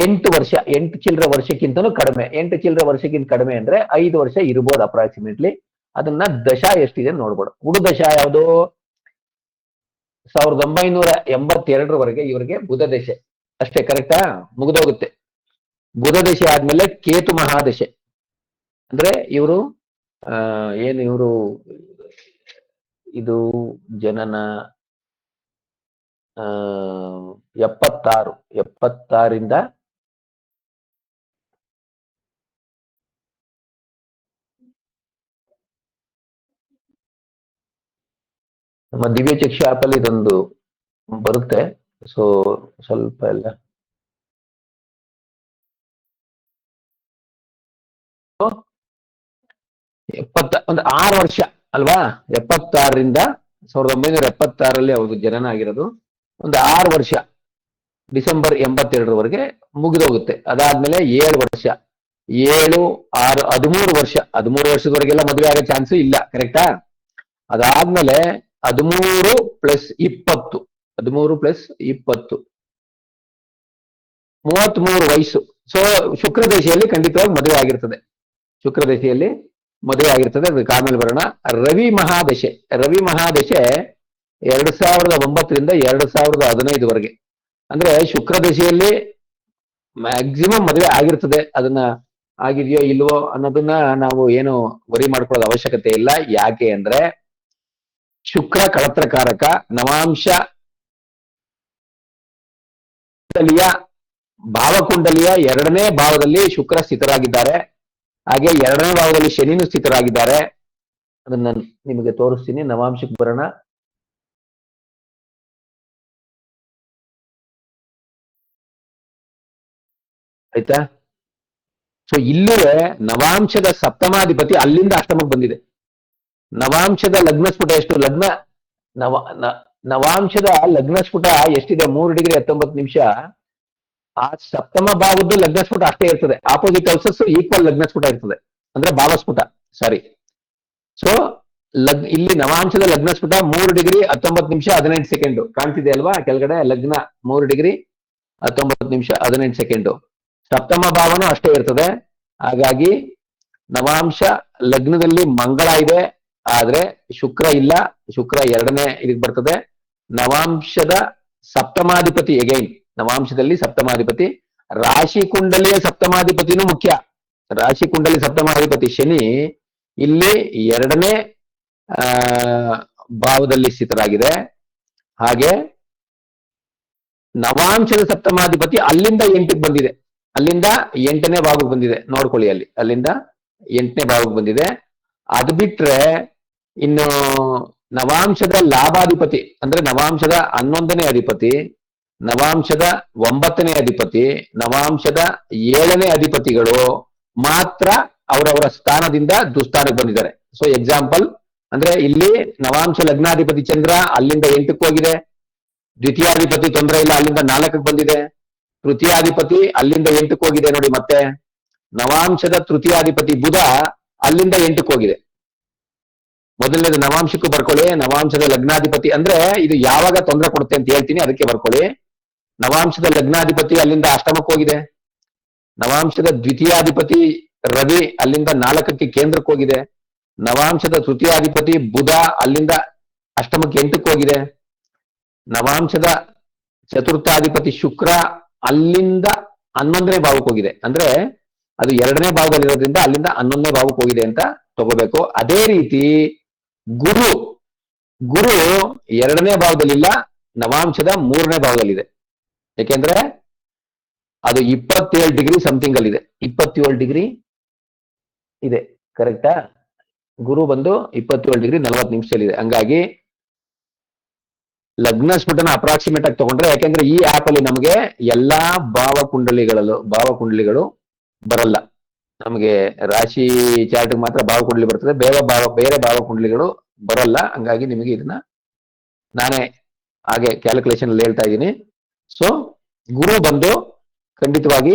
8 ವರ್ಷ, 8 ಚಿಲ್ಲರೆ ವರ್ಷಕ್ಕಿಂತಲೂ ಕಡಿಮೆ. 8 ಚಿಲ್ಲರೆ ವರ್ಷಕ್ಕಿಂತ ಕಡಿಮೆ ಅಂದ್ರೆ 5 ವರ್ಷ ಇರ್ಬೋದು ಅಪ್ರಾಕ್ಸಿಮೇಟ್ಲಿ. ಅದನ್ನ ದಶಾ ಎಷ್ಟಿದೆ ನೋಡ್ಬೋದು. ಉಡು ದಶಾ ಯಾವುದು? 1982ರವರೆಗೆ ಇವರಿಗೆ ಬುಧ ದಶೆ ಅಷ್ಟೇ. ಕರೆಕ್ಟಾ? ಮುಗಿದೋಗುತ್ತೆ. ಬುಧ ದಶೆ ಆದ್ಮೇಲೆ ಕೇತು ಮಹಾದಶೆ ಅಂದ್ರೆ ಇವರು ಏನು ಇವರು ಇದು ಜನನ 76ರಿಂದ ನಮ್ಮ ದಿವ್ಯ ಚಕ್ಷು ಆಪ್ ಅಲ್ಲಿ ಇದೊಂದು ಬರುತ್ತೆ. ಸೊ ಸ್ವಲ್ಪ ಎಲ್ಲ ಒಂದು 6 ವರ್ಷ ಅಲ್ವಾ? 76ರಿಂದ 1976ರಲ್ಲಿ ಅವ್ರದ್ದು ಜನನ ಆಗಿರೋದು. ಒಂದು 6 ವರ್ಷ ಡಿಸೆಂಬರ್ 82ರವರೆಗೆ ಮುಗಿದೋಗುತ್ತೆ. ಅದಾದ್ಮೇಲೆ 7 ವರ್ಷ, 7, 6, 13 ವರ್ಷ. 13 ವರ್ಷದವರೆಗೆಲ್ಲ ಮದುವೆ ಆಗೋ ಚಾನ್ಸು ಇಲ್ಲ. ಕರೆಕ್ಟಾ? ಅದಾದ್ಮೇಲೆ 13 + 20, 13 + 20 33 ವಯಸ್ಸು. ಸೊ ಶುಕ್ರ ದಶೆಯಲ್ಲಿ ಖಂಡಿತವಾಗಿ ಮದುವೆ ಆಗಿರ್ತದೆ. ಶುಕ್ರ ದಶೆಯಲ್ಲಿ ಮದುವೆ ಆಗಿರ್ತದೆ. ಅದಕ್ಕೆ ಆಮೇಲೆ ಬರೋಣ. ರವಿ ಮಹಾದಶೆ 2009ರಿಂದ 2015ವರೆಗೆ. ಅಂದ್ರೆ ಶುಕ್ರ ದಶೆಯಲ್ಲಿ ಮ್ಯಾಕ್ಸಿಮಮ್ ಮದುವೆ ಆಗಿರ್ತದೆ. ಅದನ್ನ ಆಗಿದೆಯೋ ಇಲ್ವೋ ಅನ್ನೋದನ್ನ ನಾವು ಏನು ವರಿ ಮಾಡ್ಕೊಳ್ಳೋದು ಅವಶ್ಯಕತೆ ಇಲ್ಲ. ಯಾಕೆ ಅಂದ್ರೆ ಶುಕ್ರ ಕಳತ್ರಕಾರಕ, ನವಾಂಶ ಭಾವಕುಂಡಲಿಯ 2ನೇ ಭಾವದಲ್ಲಿ ಶುಕ್ರ ಸ್ಥಿತರಾಗಿದ್ದಾರೆ. ಹಾಗೆ 2ನೇ ಭಾವದಲ್ಲಿ ಶನಿನೂ ಸ್ಥಿತರಾಗಿದ್ದಾರೆ. ಅದನ್ನ ನಿಮಗೆ ತೋರಿಸ್ತೀನಿ. ನವಾಂಶಕ್ಕೆ ಬರೋಣ. ಆಯ್ತಾ? ಸೊ ಇಲ್ಲೇ ನವಾಂಶದ ಸಪ್ತಮಾಧಿಪತಿ ಅಲ್ಲಿಂದ ಅಷ್ಟಮಕ್ಕೆ ಬಂದಿದೆ. ನವಾಂಶದ ಲಗ್ನ ಸ್ಫುಟ ಎಷ್ಟು? ನವಾಂಶದ ಲಗ್ನ ಸ್ಫುಟ ಎಷ್ಟಿದೆ? 3 ಡಿಗ್ರಿ 19 ನಿಮಿಷ. ಆ ಸಪ್ತಮ ಭಾವದ್ದು ಲಗ್ನ ಸ್ಫುಟ ಅಷ್ಟೇ ಇರ್ತದೆ. ಆಪೋಸಿಟ್ ಹೌಸಸ್ ಈಕ್ವಲ್ ಲಗ್ನ ಸ್ಫುಟ ಇರ್ತದೆ, ಅಂದ್ರೆ ಭಾವಸ್ಫುಟ. ಸಾರಿ. ಸೊ ಇಲ್ಲಿ ನವಾಂಶದ ಲಗ್ನ ಸ್ಫುಟ 3 ಡಿಗ್ರಿ 19 ನಿಮಿಷ 18 ಸೆಕೆಂಡ್ ಕಾಣ್ತಿದೆ ಅಲ್ವಾ? ಕೆಳಗಡೆ ಲಗ್ನ 3 ಡಿಗ್ರಿ 19 ನಿಮಿಷ 18 ಸೆಕೆಂಡ್. ಸಪ್ತಮ ಭಾವನೂ ಅಷ್ಟೇ ಇರ್ತದೆ. ಹಾಗಾಗಿ ನವಾಂಶ ಲಗ್ನದಲ್ಲಿ ಮಂಗಳ ಇದೆ, ಆದ್ರೆ ಶುಕ್ರ ಇಲ್ಲ. ಶುಕ್ರ 2ನೇ ಇದಕ್ಕೆ ಬರ್ತದೆ. ನವಾಂಶದ ಸಪ್ತಮಾಧಿಪತಿ ಎಗೈನ್, ನವಾಂಶದಲ್ಲಿ ಸಪ್ತಮಾಧಿಪತಿ, ರಾಶಿ ಕುಂಡಲಿಯ ಸಪ್ತಮಾಧಿಪತಿನೂ ಮುಖ್ಯ. ರಾಶಿ ಕುಂಡಲಿ ಸಪ್ತಮಾಧಿಪತಿ ಶನಿ ಇಲ್ಲಿ 2ನೇ ಭಾವದಲ್ಲಿ ಸ್ಥಿತರಾಗಿದೆ. ಹಾಗೆ ನವಾಂಶದ ಸಪ್ತಮಾಧಿಪತಿ ಅಲ್ಲಿಂದ 8ಕ್ಕೆ ಬಂದಿದೆ. ಅಲ್ಲಿಂದ 8ನೇ ಭಾವಕ್ಕೆ ಬಂದಿದೆ. ನೋಡ್ಕೊಳ್ಳಿ, ಅಲ್ಲಿಂದ 8ನೇ ಭಾವಕ್ಕೆ ಬಂದಿದೆ. ಅದು ಬಿಟ್ರೆ ಇನ್ನು ನವಾಂಶದ ಲಾಭಾಧಿಪತಿ ಅಂದ್ರೆ ನವಾಂಶದ 11ನೇ ಅಧಿಪತಿ, ನವಾಂಶದ 9ನೇ ಅಧಿಪತಿ, ನವಾಂಶದ 7ನೇ ಅಧಿಪತಿಗಳು ಮಾತ್ರ ಅವರವರ ಸ್ಥಾನದಿಂದ ದುಸ್ಥಾನಕ್ಕೆ ಬಂದಿದ್ದಾರೆ. ಸೊ ಎಕ್ಸಾಂಪಲ್ ಅಂದ್ರೆ ಇಲ್ಲಿ ನವಾಂಶ ಲಗ್ನಾಧಿಪತಿ ಚಂದ್ರ ಅಲ್ಲಿಂದ 8ಕ್ಕೆ ಹೋಗಿದೆ. ದ್ವಿತೀಯಾಧಿಪತಿ ತೊಂದರೆ ಇಲ್ಲ, ಅಲ್ಲಿಂದ 4ಕ್ಕೆ ಬಂದಿದೆ. ತೃತೀಯಾಧಿಪತಿ ಅಲ್ಲಿಂದ 8ಕ್ಕೆ ಹೋಗಿದೆ ನೋಡಿ. ಮತ್ತೆ ನವಾಂಶದ ತೃತೀಯಾಧಿಪತಿ ಬುಧ ಅಲ್ಲಿಂದ 8ಕ್ಕೆ ಹೋಗಿದೆ. ಮೊದಲನೇದು ನವಾಂಶಕ್ಕೂ ಬರ್ಕೊಳ್ಳಿ. ನವಾಂಶದ ಲಗ್ನಾಧಿಪತಿ ಅಂದ್ರೆ ಇದು ಯಾವಾಗ ತೊಂದರೆ ಕೊಡುತ್ತೆ ಅಂತ ಹೇಳ್ತೀನಿ, ಅದಕ್ಕೆ ಬರ್ಕೊಳ್ಳಿ. ನವಾಂಶದ ಲಗ್ನಾಧಿಪತಿ ಅಲ್ಲಿಂದ ಅಷ್ಟಮಕ್ಕೆ ಹೋಗಿದೆ. ನವಾಂಶದ ದ್ವಿತೀಯಾಧಿಪತಿ ರವಿ ಅಲ್ಲಿಂದ 4ಕ್ಕೆ ಕೇಂದ್ರಕ್ಕೆ ಹೋಗಿದೆ. ನವಾಂಶದ ತೃತೀಯಾಧಿಪತಿ ಬುಧ ಅಲ್ಲಿಂದ ಅಷ್ಟಮಕ್ಕೆ 8ಕ್ಕೆ ಹೋಗಿದೆ. ನವಾಂಶದ ಚತುರ್ಥಾಧಿಪತಿ ಶುಕ್ರ ಅಲ್ಲಿಂದ 11ನೇ ಭಾವಕ್ಕೆ ಹೋಗಿದೆ. ಅಂದ್ರೆ ಅದು 2ನೇ ಭಾವದಲ್ಲಿರೋದ್ರಿಂದ ಅಲ್ಲಿಂದ 11ನೇ ಭಾವಕ್ಕೆ ಹೋಗಿದೆ ಅಂತ ತಗೋಬೇಕು. ಅದೇ ರೀತಿ ಗುರು 2ನೇ ಭಾವದಲ್ಲಿಲ್ಲ, ನವಾಂಶದ 3ನೇ ಭಾವದಲ್ಲಿದೆ. ಯಾಕೆಂದ್ರೆ ಅದು 27 ಡಿಗ್ರಿ ಸಮಥಿಂಗ್ ಅಲ್ಲಿದೆ. 27 ಡಿಗ್ರಿ ಇದೆ, ಕರೆಕ್ಟಾ? ಗುರು ಬಂದು 27 ಡಿಗ್ರಿ 40 ನಿಮಿಷದಲ್ಲಿದೆ. ಹಂಗಾಗಿ ಲಗ್ನ ಸ್ಫುಟನ ಅಪ್ರಾಕ್ಸಿಮೇಟ್ ಆಗಿ ತಗೊಂಡ್ರೆ, ಯಾಕೆಂದ್ರೆ ಈ ಆಪ್ ಅಲ್ಲಿ ನಮಗೆ ಎಲ್ಲಾ ಭಾವಕುಂಡಲಿಗಳು ಬರಲ್ಲ. ನಮಗೆ ರಾಶಿ ಚಾರ್ಟ್ ಮಾತ್ರ ಭಾವಕುಂಡಲಿ ಬರ್ತದೆ, ಬೇರೆ ಭಾವಕುಂಡಲಿಗಳು ಬರಲ್ಲ. ಹಂಗಾಗಿ ನಿಮಗೆ ಇದನ್ನ ನಾನೇ ಹಾಗೆ ಕ್ಯಾಲ್ಕುಲೇಷನ್ ಅಲ್ಲಿ ಹೇಳ್ತಾ ಇದ್ದೀನಿ. ಸೊ ಗುರು ಬಂದು ಖಂಡಿತವಾಗಿ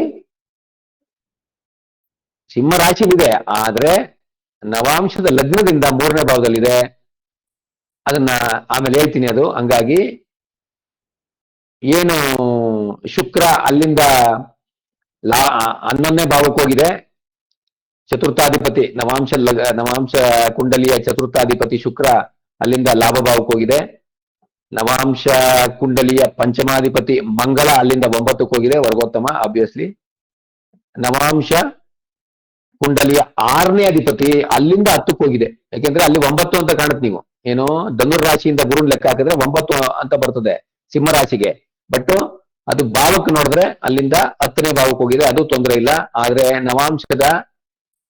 ಸಿಂಹ ರಾಶಿಲಿದೆ, ಆದ್ರೆ ನವಾಂಶದ ಲಗ್ನದಿಂದ 3ನೇ ಭಾವದಲ್ಲಿದೆ. ಅದನ್ನ ಆಮೇಲೆ ಹೇಳ್ತೀನಿ ಅದು. ಹಂಗಾಗಿ ಏನು ಶುಕ್ರ ಅಲ್ಲಿಂದ 11ನೇ ಭಾವಕ್ಕೆ ಹೋಗಿದೆ. ಚತುರ್ಥಾಧಿಪತಿ ನವಾಂಶ ಕುಂಡಲಿಯ ಚತುರ್ಥಾಧಿಪತಿ ಶುಕ್ರ ಅಲ್ಲಿಂದ ಲಾಭ ಭಾವಕ್ಕೆ ಹೋಗಿದೆ. ನವಾಂಶ ಕುಂಡಲಿಯ ಪಂಚಮಾಧಿಪತಿ ಮಂಗಳ ಅಲ್ಲಿಂದ 9ಕ್ಕೆ ಹೋಗಿದೆ, ವರ್ಗೋತ್ತಮ ಆಬ್ವಿಯಸ್ಲಿ. ನವಾಂಶ ಕುಂಡಲಿಯ 6ನೇ ಅಧಿಪತಿ ಅಲ್ಲಿಂದ 10ಕ್ಕೆ ಹೋಗಿದೆ. ಯಾಕೆಂದ್ರೆ ಅಲ್ಲಿ 9 ಅಂತ ಕಾಣುತ್ತೆ. ನೀವು ಏನು ಧನುರ್ ರಾಶಿಯಿಂದ ಗುರುನ್ ಲೆಕ್ಕ ಹಾಕಿದ್ರೆ 9 ಅಂತ ಬರ್ತದೆ ಸಿಂಹ ರಾಶಿಗೆ. ಬಟ್ ಅದು ಭಾವಕ್ಕೆ ನೋಡಿದ್ರೆ ಅಲ್ಲಿಂದ 10ನೇ ಭಾವಕ್ಕೆ ಹೋಗಿದೆ, ಅದು ತೊಂದರೆ ಇಲ್ಲ. ಆದ್ರೆ ನವಾಂಶದ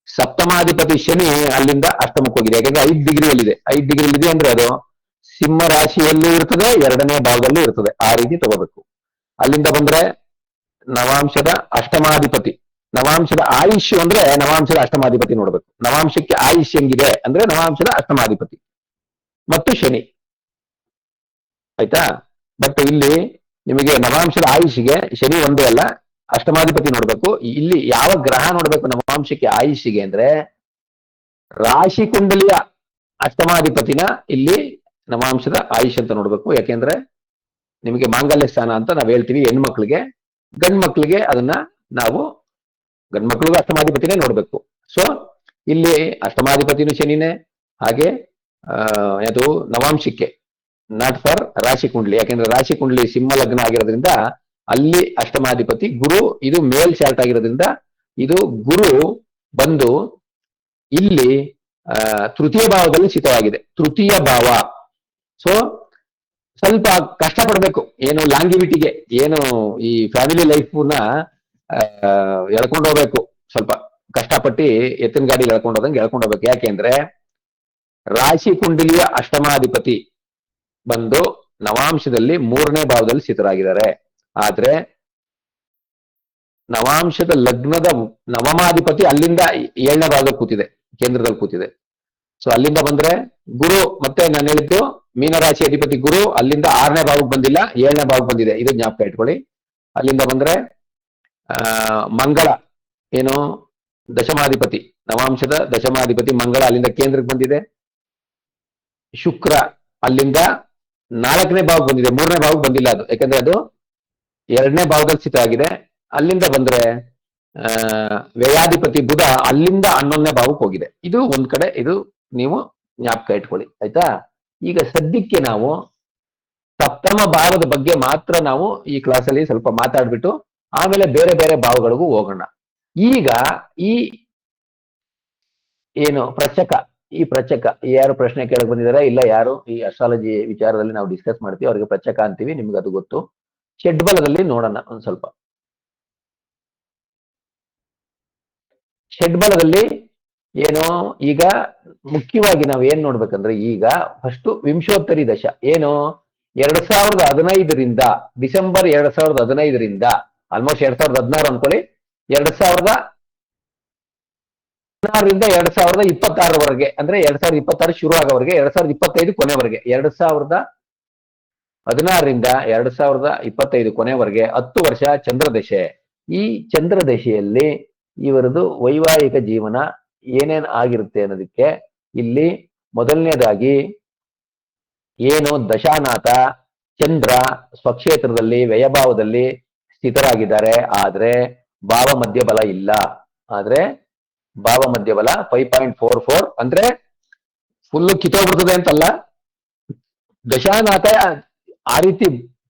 ಸಪ್ತಮಾಧಿಪತಿ ಶನಿ ಅಲ್ಲಿಂದ ಅಷ್ಟಮಕ್ಕೆ ಹೋಗಿದೆ. ಯಾಕಂದ್ರೆ 5 ಡಿಗ್ರಿಯಲ್ಲಿದೆ. 5 ಡಿಗ್ರಿಯಲ್ಲಿದೆ ಅಂದ್ರೆ ಅದು ಸಿಂಹ ರಾಶಿಯಲ್ಲೂ ಇರ್ತದೆ, 2ನೇ ಭಾವದಲ್ಲೂ ಇರ್ತದೆ. ಆ ರೀತಿ ತಗೋಬೇಕು. ಅಲ್ಲಿಂದ ಬಂದ್ರೆ ನವಾಂಶದ ಅಷ್ಟಮಾಧಿಪತಿ, ನವಾಂಶದ ಆಯುಷ್ಯ ಅಂದ್ರೆ ನವಾಂಶದ ಅಷ್ಟಮಾಧಿಪತಿ ನೋಡ್ಬೇಕು. ನವಾಂಶಕ್ಕೆ ಆಯುಷ್ಯ ಹೆಂಗಿದೆ ಅಂದ್ರೆ ನವಾಂಶದ ಅಷ್ಟಮಾಧಿಪತಿ ಮತ್ತು ಶನಿ, ಆಯ್ತಾ? ಬಟ್ ಇಲ್ಲಿ ನಿಮಗೆ ನವಾಂಶದ ಆಯುಷ್ಗೆ ಶನಿ ಒಂದೇ ಅಲ್ಲ, ಅಷ್ಟಮಾಧಿಪತಿ ನೋಡ್ಬೇಕು. ಇಲ್ಲಿ ಯಾವ ಗ್ರಹ ನೋಡ್ಬೇಕು ನವಾಂಶಕ್ಕೆ ಆಯುಷ್ಗೆ ಅಂದ್ರೆ ರಾಶಿ ಕುಂಡಲಿಯ ಅಷ್ಟಮಾಧಿಪತಿನ ಇಲ್ಲಿ ನವಾಂಶದ ಆಯುಷ್ ಅಂತ ನೋಡ್ಬೇಕು. ಯಾಕೆಂದ್ರೆ ನಿಮಗೆ ಮಾಂಗಲ್ಯ ಸ್ಥಾನ ಅಂತ ನಾವ್ ಹೇಳ್ತೀವಿ ಹೆಣ್ಮಕ್ಳಿಗೆ. ಗಂಡ್ ಮಕ್ಳಿಗೆ ಅದನ್ನ ನಾವು ಗಂಡ್ಮಕ್ಳಿಗೂ ಅಷ್ಟಮಾಧಿಪತಿನೇ ನೋಡ್ಬೇಕು. ಸೊ ಇಲ್ಲಿ ಅಷ್ಟಮಾಧಿಪತಿನೂ ಶನಿನೇ, ಹಾಗೆ ಅದು ನವಾಂಶಕ್ಕೆ ನಾಟ್ ಫಾರ್ ರಾಶಿ ಕುಂಡ್ಲಿ, ಯಾಕೆಂದ್ರೆ ರಾಶಿ ಕುಂಡ್ಲಿ ಸಿಂಹ ಲಗ್ನ ಆಗಿರೋದ್ರಿಂದ ಅಲ್ಲಿ ಅಷ್ಟಮಾಧಿಪತಿ ಗುರು, ಇದು ಮೇಲ್ ಚಾರ್ಟ್ ಆಗಿರೋದ್ರಿಂದ ಇದು ಗುರು ಬಂದು ಇಲ್ಲಿ ತೃತೀಯ ಭಾವದಲ್ಲಿ ಸ್ಥಿತವಾಗಿದೆ. ತೃತೀಯ ಭಾವ. ಸೊ ಸ್ವಲ್ಪ ಕಷ್ಟ ಪಡ್ಬೇಕು, ಏನು ಲಾಂಗಿವಿಟಿಗೆ, ಏನು ಈ ಫ್ಯಾಮಿಲಿ ಲೈಫ್ನ ಎಳ್ಕೊಂಡು ಹೋಗ್ಬೇಕು. ಸ್ವಲ್ಪ ಕಷ್ಟಪಟ್ಟು ಎತ್ತಿನ ಗಾಡಿ ಎಳ್ಕೊಂಡು ಹೋದಂಗೆ ಎಳ್ಕೊಂಡು ಹೋಗ್ಬೇಕು. ಯಾಕೆಂದ್ರೆ ರಾಶಿ ಕುಂಡಲಿಯ ಅಷ್ಟಮಾಧಿಪತಿ ಬಂದು ನವಾಂಶದಲ್ಲಿ 3ನೇ ಭಾವದಲ್ಲಿ ಸ್ಥಿತರಾಗಿದ್ದಾರೆ. ಆದ್ರೆ ನವಾಂಶದ ಲಗ್ನದ ನವಮಾಧಿಪತಿ ಅಲ್ಲಿಂದ 7ನೇ ಭಾವದಲ್ಲಿ ಕೂತಿದೆ, ಕೇಂದ್ರದಲ್ಲಿ ಕೂತಿದೆ. ಸೊ ಅಲ್ಲಿಂದ ಬಂದ್ರೆ ಗುರು, ಮತ್ತೆ ನಾನು ಹೇಳಿದ್ದು ಮೀನರಾಶಿ ಅಧಿಪತಿ ಗುರು ಅಲ್ಲಿಂದ 6ನೇ ಭಾವಕ್ಕೆ ಬಂದಿಲ್ಲ, 7ನೇ ಭಾವಕ್ಕೆ ಬಂದಿದೆ. ಇದು ಜ್ಞಾಪಕ ಇಟ್ಕೊಳ್ಳಿ. ಅಲ್ಲಿಂದ ಬಂದ್ರೆ ಮಂಗಳ, ಏನು ದಶಮಾಧಿಪತಿ, ನವಾಂಶದ ದಶಮಾಧಿಪತಿ ಮಂಗಳ ಅಲ್ಲಿಂದ ಕೇಂದ್ರಕ್ಕೆ ಬಂದಿದೆ. ಶುಕ್ರ ಅಲ್ಲಿಂದ 4ನೇ ಭಾವಕ್ಕೆ ಬಂದಿದೆ, 3ನೇ ಭಾವಕ್ಕೆ ಬಂದಿಲ್ಲ ಅದು, ಯಾಕಂದ್ರೆ ಅದು 2ನೇ ಭಾವದಲ್ಲಿ ಸ್ಥಿತ ಆಗಿದೆ. ಅಲ್ಲಿಂದ ಬಂದ್ರೆ ವ್ಯಯಾಧಿಪತಿ ಬುಧ ಅಲ್ಲಿಂದ 11ನೇ ಭಾವಕ್ಕೆ ಹೋಗಿದೆ. ಇದು ಒಂದ್ ಕಡೆ, ಇದು ನೀವು ಜ್ಞಾಪಕ ಇಟ್ಕೊಳ್ಳಿ, ಆಯ್ತಾ. ಈಗ ಸದ್ಯಕ್ಕೆ ನಾವು ಸಪ್ತಮ ಭಾವದ ಬಗ್ಗೆ ಮಾತ್ರ ನಾವು ಈ ಕ್ಲಾಸಲ್ಲಿ ಸ್ವಲ್ಪ ಮಾತಾಡ್ಬಿಟ್ಟು ಆಮೇಲೆ ಬೇರೆ ಬೇರೆ ಭಾವಗಳಿಗೂ ಹೋಗೋಣ. ಈಗ ಈ ಏನು ಪ್ರಚಕ, ಈ ಪ್ರಚಕ ಯಾರು ಪ್ರಶ್ನೆ ಕೇಳಕ್ ಬಂದಿದ್ದಾರೆ ಇಲ್ಲ, ಯಾರು ಈ ಅಸ್ಟ್ರಾಲಜಿ ವಿಚಾರದಲ್ಲಿ ನಾವು ಡಿಸ್ಕಸ್ ಮಾಡ್ತೀವಿ ಅವ್ರಿಗೆ ಪ್ರಚಕ ಅಂತೀವಿ, ನಿಮ್ಗೆ ಅದು ಗೊತ್ತು. ಷಡ್ಬಲದಲ್ಲಿ ನೋಡೋಣ ಒಂದ್ ಸ್ವಲ್ಪ. ಷಡ್ಬಲದಲ್ಲಿ ಏನು, ಈಗ ಮುಖ್ಯವಾಗಿ ನಾವು ಏನ್ ನೋಡ್ಬೇಕಂದ್ರೆ, ಈಗ ಫಸ್ಟ್ ವಿಂಶೋತ್ತರಿ ದಶ ಏನು 2015ರಿಂದ ಡಿಸೆಂಬರ್ 2015ರಿಂದ ಆಲ್ಮೋಸ್ಟ್ 2016 ಅನ್ಕೊಳ್ಳಿ, 2016ರಿಂದ 2026ವರೆಗೆ, ಅಂದ್ರೆ 2026 ಶುರು ಆಗೋವರೆಗೆ 2025 ಕೊನೆವರೆಗೆ, 2016ರಿಂದ 2025 ಕೊನೆವರೆಗೆ 10 ವರ್ಷ ಚಂದ್ರದಶೆ. ಈ ಚಂದ್ರದಶೆಯಲ್ಲಿ ಇವರದು ವೈವಾಹಿಕ ಜೀವನ ಏನೇನ್ ಆಗಿರುತ್ತೆ ಅನ್ನೋದಕ್ಕೆ ಇಲ್ಲಿ ಮೊದಲನೇದಾಗಿ ಏನು ದಶಾನಾಥ ಚಂದ್ರ ಸ್ವಕ್ಷೇತ್ರದಲ್ಲಿ ವ್ಯಯಭಾವದಲ್ಲಿ ಸ್ಥಿತರಾಗಿದ್ದಾರೆ. ಆದ್ರೆ ಭಾವ ಮಧ್ಯಬಲ ಇಲ್ಲ. ಆದ್ರೆ ಭಾವ ಮಧ್ಯಬಲ 5.44 ಅಂದ್ರೆ ಫುಲ್ ಕಿತ್ತೋಗ್ಬಿಡ್ತದೆ ಅಂತಲ್ಲ, ದಶಾನಾಥ ಆ ರೀತಿ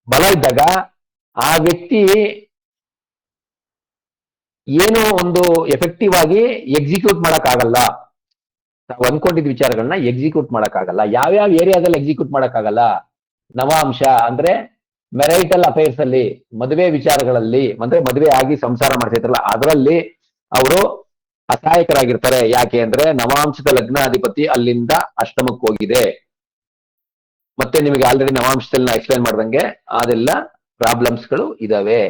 ಬಲ ಇದ್ದಾಗ ಆ ವ್ಯಕ್ತಿ ಏನು ಒಂದು ಎಫೆಕ್ಟಿವ್ ಆಗಿ ಎಕ್ಸಿಕ್ಯೂಟ್ ಮಾಡಕ್ ಆಗಲ್ಲ. ನಾವು ಅನ್ಕೊಂಡಿದ್ ವಿಚಾರಗಳನ್ನ ಎಕ್ಸಿಕ್ಯೂಟ್ ಮಾಡಕ್ ಆಗಲ್ಲ. ಯಾವ್ಯಾವ ಏರಿಯಾದಲ್ಲಿ ಎಕ್ಸಿಕ್ಯೂಟ್ ಮಾಡಕ್ ಆಗಲ್ಲ? ನವಾಂಶ ಅಂದ್ರೆ ಮೆರೈಟಲ್ ಅಫೇರ್ಸ್ ಅಲ್ಲಿ, ಮದುವೆ ವಿಚಾರಗಳಲ್ಲಿ, ಅಂದ್ರೆ ಮದುವೆ ಆಗಿ ಸಂಸಾರ ಮಾಡ್ತಿರ್ತಾರಲ್ಲ ಅದರಲ್ಲಿ ಅವರು ಅಸಹಾಯಕರಾಗಿರ್ತಾರೆ. ಯಾಕೆ ಅಂದ್ರೆ ನವಾಂಶದ ಲಗ್ನಾಧಿಪತಿ ಅಲ್ಲಿಂದ ಅಷ್ಟಮಕ್ಕೆ ಹೋಗಿದೆ. ಮತ್ತೆ ನಿಮಗೆ ಆಲ್ರೆಡಿ ನವಾಂಶದಲ್ಲಿ ನಾ ಎಕ್ಸ್ಪ್ಲೈನ್ ಮಾಡ್ದಂಗೆ ಅದೆಲ್ಲ ಪ್ರಾಬ್ಲಮ್ಸ್ಗಳು ಇದಾವೆ.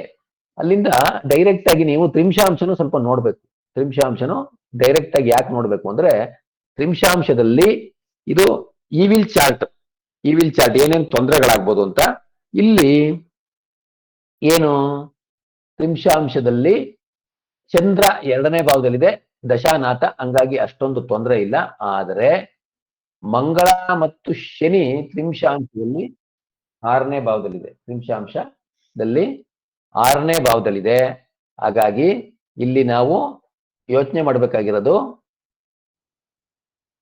ಅಲ್ಲಿಂದ ಡೈರೆಕ್ಟ್ ಆಗಿ ನೀವು ತ್ರಿಂಶಾಂಶನು ಸ್ವಲ್ಪ ನೋಡ್ಬೇಕು. ತ್ರಿಂಶಾಂಶನು ಡೈರೆಕ್ಟ್ ಆಗಿ ಯಾಕೆ ನೋಡ್ಬೇಕು ಅಂದ್ರೆ, ತ್ರಿಂಶಾಂಶದಲ್ಲಿ ಇದು ಈವಿಲ್ ಚಾರ್ಟ್ ಏನೇನು ತೊಂದರೆಗಳಾಗ್ಬೋದು ಅಂತ. ಇಲ್ಲಿ ಏನು ತ್ರಿಂಶಾಂಶದಲ್ಲಿ ಚಂದ್ರ 2ನೇ ಭಾವದಲ್ಲಿದೆ, ದಶಾನಾಥ, ಹಂಗಾಗಿ ಅಷ್ಟೊಂದು ತೊಂದರೆ ಇಲ್ಲ. ಆದರೆ ಮಂಗಳ ಮತ್ತು ಶನಿ ತ್ರಿಂಶಾಂಶದಲ್ಲಿ 6ನೇ ಭಾವದಲ್ಲಿದೆ, ತ್ರಿಂಶಾಂಶದಲ್ಲಿ 6ನೇ ಭಾವದಲ್ಲಿದೆ. ಹಾಗಾಗಿ ಇಲ್ಲಿ ನಾವು ಯೋಚನೆ ಮಾಡಬೇಕಾಗಿರೋದು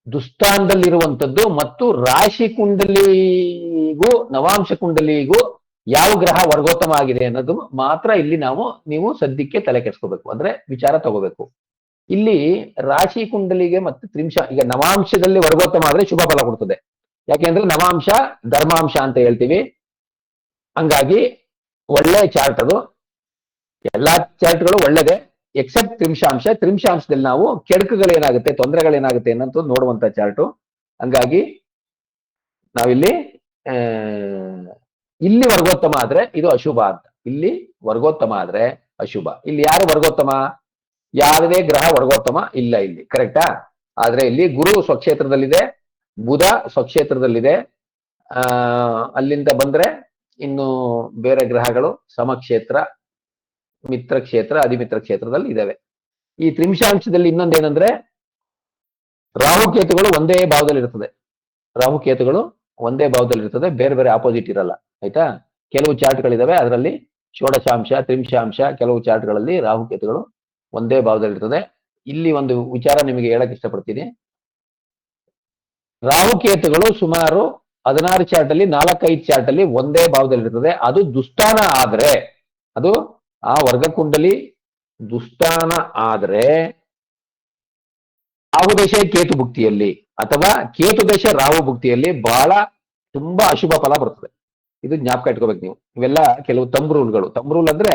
ದುಸ್ಥಾನದಲ್ಲಿರುವಂಥದ್ದು ಮತ್ತು ರಾಶಿ ಕುಂಡಲಿಗೂ ನವಾಂಶ ಕುಂಡಲಿಗೂ ಯಾವ ಗ್ರಹ ವರ್ಗೋತ್ತಮ ಆಗಿದೆ ಅನ್ನೋದು ಮಾತ್ರ ಇಲ್ಲಿ ನೀವು ಸದ್ಯಕ್ಕೆ ತಲೆ ಕೆಡಿಸ್ಕೋಬೇಕು, ಅಂದ್ರೆ ವಿಚಾರ ತಗೋಬೇಕು. ಇಲ್ಲಿ ರಾಶಿ ಕುಂಡಲಿಗೆ ಮತ್ತು ಈಗ ನವಾಂಶದಲ್ಲಿ ವರ್ಗೋತ್ತಮ ಆದ್ರೆ ಶುಭ ಫಲ ಕೊಡ್ತದೆ. ಯಾಕೆಂದ್ರೆ ನವಾಂಶ ಧರ್ಮಾಂಶ ಅಂತ ಹೇಳ್ತೀವಿ. ಹಂಗಾಗಿ ಒಳ್ಳೆ ಚಾರ್ಟ್ ಅದು, ಎಲ್ಲಾ ಚಾರ್ಟ್ಗಳು ಒಳ್ಳೆದೆ ಎಕ್ಸೆಪ್ಟ್ ತ್ರಿಂಶಾಂಶ. ತ್ರಿಂಶಾಂಶದಲ್ಲಿ ನಾವು ಕೆಡಕುಗಳೇನಾಗುತ್ತೆ, ತೊಂದರೆಗಳೇನಾಗುತ್ತೆ ಅನ್ನೋದು ನೋಡುವಂತ ಚಾರ್ಟು. ಹಂಗಾಗಿ ನಾವಿಲ್ಲಿ ಇಲ್ಲಿ ವರ್ಗೋತ್ತಮ ಆದ್ರೆ ಇದು ಅಶುಭ ಅಂತ, ಇಲ್ಲಿ ವರ್ಗೋತ್ತಮ ಆದ್ರೆ ಅಶುಭ. ಇಲ್ಲಿ ಯಾರು ವರ್ಗೋತ್ತಮ? ಯಾವುದೇ ಗ್ರಹ ವರ್ಗೋತ್ತಮ ಇಲ್ಲ ಇಲ್ಲಿ, ಕರೆಕ್ಟಾ? ಆದ್ರೆ ಇಲ್ಲಿ ಗುರು ಸ್ವಕ್ಷೇತ್ರದಲ್ಲಿದೆ, ಬುಧ ಸ್ವಕ್ಷೇತ್ರದಲ್ಲಿದೆ. ಅಲ್ಲಿಂದ ಬಂದ್ರೆ ಇನ್ನು ಬೇರೆ ಗ್ರಹಗಳು ಸಮಕ್ಷೇತ್ರ, ಮಿತ್ರ ಕ್ಷೇತ್ರ, ಅಧಿಮಿತ್ರ ಕ್ಷೇತ್ರದಲ್ಲಿ ಇದಾವೆ. ಈ ತ್ರಿಂಶಾಂಶದಲ್ಲಿ ಇನ್ನೊಂದೇನಂದ್ರೆ ರಾಹುಕೇತುಗಳು ಒಂದೇ ಭಾವದಲ್ಲಿ ಇರ್ತದೆ. ರಾಹುಕೇತುಗಳು ಒಂದೇ ಭಾವದಲ್ಲಿ ಇರ್ತದೆ, ಬೇರೆ ಬೇರೆ ಆಪೋಸಿಟ್ ಇರಲ್ಲ, ಆಯ್ತಾ? ಕೆಲವು ಚಾರ್ಟ್ಗಳಿದಾವೆ ಅದರಲ್ಲಿ ಷೋಡಶಾಂಶ, ತ್ರಿಂಶಾಂಶ, ಕೆಲವು ಚಾರ್ಟ್ಗಳಲ್ಲಿ ರಾಹುಕೇತುಗಳು ಒಂದೇ ಭಾವದಲ್ಲಿ ಇರ್ತದೆ. ಇಲ್ಲಿ ಒಂದು ವಿಚಾರ ನಿಮಗೆ ಹೇಳಕ್ ಇಷ್ಟಪಡ್ತೀನಿ. ರಾಹುಕೇತುಗಳು ಸುಮಾರು 16 ಚಾರ್ಟ್ ಅಲ್ಲಿ 4-5 ಚಾರ್ಟ್ ಅಲ್ಲಿ ಒಂದೇ ಭಾವದಲ್ಲಿರ್ತದೆ. ಅದು ದುಸ್ಥಾನ ಆದ್ರೆ, ಅದು ಆ ವರ್ಗಕುಂಡಲಿ ದುಸ್ಥಾನ ಆದ್ರೆ ರಾಹು ದಶೆ ಕೇತು ಭುಕ್ತಿಯಲ್ಲಿ ಅಥವಾ ಕೇತು ದಶೆ ರಾಹು ಭುಕ್ತಿಯಲ್ಲಿ ಬಹಳ ತುಂಬಾ ಅಶುಭ ಫಲ ಬರ್ತದೆ. ಇದು ಜ್ಞಾಪಕ ಇಟ್ಕೋಬೇಕು ನೀವು. ಇವೆಲ್ಲ ಕೆಲವು ತಂಬ್ ರೂಲ್ಗಳು. ತಂಬ್ ರೂಲ್ ಅಂದ್ರೆ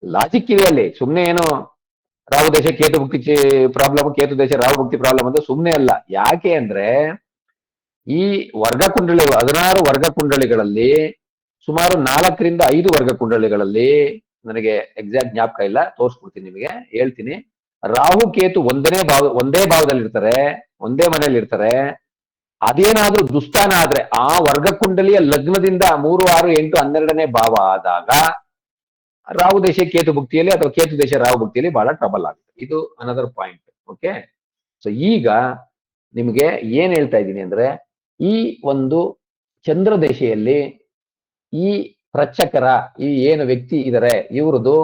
ಲಾಜಿಕ್ ಇದೆ ಅಲ್ಲಿ, ಸುಮ್ನೆ ಏನು ರಾಹು ದೇಶ ಕೇತು ಭುಕ್ತಿ ಪ್ರಾಬ್ಲಮ್, ಕೇತು ದೇಶ ರಾಹು ಭುಕ್ತಿ ಪ್ರಾಬ್ಲಮ್ ಅಂತ ಸುಮ್ನೆ ಅಲ್ಲ. ಯಾಕೆ ಅಂದ್ರೆ ಈ ವರ್ಗ ಕುಂಡಳಿ 16 ವರ್ಗ ಕುಂಡಳಿಗಳಲ್ಲಿ ಸುಮಾರು 4ರಿಂದ 5 ವರ್ಗ ಕುಂಡಳಿಗಳಲ್ಲಿ, ನನಗೆ ಎಕ್ಸಾಕ್ಟ್ ಜ್ಞಾಪಕ ಇಲ್ಲ, ತೋರಿಸ್ಬಿಡ್ತೀನಿ ನಿಮಗೆ, ಹೇಳ್ತೀನಿ. ರಾಹು ಕೇತು ಒಂದೇ ಭಾವದಲ್ಲಿ ಇರ್ತಾರೆ, ಒಂದೇ ಮನೆಯಲ್ಲಿ ಇರ್ತಾರೆ. ಅದೇನಾದ್ರೂ ದುಸ್ಥಾನ ಆದ್ರೆ ಆ ವರ್ಗ ಕುಂಡಲಿಯ ಲಗ್ನದಿಂದ 3, 6, 8, 12ನೇ ಭಾವ ಆದಾಗ ರಾಹು ದೇಶ ಕೇತು ಭುಕ್ತಿಯಲ್ಲಿ ಅಥವಾ ಕೇತು ದೇಶ ರಾಹು ಭುಕ್ತಿಯಲ್ಲಿ ಬಹಳ ಟ್ರಬಲ್ ಆಗುತ್ತೆ. ಇದು ಅನದರ್ ಪಾಯಿಂಟ್. ಓಕೆ, ಸೊ ಈಗ ನಿಮಗೆ ಏನ್ ಹೇಳ್ತಾ ಇದ್ದೀನಿ ಅಂದ್ರೆ, ಈ ಒಂದು ಚಂದ್ರ ದೇಶೆಯಲ್ಲಿ ಈ ಪ್ರಚಕರ ಈ ಏನು ವ್ಯಕ್ತಿ ಇದಾರೆ ಇವ್ರದ್ದು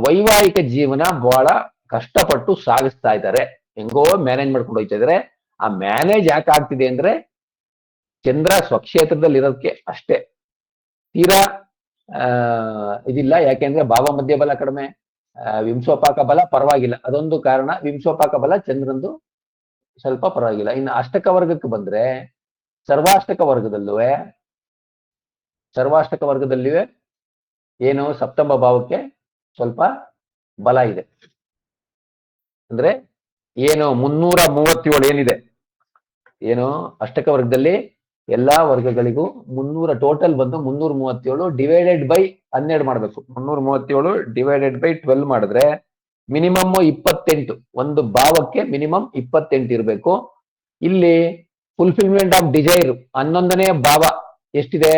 ವೈವಾಹಿಕ ಜೀವನ ಬಹಳ ಕಷ್ಟಪಟ್ಟು ಸಾಗಿಸ್ತಾ ಇದ್ದಾರೆ, ಹೆಂಗೋ ಮ್ಯಾನೇಜ್ ಮಾಡ್ಕೊಂಡು ಹೋಗ್ತಾ ಇದಾರೆ. ಆ ಮ್ಯಾನೇಜ್ ಯಾಕೆ ಆಗ್ತಿದೆ ಅಂದ್ರೆ ಚಂದ್ರ ಸ್ವಕ್ಷೇತ್ರದಲ್ಲಿ ಇರೋದಕ್ಕೆ ಅಷ್ಟೇ, ತೀರಾ ಇದಿಲ್ಲ. ಯಾಕೆಂದ್ರೆ ಭಾವ ಮಧ್ಯ ಬಲ ಕಡಿಮೆ, ವಿಂಶೋಪಾಕ ಬಲ ಪರವಾಗಿಲ್ಲ, ಅದೊಂದು ಕಾರಣ. ವಿಂಶೋಪಾಕ ಬಲ ಚಂದ್ರಂದು ಸ್ವಲ್ಪ ಪರವಾಗಿಲ್ಲ. ಇನ್ನು ಅಷ್ಟಕ ವರ್ಗಕ್ಕೆ ಬಂದ್ರೆ ಸರ್ವಾಷ್ಟಕ ವರ್ಗದಲ್ಲಿವೆ ಏನು ಸಪ್ತಮ ಭಾವಕ್ಕೆ ಸ್ವಲ್ಪ ಬಲ ಇದೆ. ಅಂದ್ರೆ ಏನು 337 ಏನಿದೆ, ಏನು ಅಷ್ಟಕ ವರ್ಗದಲ್ಲಿ ಎಲ್ಲಾ ವರ್ಗಗಳಿಗೂ 300 ಟೋಟಲ್ ಬಂದು 337 ಡಿವೈಡೆಡ್ ಬೈ 12 ಮಾಡ್ಬೇಕು. 337 ಡಿವೈಡೆಡ್ ಬೈ 12 ಮಾಡಿದ್ರೆ ಮಿನಿಮಮ್ 28, ಒಂದು ಭಾವಕ್ಕೆ ಮಿನಿಮಮ್ 28 ಇರಬೇಕು. ಇಲ್ಲಿ ಫುಲ್ಫಿಲ್ಮೆಂಟ್ ಆಫ್ ಡಿಸೈರ್ 11ನೇ ಭಾವ ಎಷ್ಟಿದೆ?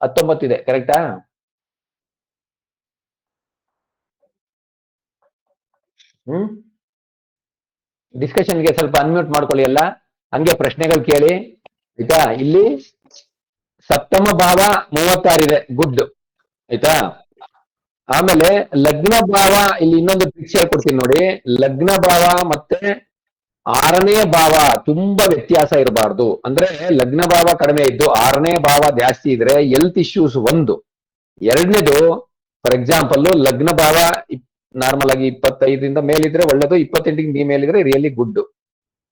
19 ಇದೆ. ಕರೆಕ್ಟಾ? ಡಿಸ್ಕಷನ್ಗೆ ಸ್ವಲ್ಪ ಅನ್ಮ್ಯೂಟ್ ಮಾಡ್ಕೊಳ್ಳಿ ಎಲ್ಲ, ಹಂಗೆ ಪ್ರಶ್ನೆಗಳು ಕೇಳಿ ಆಯ್ತಾ. ಇಲ್ಲಿ ಸಪ್ತಮ ಭಾವ 36 ಇದೆ, ಗುಡ್ ಆಯ್ತಾ. ಆಮೇಲೆ ಲಗ್ನ ಭಾವ, ಇಲ್ಲಿ ಇನ್ನೊಂದು ಟ್ರಿಕ್ಸ್ ಹೇಳ್ಕೊಡ್ತೀನಿ ನೋಡಿ. ಲಗ್ನ ಭಾವ ಮತ್ತೆ 6ನೇ ಭಾವ ತುಂಬಾ ವ್ಯತ್ಯಾಸ ಇರಬಾರ್ದು. ಅಂದ್ರೆ ಲಗ್ನ ಭಾವ ಕಡಿಮೆ ಇದ್ದು 6ನೇ ಭಾವ ಜಾಸ್ತಿ ಇದ್ರೆ ಹೆಲ್ತ್ ಇಶ್ಯೂಸ್ ಒಂದು. ಎರಡನೇದು, ಫಾರ್ ಎಕ್ಸಾಂಪಲ್ ಲಗ್ನ ಭಾವ ನಾರ್ಮಲ್ ಆಗಿ 25ರಿಂದ ಮೇಲಿದ್ರೆ ಒಳ್ಳೇದು, 28ಗಿಂತ ಮೇಲಿದ್ರೆ ರಿಯಲಿ ಗುಡ್.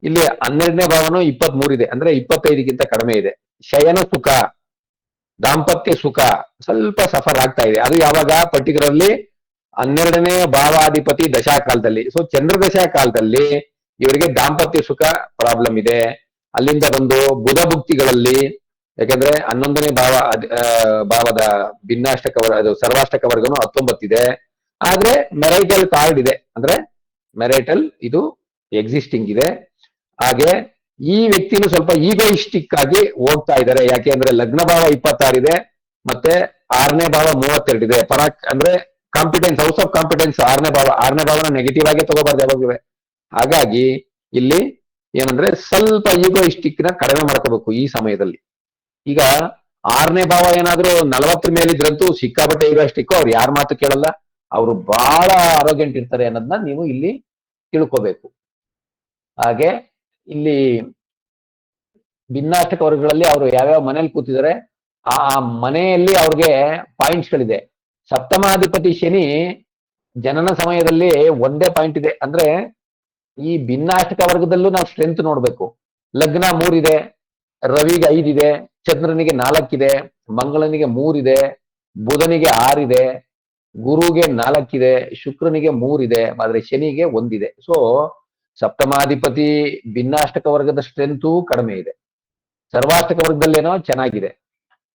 ಇಲ್ಲಿ 12ನೇ ಭಾವನು 23 ಇದೆ, ಅಂದ್ರೆ 25ಗಿಂತ ಕಡಿಮೆ ಇದೆ. ಶಯನ ಸುಖ, ದಾಂಪತ್ಯ ಸುಖ ಸ್ವಲ್ಪ ಸಫರ್ ಆಗ್ತಾ ಇದೆ. ಅದು ಯಾವಾಗ? ಪರ್ಟಿಕ್ಯುಲರ್ಲಿ 12ನೇ ಭಾವಾಧಿಪತಿ ದಶಾಕಾಲದಲ್ಲಿ. ಸೊ ಚಂದ್ರ ದಶಾಕಾಲದಲ್ಲಿ ಇವರಿಗೆ ದಾಂಪತ್ಯ ಸುಖ ಪ್ರಾಬ್ಲಮ್ ಇದೆ. ಅಲ್ಲಿಂದ ಬಂದು ಬುಧ ಭುಕ್ತಿಗಳಲ್ಲಿ, ಯಾಕಂದ್ರೆ 11ನೇ ಭಾವದ ಭಿನ್ನಾಷ್ಟಕ ಅದು ಸರ್ವಾಷ್ಟಕ ವರ್ಗನು 19 ಇದೆ. ಆದ್ರೆ ಮೆರೈಟಲ್ ಕಾರ್ಡ್ ಇದೆ, ಅಂದ್ರೆ ಮೆರೈಟಲ್ ಇದು ಎಕ್ಸಿಸ್ಟಿಂಗ್ ಇದೆ. ಹಾಗೆ ಈ ವ್ಯಕ್ತಿನೂ ಸ್ವಲ್ಪ ಈಗೋಯಿಸ್ಟಿಕ್ ಆಗಿ ಹೋಗ್ತಾ ಇದ್ದಾರೆ. ಯಾಕೆ ಅಂದ್ರೆ ಲಗ್ನ ಭಾವ 26 ಇದೆ, ಮತ್ತೆ 6ನೇ ಭಾವ 32 ಇದೆ. ಪರಾಕ್ ಅಂದ್ರೆ ಕಾಂಪಿಟೆನ್ಸ್, ಹೌಸ್ ಆಫ್ ಕಾಂಪಿಟೆನ್ಸ್ 6ನೇ ಭಾವನ ನೆಗೆಟಿವ್ ಆಗಿ ತಗೋಬಾರ್ದು ಯಾವಾಗಲೂ. ಹಾಗಾಗಿ ಇಲ್ಲಿ ಏನಂದ್ರೆ ಸ್ವಲ್ಪ ಈಗೋಯಿಸ್ಟಿಕ್ ನ ಕಡಿಮೆ ಮಾಡ್ಕೋಬೇಕು ಈ ಸಮಯದಲ್ಲಿ. ಈಗ 6ನೇ ಭಾವ ಏನಾದ್ರೂ 40 ಮೇಲಿದ್ರಂತೂ ಸಿಕ್ಕಾಪಟ್ಟೆ ಈಗೋಯಿಸ್ಟಿಕ್, ಅವ್ರು ಯಾರ ಮಾತು ಕೇಳಲ್ಲ, ಅವರು ಬಹಳ ಆರೋಗ್ಯಂಟ್ ಇರ್ತಾರೆ ಅನ್ನೋದನ್ನ ನೀವು ಇಲ್ಲಿ ತಿಳ್ಕೋಬೇಕು. ಹಾಗೆ ಇಲ್ಲಿ ಭಿನ್ನಾಷ್ಟಕ ವರ್ಗಗಳಲ್ಲಿ ಅವರು ಯಾವ್ಯಾವ ಮನೇಲಿ ಕೂತಿದ್ದಾರೆ ಆ ಮನೆಯಲ್ಲಿ ಅವ್ರಿಗೆ ಪಾಯಿಂಟ್ಸ್ಗಳಿದೆ. ಸಪ್ತಮಾಧಿಪತಿ ಶನಿ ಜನನ ಸಮಯದಲ್ಲಿ ಒಂದೇ ಪಾಯಿಂಟ್ ಇದೆ. ಅಂದ್ರೆ ಈ ಭಿನ್ನಾಷ್ಟಕ ವರ್ಗದಲ್ಲೂ ನಾವು ಸ್ಟ್ರೆಂತ್ ನೋಡ್ಬೇಕು. ಲಗ್ನ 3 ಇದೆ, ರವಿಗೆ 5 ಇದೆ, ಚಂದ್ರನಿಗೆ 4 ಇದೆ, ಮಂಗಳನಿಗೆ 3 ಇದೆ, ಬುಧನಿಗೆ 6 ಇದೆ, ಗುರುಗೆ 4 ಇದೆ, ಶುಕ್ರನಿಗೆ 3 ಇದೆ, ಆದ್ರೆ ಶನಿಗೆ 1 ಇದೆ. ಸೊ ಸಪ್ತಮಾಧಿಪತಿ ಭಿನ್ನಾಷ್ಟಕ ವರ್ಗದ ಸ್ಟ್ರೆಂತು ಕಡಿಮೆ ಇದೆ. ಸರ್ವಾಷ್ಟಕ ವರ್ಗದಲ್ಲೇನೋ ಚೆನ್ನಾಗಿದೆ,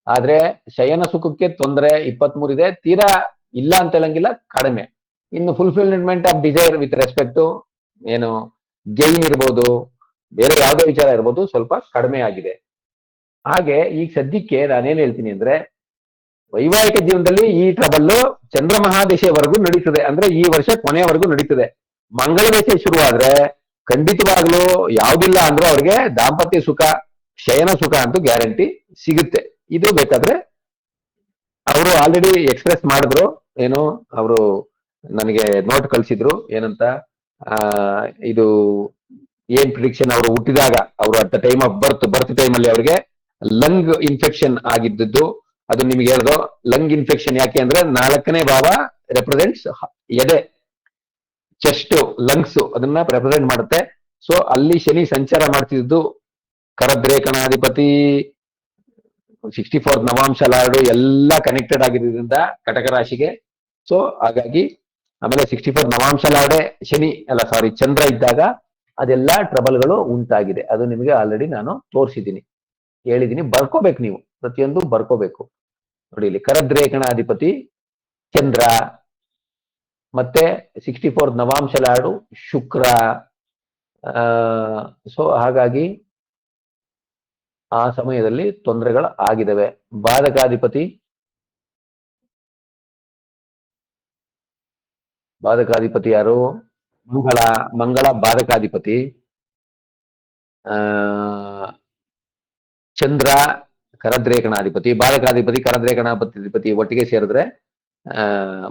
ಆದ್ರೆ ಶಯನ ಸುಖಕ್ಕೆ ತೊಂದರೆ 23 ಇದೆ. ತೀರಾ ಇಲ್ಲ ಅಂತ ಹೇಳಂಗಿಲ್ಲ, ಕಡಿಮೆ. ಇನ್ನು fulfilment of desire with respect ಏನು ಗೈನ್ ಇರ್ಬೋದು, ಬೇರೆ ಯಾವುದೇ ವಿಚಾರ ಇರ್ಬೋದು, ಸ್ವಲ್ಪ ಕಡಿಮೆ ಆಗಿದೆ. ಹಾಗೆ ಈಗ ಸದ್ಯಕ್ಕೆ ನಾನೇನ್ ಹೇಳ್ತೀನಿ ಅಂದ್ರೆ, ವೈವಾಹಿಕ ಜೀವನದಲ್ಲಿ ಈ ಟ್ರಬಲ್ ಚಂದ್ರ ಮಹಾದಶೆವರೆಗೂ ನಡೀತದೆ. ಅಂದ್ರೆ ಈ ವರ್ಷ ಕೊನೆಯವರೆಗೂ ನಡೀತದೆ. ಮಂಗಳ ದಶೆ ಶುರುವಾದ್ರೆ ಖಂಡಿತವಾಗ್ಲೂ ಯಾವ್ದಿಲ್ಲ ಅಂದ್ರೂ ಅವ್ರಿಗೆ ದಾಂಪತ್ಯ ಸುಖ, ಶಯನ ಸುಖ ಅಂತೂ ಗ್ಯಾರಂಟಿ ಸಿಗುತ್ತೆ. ಇದು ಬೇಕಾದ್ರೆ ಅವರು ಆಲ್ರೆಡಿ ಎಕ್ಸ್ಪ್ರೆಸ್ ಮಾಡಿದ್ರು, ಏನು ಅವರು ನನಗೆ ನೋಟ್ ಕಳ್ಸಿದ್ರು, ಏನಂತ ಇದು ಏನ್ ಪ್ರಿಡಿಕ್ಷನ್ ಅವರು ಹುಟ್ಟಿದಾಗ, ಅವರು at the time of birth time ಅಲ್ಲಿ ಅವ್ರಿಗೆ ಲಂಗ್ ಇನ್ಫೆಕ್ಷನ್ ಆಗಿದ್ದದ್ದು. ಅದು ನಿಮ್ಗೆ ಹೇಳ್ದು ಲಂಗ್ ಇನ್ಫೆಕ್ಷನ್ ಯಾಕೆ ಅಂದ್ರೆ 4ನೇ ಭಾವ ರೆಪ್ರೆಸೆಂಟ್ಸ್ ಎದೆ, ಚೆಸ್ಟ್, ಲಂಗ್ಸ್ ಅದನ್ನ ರೆಪ್ರೆಸೆಂಟ್ ಮಾಡುತ್ತೆ. ಸೊ ಅಲ್ಲಿ ಶನಿ ಸಂಚಾರ ಮಾಡ್ತಿದ್ದು ಕರದ್ರೇಕಣಾಧಿಪತಿ 64th ನವಾಂಶ ಲಾರ್ಡು ಎಲ್ಲ ಕನೆಕ್ಟೆಡ್ ಆಗಿರೋದ್ರಿಂದ ಕಟಕ ರಾಶಿಗೆ. ಸೊ ಹಾಗಾಗಿ ಆಮೇಲೆ 64th ನವಾಂಶ ಲಾರ್ಡೆ ಶನಿ ಅಲ್ಲ ಸಾರಿ ಚಂದ್ರ ಇದ್ದಾಗ ಅದೆಲ್ಲ ಟ್ರಬಲ್ಗಳು ಉಂಟಾಗಿದೆ. ಅದು ನಿಮಗೆ ಆಲ್ರೆಡಿ ನಾನು ತೋರಿಸಿದ್ದೀನಿ, ಹೇಳಿದ್ದೀನಿ. ಬರ್ಕೋಬೇಕು, ನೀವು ಪ್ರತಿಯೊಂದು ಬರ್ಕೋಬೇಕು. ನೋಡಿ ಇಲ್ಲಿ ಕರದ್ರೇಕಣಾಧಿಪತಿ ಚಂದ್ರ, ಮತ್ತೆ 64th ನವಾಂಶ ಲಾರ್ಡು ಶುಕ್ರ. ಸೊ ಹಾಗಾಗಿ ಆ ಸಮಯದಲ್ಲಿ ತೊಂದರೆಗಳು ಆಗಿದ್ದಾವೆ. ಬಾಧಕಾಧಿಪತಿ ಯಾರು? ಮಂಗಳ ಬಾಧಕಾಧಿಪತಿ. ಚಂದ್ರ ಕರದ್ರೇಕಣಾಧಿಪತಿ, ಬಾಧಕಾಧಿಪತಿ ಕರದ್ರೇಕಣಾಧಿಪತಿ ಒಟ್ಟಿಗೆ ಸೇರಿದ್ರೆ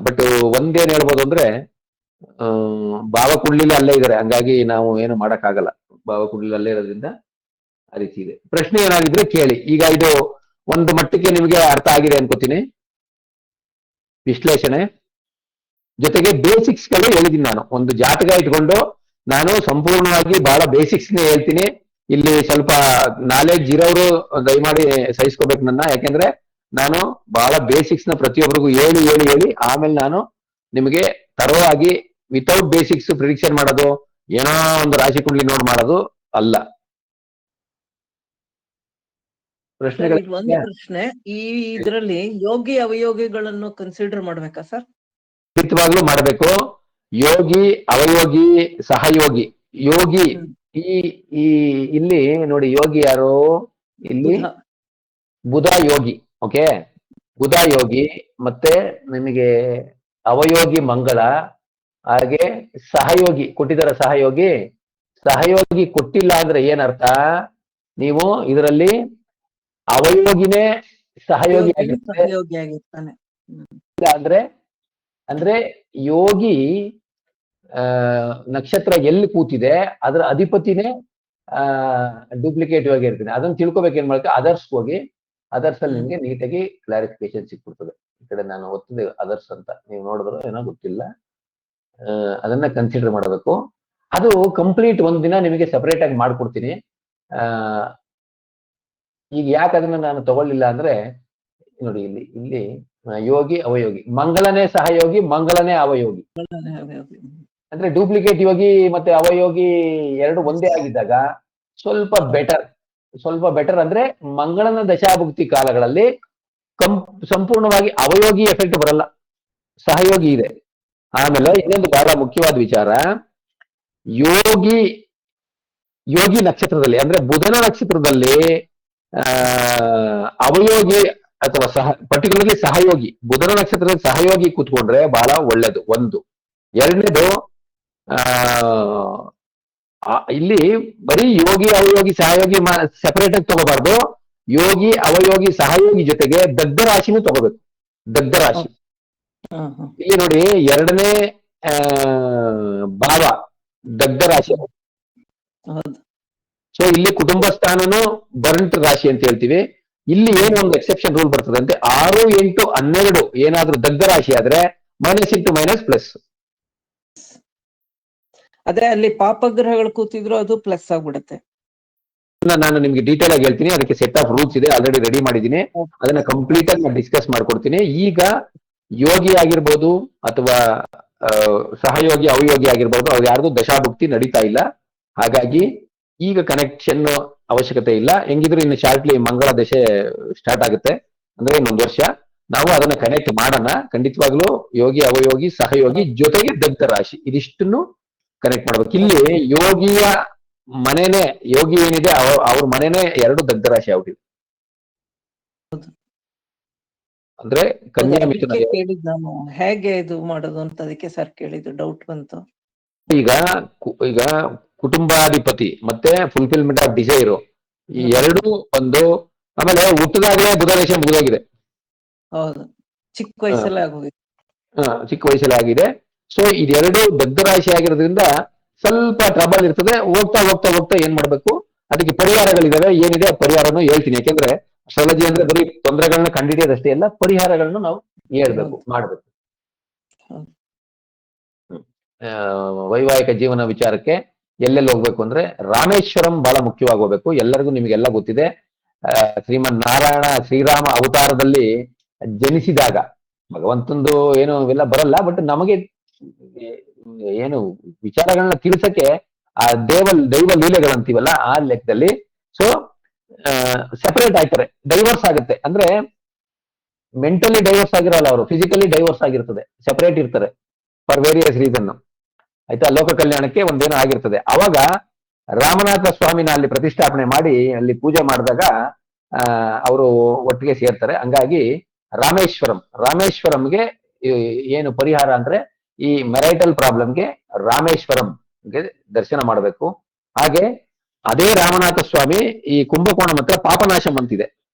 ಬಟ್ ಒಂದೇನ್ ಹೇಳ್ಬೋದು ಅಂದ್ರೆ ಭಾವಕುಂಡ್ಲಿಲಿ ಅಲ್ಲೇ ಇದಾರೆ, ಹಂಗಾಗಿ ನಾವು ಏನು ಮಾಡಕ್ಕಾಗಲ್ಲ. ಭಾವಕುಂಡ್ಲಿ ಅಲ್ಲೇ ಇರೋದ್ರಿಂದ ಆ ರೀತಿ ಇದೆ. ಪ್ರಶ್ನೆ ಏನಾಗಿದ್ರೆ ಕೇಳಿ. ಈಗ ಇದು ಒಂದು ಮಟ್ಟಕ್ಕೆ ನಿಮಗೆ ಅರ್ಥ ಆಗಿದೆ ಅನ್ಕೋತೀನಿ, ವಿಶ್ಲೇಷಣೆ ಜೊತೆಗೆ ಬೇಸಿಕ್ಸ್ ಗಳು ಹೇಳಿದೀನಿ ನಾನು. ಒಂದು ಜಾತಕ ಇಟ್ಕೊಂಡು ನಾನು ಸಂಪೂರ್ಣವಾಗಿ ಬಹಳ ಬೇಸಿಕ್ಸ್ ನೇ ಹೇಳ್ತೀನಿ. ಇಲ್ಲಿ ಸ್ವಲ್ಪ ನಾಲೆಡ್ಜ್ ಇರೋರು ದಯಮಾಡಿ ಸಹಿಸ್ಕೋಬೇಕು ನನ್ನ, ಯಾಕೆಂದ್ರೆ ನಾನು ಬಹಳ ಬೇಸಿಕ್ಸ್ ನ ಪ್ರತಿಯೊಬ್ಬರಿಗೂ ಹೇಳಿ ಹೇಳಿ ಹೇಳಿ ಆಮೇಲೆ ನಾನು ನಿಮಗೆ ತರವಾಗಿ ವಿತೌಟ್ ಬೇಸಿಕ್ಸ್ ಪ್ರಿಡಿಕ್ಷನ್ ಮಾಡೋದು, ಏನೋ ಒಂದು ರಾಶಿ ಕುಂಡ್ಲಿ ನೋಡ್ ಮಾಡೋದು ಅಲ್ಲ. ಪ್ರಶ್ನೆಗಳು? ಒಂದು ಪ್ರಶ್ನೆ, ಈ ಇದ್ರಲ್ಲಿ ಯೋಗಿ ಅವಯೋಗಿಗಳನ್ನು ಕನ್ಸಿಡರ್ ಮಾಡ್ಬೇಕಾ ಸರ್? ಖಂಡಿತವಾಗ್ಲೂ ಮಾಡಬೇಕು. ಯೋಗಿ, ಅವಯೋಗಿ, ಸಹಯೋಗಿ. ಯೋಗಿ ಈ ಈ ಇಲ್ಲಿ ನೋಡಿ, ಯೋಗಿ ಯಾರು? ಇಲ್ಲಿ ಬುಧ ಯೋಗಿ. ಓಕೆ, ಬುಧ ಯೋಗಿ, ಮತ್ತೆ ನಿಮಗೆ ಅವಯೋಗಿ ಮಂಗಳ, ಹಾಗೆ ಸಹಯೋಗಿ ಕೊಟ್ಟಿದ್ದಾರೆ. ಸಹಯೋಗಿ ಕೊಟ್ಟಿಲ್ಲ ಅಂದ್ರೆ ಏನರ್ಥ? ನೀವು ಇದರಲ್ಲಿ ಅವಯೋಗಿನೇ ಸಹಯೋಗಿ ಆಗಿರ್ತಾನೆ ಅಂದ್ರೆ ಯೋಗಿ ನಕ್ಷತ್ರ ಎಲ್ಲಿ ಕೂತಿದೆ ಅದರ ಅಧಿಪತಿನೇ ಡೂಪ್ಲಿಕೇಟಿವ್ ಆಗಿ ಇರ್ತೀನಿ. ಅದನ್ನ ತಿಳ್ಕೊಬೇಕು. ಏನ್ ಮಾಡ್ಬೇಕು, ಅದರ್ಸ್ ಹೋಗಿ, ಅದರ್ಸ್ ಅಲ್ಲಿ ನಿಮ್ಗೆ ನೀಟಾಗಿ ಕ್ಲಾರಿಫಿಕೇಶನ್ ಸಿಕ್ಬಿಡ್ತದೆ. ಈ ಕಡೆ ನಾನು ಒತ್ತಿದೆ ಅದರ್ಸ್ ಅಂತ, ನೀವು ನೋಡಿದ್ರು ಏನೋ ಗೊತ್ತಿಲ್ಲ, ಅದನ್ನ ಕನ್ಸಿಡರ್ ಮಾಡಬೇಕು. ಅದು ಕಂಪ್ಲೀಟ್ ಒಂದಿನ ನಿಮಗೆ ಸಪರೇಟ್ ಆಗಿ ಮಾಡ್ಕೊಡ್ತೀನಿ. ಈಗ ಯಾಕೆ ಅದನ್ನ ನಾನು ತಗೊಳ್ಳಿಲ್ಲ ಅಂದ್ರೆ ನೋಡಿ, ಇಲ್ಲಿ ಯೋಗಿ ಅವಯೋಗಿ, ಮಂಗಳನೇ ಸಹಯೋಗಿ, ಮಂಗಳನೇ ಅವಯೋಗಿ. ಅಂದ್ರೆ ಡೂಪ್ಲಿಕೇಟ್ ಯೋಗಿ ಮತ್ತೆ ಅವಯೋಗಿ ಎರಡು ಒಂದೇ ಆಗಿದ್ದಾಗ ಸ್ವಲ್ಪ ಬೆಟರ್ ಅಂದ್ರೆ ಮಂಗಳನ ದಶಾಭುಕ್ತಿ ಕಾಲಗಳಲ್ಲಿ ಸಂಪೂರ್ಣವಾಗಿ ಅವಯೋಗಿ ಎಫೆಕ್ಟ್ ಬರಲ್ಲ, ಸಹಯೋಗಿ ಇದೆ. ಆಮೇಲೆ ಇನ್ನೊಂದು ಬಹಳ ಮುಖ್ಯವಾದ ವಿಚಾರ, ಯೋಗಿ ನಕ್ಷತ್ರದಲ್ಲಿ ಅಂದ್ರೆ ಬುಧನ ನಕ್ಷತ್ರದಲ್ಲಿ ಅವಯೋಗಿ ಅಥವಾ ಪರ್ಟಿಕ್ಯುಲರ್ಲಿ ಸಹಯೋಗಿ, ಬುಧನ ನಕ್ಷತ್ರದಲ್ಲಿ ಸಹಯೋಗಿ ಕೂತ್ಕೊಂಡ್ರೆ ಬಹಳ ಒಳ್ಳೇದು. ಒಂದು. ಎರಡನೇದು, ಇಲ್ಲಿ ಬರೀ ಯೋಗಿ ಅವಯೋಗಿ ಸಹಯೋಗಿ ಸೆಪರೇಟ್ ಆಗಿ ತಗೋಬಾರ್ದು. ಯೋಗಿ ಅವಯೋಗಿ ಸಹಯೋಗಿ ಜೊತೆಗೆ ದಗ್ಧ ರಾಶಿನೂ ತಗೋಬೇಕು. ದಗ್ಧ ರಾಶಿ ಇಲ್ಲಿ ನೋಡಿ, 2ನೇ ಭಾವ ದಗ್ಧ ರಾಶಿ. ಸೊ ಇಲ್ಲಿ ಕುಟುಂಬ ಸ್ಥಾನನು ಬರ್ಂಟ್ ರಾಶಿ ಅಂತ ಹೇಳ್ತೀವಿ. ಇಲ್ಲಿ ಏನು ಒಂದು ಎಕ್ಸೆಪ್ಷನ್ ರೂಲ್ ಬರ್ತದೆ ಅಂದ್ರೆ 6, 8, 12 ಏನಾದ್ರೂ ದಗ್ಧ ರಾಶಿ ಆದ್ರೆ -(-) ಅದೇ ಅಲ್ಲಿ ಪಾಪಗ್ರಹಗಳು ಕೂತಿದ್ರು ಅದು ಪ್ಲಸ್ ಆಗ್ಬಿಡುತ್ತೆ. ನಾನು ನಿಮ್ಗೆ ಡೀಟೇಲ್ ಆಗಿ ಹೇಳ್ತೀನಿ. ಅದಕ್ಕೆ ಸೆಟ್ ಆಫ್ ರೂಲ್ಸ್ ಇದೆ, ಆಲ್ರೆಡಿ ರೆಡಿ ಮಾಡಿದ್ದೀನಿ. ಅದನ್ನ ಕಂಪ್ಲೀಟ್ ಆಗಿ ನಾನು ಡಿಸ್ಕಸ್ ಮಾಡ್ಕೊಡ್ತೀನಿ. ಈಗ ಯೋಗಿ ಆಗಿರ್ಬೋದು ಅಥವಾ ಸಹಯೋಗಿ ಅವಯೋಗಿ ಆಗಿರ್ಬೋದು, ಅವ್ರು ಯಾರ್ದು ದಶಾಭುಕ್ತಿ ನಡೀತಾ ಇಲ್ಲ. ಹಾಗಾಗಿ ಈಗ ಕನೆಕ್ಷನ್ ಅವಶ್ಯಕತೆ ಇಲ್ಲ. ಹೆಂಗಿದ್ರು ಇನ್ನು ಶಾರ್ಟ್ಲಿ ಮಂಗಳ ದಶೆ ಸ್ಟಾರ್ಟ್ ಆಗುತ್ತೆ, ಅಂದ್ರೆ ಇನ್ನೊಂದು ವರ್ಷ. ನಾವು ಅದನ್ನ ಕನೆಕ್ಟ್ ಮಾಡೋಣ ಖಂಡಿತವಾಗ್ಲೂ. ಯೋಗಿ ಅವಯೋಗಿ ಸಹಯೋಗಿ ಜೊತೆಗೆ ದಗ್ಧ ರಾಶಿ, ಇದಿಷ್ಟನ್ನು ಕನೆಕ್ಟ್ ಮಾಡ್ಬೇಕು. ಇಲ್ಲಿ ಯೋಗಿಯ ಮನೆನೇ, ಯೋಗಿ ಏನಿದೆ ಅವ್ರ ಮನೆನೇ 2 ದಗ್ಧ ರಾಶಿ ಆಗ್ಬಿಟ್ಟಿದೆ. ಅಂದ್ರೆ ಕನ್ಯಾ ಮಿಥುನ. ಕೇಳಿದ್ ನಾನು ಹೇಗೆ ಇದು ಮಾಡೋದು ಅಂತ, ಅದಕ್ಕೆ ಸರ್ ಕೇಳಿದ್ದು, ಡೌಟ್ ಬಂತು. ಈಗ ಕುಟುಂಬಾಧಿಪತಿ ಮತ್ತೆ ಫುಲ್ಫಿಲ್ಮೆಂಟ್ ಆಫ್ ಡಿಸೈರು ಈ ಎರಡು ಒಂದು. ಆಮೇಲೆ ಹುಟ್ಟದಾಗಲೇ ಬುಧ ದಶೆ ಮುಗಿದೋಗಿದೆ. ಹೌದು, ಚಿಕ್ಕ ವಯಸ್ಸಲ್ಲೇ ಆಗೋಗಿದೆ. ಚಿಕ್ಕ ವಯಸ್ಸಲ್ಲಿ ಆಗಿದೆ. ಸೊ ಇದೆರಡು ದಗ್ಧ ರಾಶಿ ಆಗಿರೋದ್ರಿಂದ ಸ್ವಲ್ಪ ಟ್ರಬಲ್ ಇರ್ತದೆ. ಹೋಗ್ತಾ ಹೋಗ್ತಾ ಹೋಗ್ತಾ ಏನ್ ಮಾಡ್ಬೇಕು, ಅದಕ್ಕೆ ಪರಿಹಾರಗಳಿದಾವೆ. ಏನಿದೆ ಆ ಪರಿಹಾರನು ಹೇಳ್ತೀನಿ. ಯಾಕೆಂದ್ರೆ ಅಸ್ಟ್ರಾಲಜಿ ಅಂದ್ರೆ ಬರೀ ತೊಂದರೆಗಳನ್ನ ಕಂಡಿಡಿಯೋದಷ್ಟೇ ಎಲ್ಲ, ಪರಿಹಾರಗಳನ್ನು ನಾವು ಹೇಳ್ಬೇಕು, ಮಾಡ್ಬೇಕು. ಹೌದು. ವೈವಾಹಿಕ ಜೀವನ ವಿಚಾರಕ್ಕೆ ಎಲ್ಲೆಲ್ಲಿ ಹೋಗ್ಬೇಕು ಅಂದ್ರೆ ರಾಮೇಶ್ವರಂ ಬಹಳ ಮುಖ್ಯವಾಗಿ ಹೋಗ್ಬೇಕು. ಎಲ್ಲರಿಗೂ ನಿಮಗೆಲ್ಲ ಗೊತ್ತಿದೆ, ಶ್ರೀಮನ್ ನಾರಾಯಣ ಶ್ರೀರಾಮ ಅವತಾರದಲ್ಲಿ ಜನಿಸಿದಾಗ ಭಗವಂತಂದು ಏನು ಇವೆಲ್ಲ ಬರಲ್ಲ, ಬಟ್ ನಮಗೆ ಏನು ವಿಚಾರಗಳನ್ನ ತಿಳಿಸಕ್ಕೆ ಆ ದೈವ ಲೀಲೆಗಳಂತೀವಲ್ಲ ಆ ಲೆಕ್ಕದಲ್ಲಿ. ಸೊ ಸೆಪರೇಟ್ ಆಗ್ತಾರೆ, ಡೈವರ್ಸ್ ಆಗುತ್ತೆ. ಅಂದ್ರೆ ಮೆಂಟಲಿ ಡೈವರ್ಸ್ ಆಗಿರಲ್ಲ ಅವರು, ಫಿಸಿಕಲಿ ಡೈವರ್ಸ್ ಆಗಿರ್ತದೆ, ಸೆಪರೇಟ್ ಇರ್ತಾರೆ ಫಾರ್ ವೇರಿಯಸ್ ರೀಸನ್. ಆಯ್ತಾ, ಲೋಕ ಕಲ್ಯಾಣಕ್ಕೆ ಒಂದೇನೋ ಆಗಿರ್ತದೆ. ಅವಾಗ ರಾಮನಾಥ ಸ್ವಾಮಿನ ಅಲ್ಲಿ ಪ್ರತಿಷ್ಠಾಪನೆ ಮಾಡಿ ಅಲ್ಲಿ ಪೂಜೆ ಮಾಡಿದಾಗ ಅವರು ಒಟ್ಟಿಗೆ ಸೇರ್ತಾರೆ. ಹಂಗಾಗಿ ರಾಮೇಶ್ವರಂಗೆ ಏನು ಪರಿಹಾರ ಅಂದ್ರೆ ಈ ಮೆರೈಟಲ್ ಪ್ರಾಬ್ಲಮ್ಗೆ ರಾಮೇಶ್ವರಂಗೆ ದರ್ಶನ ಮಾಡಬೇಕು. ಹಾಗೆ ಅದೇ ರಾಮನಾಥ ಸ್ವಾಮಿ ಈ ಕುಂಭಕೋಣಂ ಹತ್ರ ಪಾಪನಾಶಂ ಅಂತಿದೆ,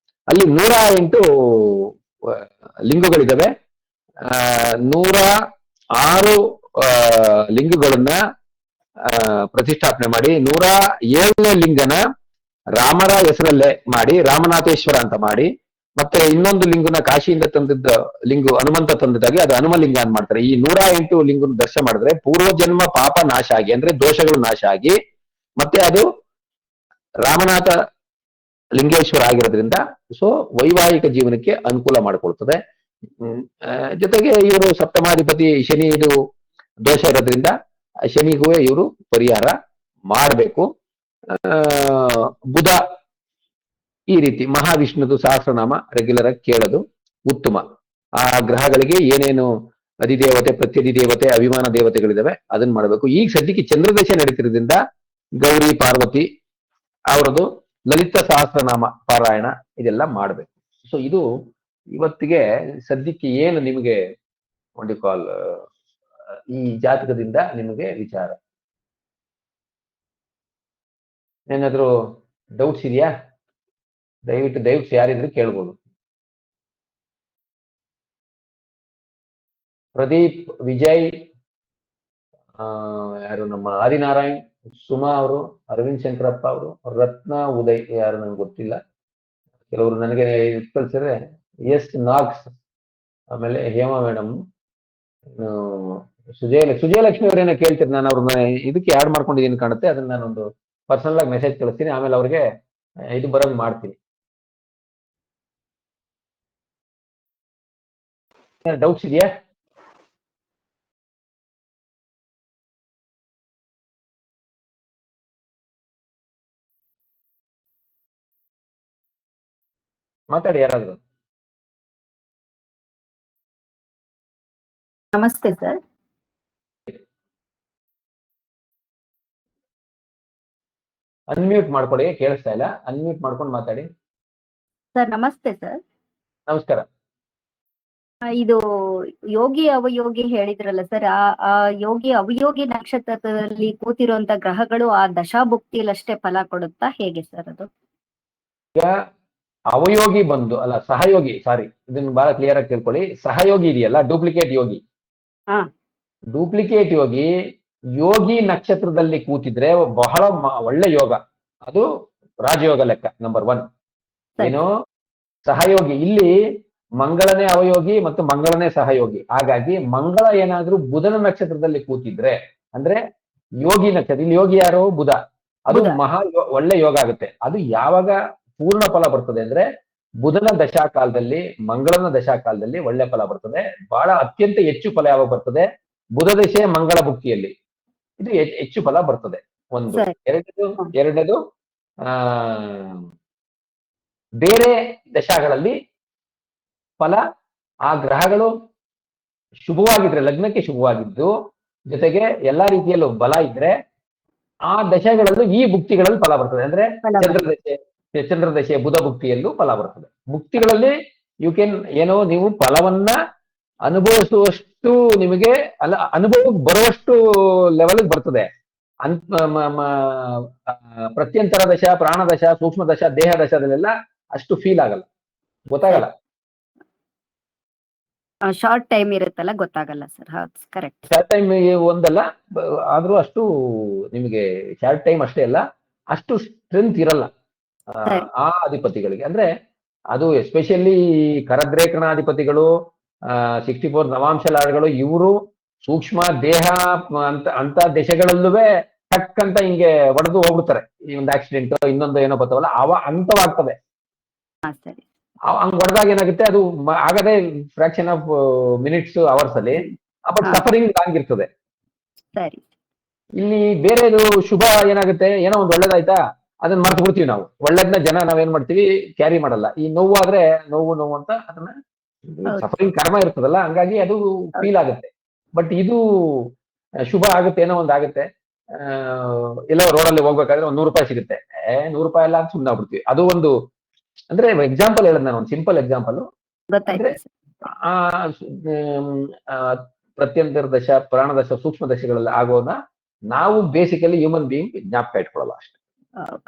ಅಲ್ಲಿ 108 ಲಿಂಗಗಳಿದ್ದಾವೆ. 106 ಲಿಂಗಗಳನ್ನ ಪ್ರತಿಷ್ಠಾಪನೆ ಮಾಡಿ 107ನೇ ಲಿಂಗನ ರಾಮರ ಹೆಸರಲ್ಲೇ ಮಾಡಿ ರಾಮನಾಥೇಶ್ವರ ಅಂತ ಮಾಡಿ, ಮತ್ತೆ ಇನ್ನೊಂದು ಲಿಂಗನ ಕಾಶಿಯಿಂದ ತಂದಿದ್ದ ಲಿಂಗು ಹನುಮಂತ ತಂದಿದ್ದಾಗೆ ಅದು ಹನುಮಲಿಂಗ ಅಂತ ಮಾಡ್ತಾರೆ. ಈ 108 ಲಿಂಗನ ದರ್ಶನ ಮಾಡಿದ್ರೆ ಪೂರ್ವಜನ್ಮ ಪಾಪ ನಾಶ ಆಗಿ, ಅಂದ್ರೆ ದೋಷಗಳು ನಾಶ ಆಗಿ, ಮತ್ತೆ ಅದು ರಾಮನಾಥ ಲಿಂಗೇಶ್ವರ ಆಗಿರೋದ್ರಿಂದ ಸೊ ವೈವಾಹಿಕ ಜೀವನಕ್ಕೆ ಅನುಕೂಲ ಮಾಡಿಕೊಳ್ತದೆ. ಜೊತೆಗೆ ಇವರು ಸಪ್ತಮಾಧಿಪತಿ ಶನಿ ಇದು ದೋಷ ಇರೋದ್ರಿಂದ ಶನಿಗೂ ಇವರು ಪರಿಹಾರ ಮಾಡಬೇಕು. ಬುಧ ಈ ರೀತಿ ಮಹಾವಿಷ್ಣುದು ಸಹಸ್ರನಾಮ ರೆಗ್ಯುಲರ್ ಆಗಿ ಕೇಳೋದು ಉತ್ತಮ. ಆ ಗ್ರಹಗಳಿಗೆ ಏನೇನು ಅಧಿದೇವತೆ, ಪ್ರತ್ಯಧಿದೇವತೆ, ಅಭಿಮಾನ ದೇವತೆಗಳಿದಾವೆ ಅದನ್ನ ಮಾಡಬೇಕು. ಈಗ ಸದ್ಯಕ್ಕೆ ಚಂದ್ರದಶೆ ನಡೀತಿರೋದ್ರಿಂದ ಗೌರಿ ಪಾರ್ವತಿ ಅವರದು ಲಲಿತ ಸಹಸ್ರನಾಮ ಪಾರಾಯಣ ಇದೆಲ್ಲ ಮಾಡಬೇಕು. ಸೊ ಇದು ಇವತ್ತಿಗೆ ಸದ್ಯಕ್ಕೆ ಏನು ನಿಮಗೆ ಒಂದು ಕಾಲ್ ಈ ಜಾತಕದಿಂದ ನಿಮಗೆ ವಿಚಾರ. ಏನಾದ್ರು ಡೌಟ್ಸ್ ಇದೆಯಾ? ದಯವಿಟ್ಟು ಯಾರಿದ್ರು ಕೇಳ್ಬೋದು. ಪ್ರದೀಪ್, ವಿಜಯ್, ಯಾರು ನಮ್ಮ ಆದಿನಾರಾಯಣ್, ಸುಮಾ ಅವರು, ಅರವಿಂದ್ ಶಂಕರಪ್ಪ ಅವರು, ರತ್ನ ಉದಯ್ ಯಾರು ನಂಗೆ ಗೊತ್ತಿಲ್ಲ, ಕೆಲವರು ನನಗೆ ಕಳ್ಸಿದ್ರೆ ಎಸ್ ನಾಗ್ಸ್, ಆಮೇಲೆ ಹೇಮಾ ಮೇಡಮ್, ಸುಜಯಲಕ್ಷ್ಮಿ ಅವರೇನೋ ಕೇಳ್ತೀರಿ. ನಾನು ಅವ್ರನ್ನ ಇದಕ್ಕೆ ಆಡ್ ಮಾಡ್ಕೊಂಡಿದ್ದೀನಿ ಕಾಣುತ್ತೆ, ಅದನ್ನ ನಾನೊಂದು ಪರ್ಸನಲ್ ಆಗಿ ಮೆಸೇಜ್ ಕಳಿಸ್ತೀನಿ, ಆಮೇಲೆ ಅವ್ರಿಗೆ ಇದು ಬರೋದು ಮಾಡ್ತೀನಿ. ಡೌಟ್ಸ್ ಇದೆಯಾ? ಮಾತಾಡಿ ಯಾರಾದ್ರು. ನಮಸ್ತೆ ಸರ್. ಅನ್ಮ್ಯೂಟ್ ಮಾಡ್ಕೊಳ್ಳಿ, ಕೇಳಿಸ್ತಾ ಇಲ್ಲ, ಅನ್ಮ್ಯೂಟ್ ಮಾಡ್ಕೊಂಡು ಮಾತಾಡಿ. ಸರ್ ನಮಸ್ತೆ ಸರ್. ನಮಸ್ಕಾರ. ಇದು ಯೋಗಿ ಅವಯೋಗಿ ಹೇಳಿದ್ರಲ್ಲ ಸರ್, ಆ ಯೋಗಿ ಅವಯೋಗಿ ನಕ್ಷತ್ರದಲ್ಲಿ ಕೂತಿರುವಂತ ಗ್ರಹಗಳು ಆ ದಶಾಭುಕ್ತಿಯಲ್ಲಿ ಅಷ್ಟೇ ಫಲ ಕೊಡುತ್ತಾ, ಹೇಗೆ ಸರ್ ಅದು? ಈಗ ಅವಯೋಗಿ ಬಂದು ಅಲ್ಲ, ಸಹಯೋಗಿ, ಸಾರಿ ಇದನ್ನ ಬಹಳ ಕ್ಲಿಯರ್ ಆಗಿ ತಿಳ್ಕೊಳ್ಳಿ. ಸಹಯೋಗಿ ಇದೆಯಲ್ಲ, ಡೂಪ್ಲಿಕೇಟ್ ಯೋಗಿ. ಡೂಪ್ಲಿಕೇಟ್ ಯೋಗಿ ನಕ್ಷತ್ರದಲ್ಲಿ ಕೂತಿದ್ರೆ ಬಹಳ ಒಳ್ಳೆ ಯೋಗ, ಅದು ರಾಜಯೋಗ ಲೆಕ್ಕ ನಂಬರ್ 1. ಏನು ಸಹಯೋಗಿ, ಇಲ್ಲಿ ಮಂಗಳನೇ ಅವಯೋಗಿ ಮತ್ತು ಮಂಗಳನೇ ಸಹಯೋಗಿ. ಹಾಗಾಗಿ ಮಂಗಳ ಏನಾದ್ರೂ ಬುಧನ ನಕ್ಷತ್ರದಲ್ಲಿ ಕೂತಿದ್ರೆ ಅಂದ್ರೆ ಯೋಗಿ ನಕ್ಷತ್ರ, ಇಲ್ಲಿ ಯೋಗಿ ಯಾರು? ಬುಧ. ಅದು ಒಳ್ಳೆ ಯೋಗ ಆಗುತ್ತೆ. ಅದು ಯಾವಾಗ ಪೂರ್ಣ ಫಲ ಬರ್ತದೆ ಅಂದ್ರೆ ಬುಧನ ದಶಾಕಾಲದಲ್ಲಿ, ಮಂಗಳನ ದಶಾಕಾಲದಲ್ಲಿ ಒಳ್ಳೆ ಫಲ ಬರ್ತದೆ. ಬಹಳ ಅತ್ಯಂತ ಹೆಚ್ಚು ಫಲ ಯಾವಾಗ ಬರ್ತದೆ? ಬುಧ ದಶೆ ಮಂಗಳ ಭುಕ್ತಿಯಲ್ಲಿ ಇದು ಹೆಚ್ಚು ಫಲ ಬರ್ತದೆ. ಒಂದು. ಎರಡನೇದು ಬೇರೆ ದಶಾಗಳಲ್ಲಿ ಫಲ ಆ ಗ್ರಹಗಳು ಶುಭವಾಗಿದ್ರೆ, ಲಗ್ನಕ್ಕೆ ಶುಭವಾಗಿದ್ದು ಜೊತೆಗೆ ಎಲ್ಲಾ ರೀತಿಯಲ್ಲೂ ಬಲ ಇದ್ರೆ ಆ ದಶೆಗಳಲ್ಲೂ ಈ ಭುಕ್ತಿಗಳಲ್ಲಿ ಫಲ ಬರ್ತದೆ. ಅಂದ್ರೆ ಚಂದ್ರದಶೆ ಬುಧ ಭುಕ್ತಿಯಲ್ಲೂ ಫಲ ಬರ್ತದೆ. ಭುಕ್ತಿಗಳಲ್ಲಿ ಏನೋ ನೀವು ಫಲವನ್ನ ಅನುಭವಿಸುವಷ್ಟು ನಿಮಗೆ ಅಲ್ಲ, ಅನುಭವಕ್ಕೆ ಬರುವಷ್ಟು ಲೆವೆಲ್ ಬರ್ತದೆ. ಪ್ರತ್ಯಂತರ ದಶ, ಪ್ರಾಣದಶ, ಸೂಕ್ಷ್ಮ ದಶ, ದೇಹ ದಶದಲ್ಲೆಲ್ಲ ಅಷ್ಟು ಫೀಲ್ ಆಗಲ್ಲ, ಗೊತ್ತಾಗಲ್ಲ. ಶಾರ್ಟ್ ಟೈಮ್ ಇರುತ್ತಲ್ಲ, ಗೊತ್ತಾಗಲ್ಲ ಸರ್. ಕರೆಕ್ಟ್. ಶಾರ್ಟ್ ಟೈಮ್ ಒಂದಲ್ಲ, ಆದ್ರೂ ಅಷ್ಟು ನಿಮಗೆ ಶಾರ್ಟ್ ಟೈಮ್ ಅಷ್ಟೇ ಅಲ್ಲ, ಅಷ್ಟು ಸ್ಟ್ರೆಂತ್ ಇರಲ್ಲ ಸರಿ. ಆ ಅಧಿಪತಿಗಳಿಗೆ. ಅಂದ್ರೆ ಅದು ಎಸ್ಪೆಷಲಿ ಕರದ್ರೇಕಣಾಧಿಪತಿಗಳು 64 ನವಾಂಶ ಲಾರ್ಡ್ಗಳು, ಇವರು ಸೂಕ್ಷ್ಮ ದೇಹ ಅಂತ ದಶೆಗಳಲ್ಲೂ ಟಕ್ ಅಂತ ಹಿಂಗೆ ಒಡೆದು ಹೋಗ್ಬಿಡ್ತಾರೆ. ಈ ಒಂದು ಆಕ್ಸಿಡೆಂಟ್ ಇನ್ನೊಂದು ಏನೋ ಬರ್ತಾವಲ್ಲ ಅಂತವಾಗ್ತವೆ. ಹಾ ಸರಿ. ಹಂಗ್ ಹೊಡೆದಾಗ ಏನಾಗುತ್ತೆ, ಅದು ಆಗದೆ ಫ್ರಾಕ್ಷನ್ ಆಫ್ ಮಿನಿಟ್ಸ್ ಅವರ್ಸ್ ಅಲ್ಲಿ, ಬಟ್ ಹಾ. ಸಫರಿಂಗ್ ಲಾಂಗ್ ಇರ್ತದೆ. ಸರಿ. ಇಲ್ಲಿ ಬೇರೆದು ಶುಭ ಏನಾಗುತ್ತೆ, ಏನೋ ಒಂದು ಒಳ್ಳೇದಾಯ್ತಾ ಅದನ್ನ ಮರ್ತು ಬಿಡ್ತೀವಿ ನಾವು. ಒಳ್ಳೇದನ್ನ ಜನ ನಾವೇನ್ ಮಾಡ್ತೀವಿ, ಕ್ಯಾರಿ ಮಾಡಲ್ಲ. ಈ ನೋವು ಆದ್ರೆ ನೋವು ಅಂತ ಅದನ್ನ ಹೌದು. ಸಫರಿಂಗ್ ಕರ್ಮ ಇರ್ತದಲ್ಲ, ಹಂಗಾಗಿ ಅದು ಫೀಲ್ ಆಗುತ್ತೆ. ಬಟ್ ಇದು ಶುಭ ಆಗುತ್ತೆ, ಏನೋ ಒಂದು ಆಗುತ್ತೆ. ಎಲ್ಲೋ ರೋಡಲ್ಲಿ ಹೋಗ್ಬೇಕಾದ್ರೆ ಒಂದು 100 ರೂಪಾಯಿ ಸಿಗುತ್ತೆ, 100 ರೂಪಾಯಿ ಎಲ್ಲ ಅಂತ ಸುಮ್ಮನೆ ಆಗ್ಬಿಡ್ತೀವಿ. ಅದು ಒಂದು, ಅಂದ್ರೆ ಎಕ್ಸಾಂಪಲ್ ಹೇಳದ್ ನಾನು, ಒಂದು ಸಿಂಪಲ್ ಎಕ್ಸಾಂಪಲ್. ಗೊತ್ತಾಯ್ತು ಅಂದ್ರೆ ಸರ್. ಆ ಆ, ಪ್ರತ್ಯಂತರ ದಶ, ಪ್ರಾಣದಶ, ಸೂಕ್ಷ್ಮ ದಶೆಗಳಲ್ಲಿ ಆಗೋನ ನಾವು ಬೇಸಿಕಲಿ ಹ್ಯೂಮನ್ ಬೀಯಿಂಗ್ ಜ್ಞಾಪಕ ಇಟ್ಕೊಳ್ಳಲ್ಲ ಅಷ್ಟೇ.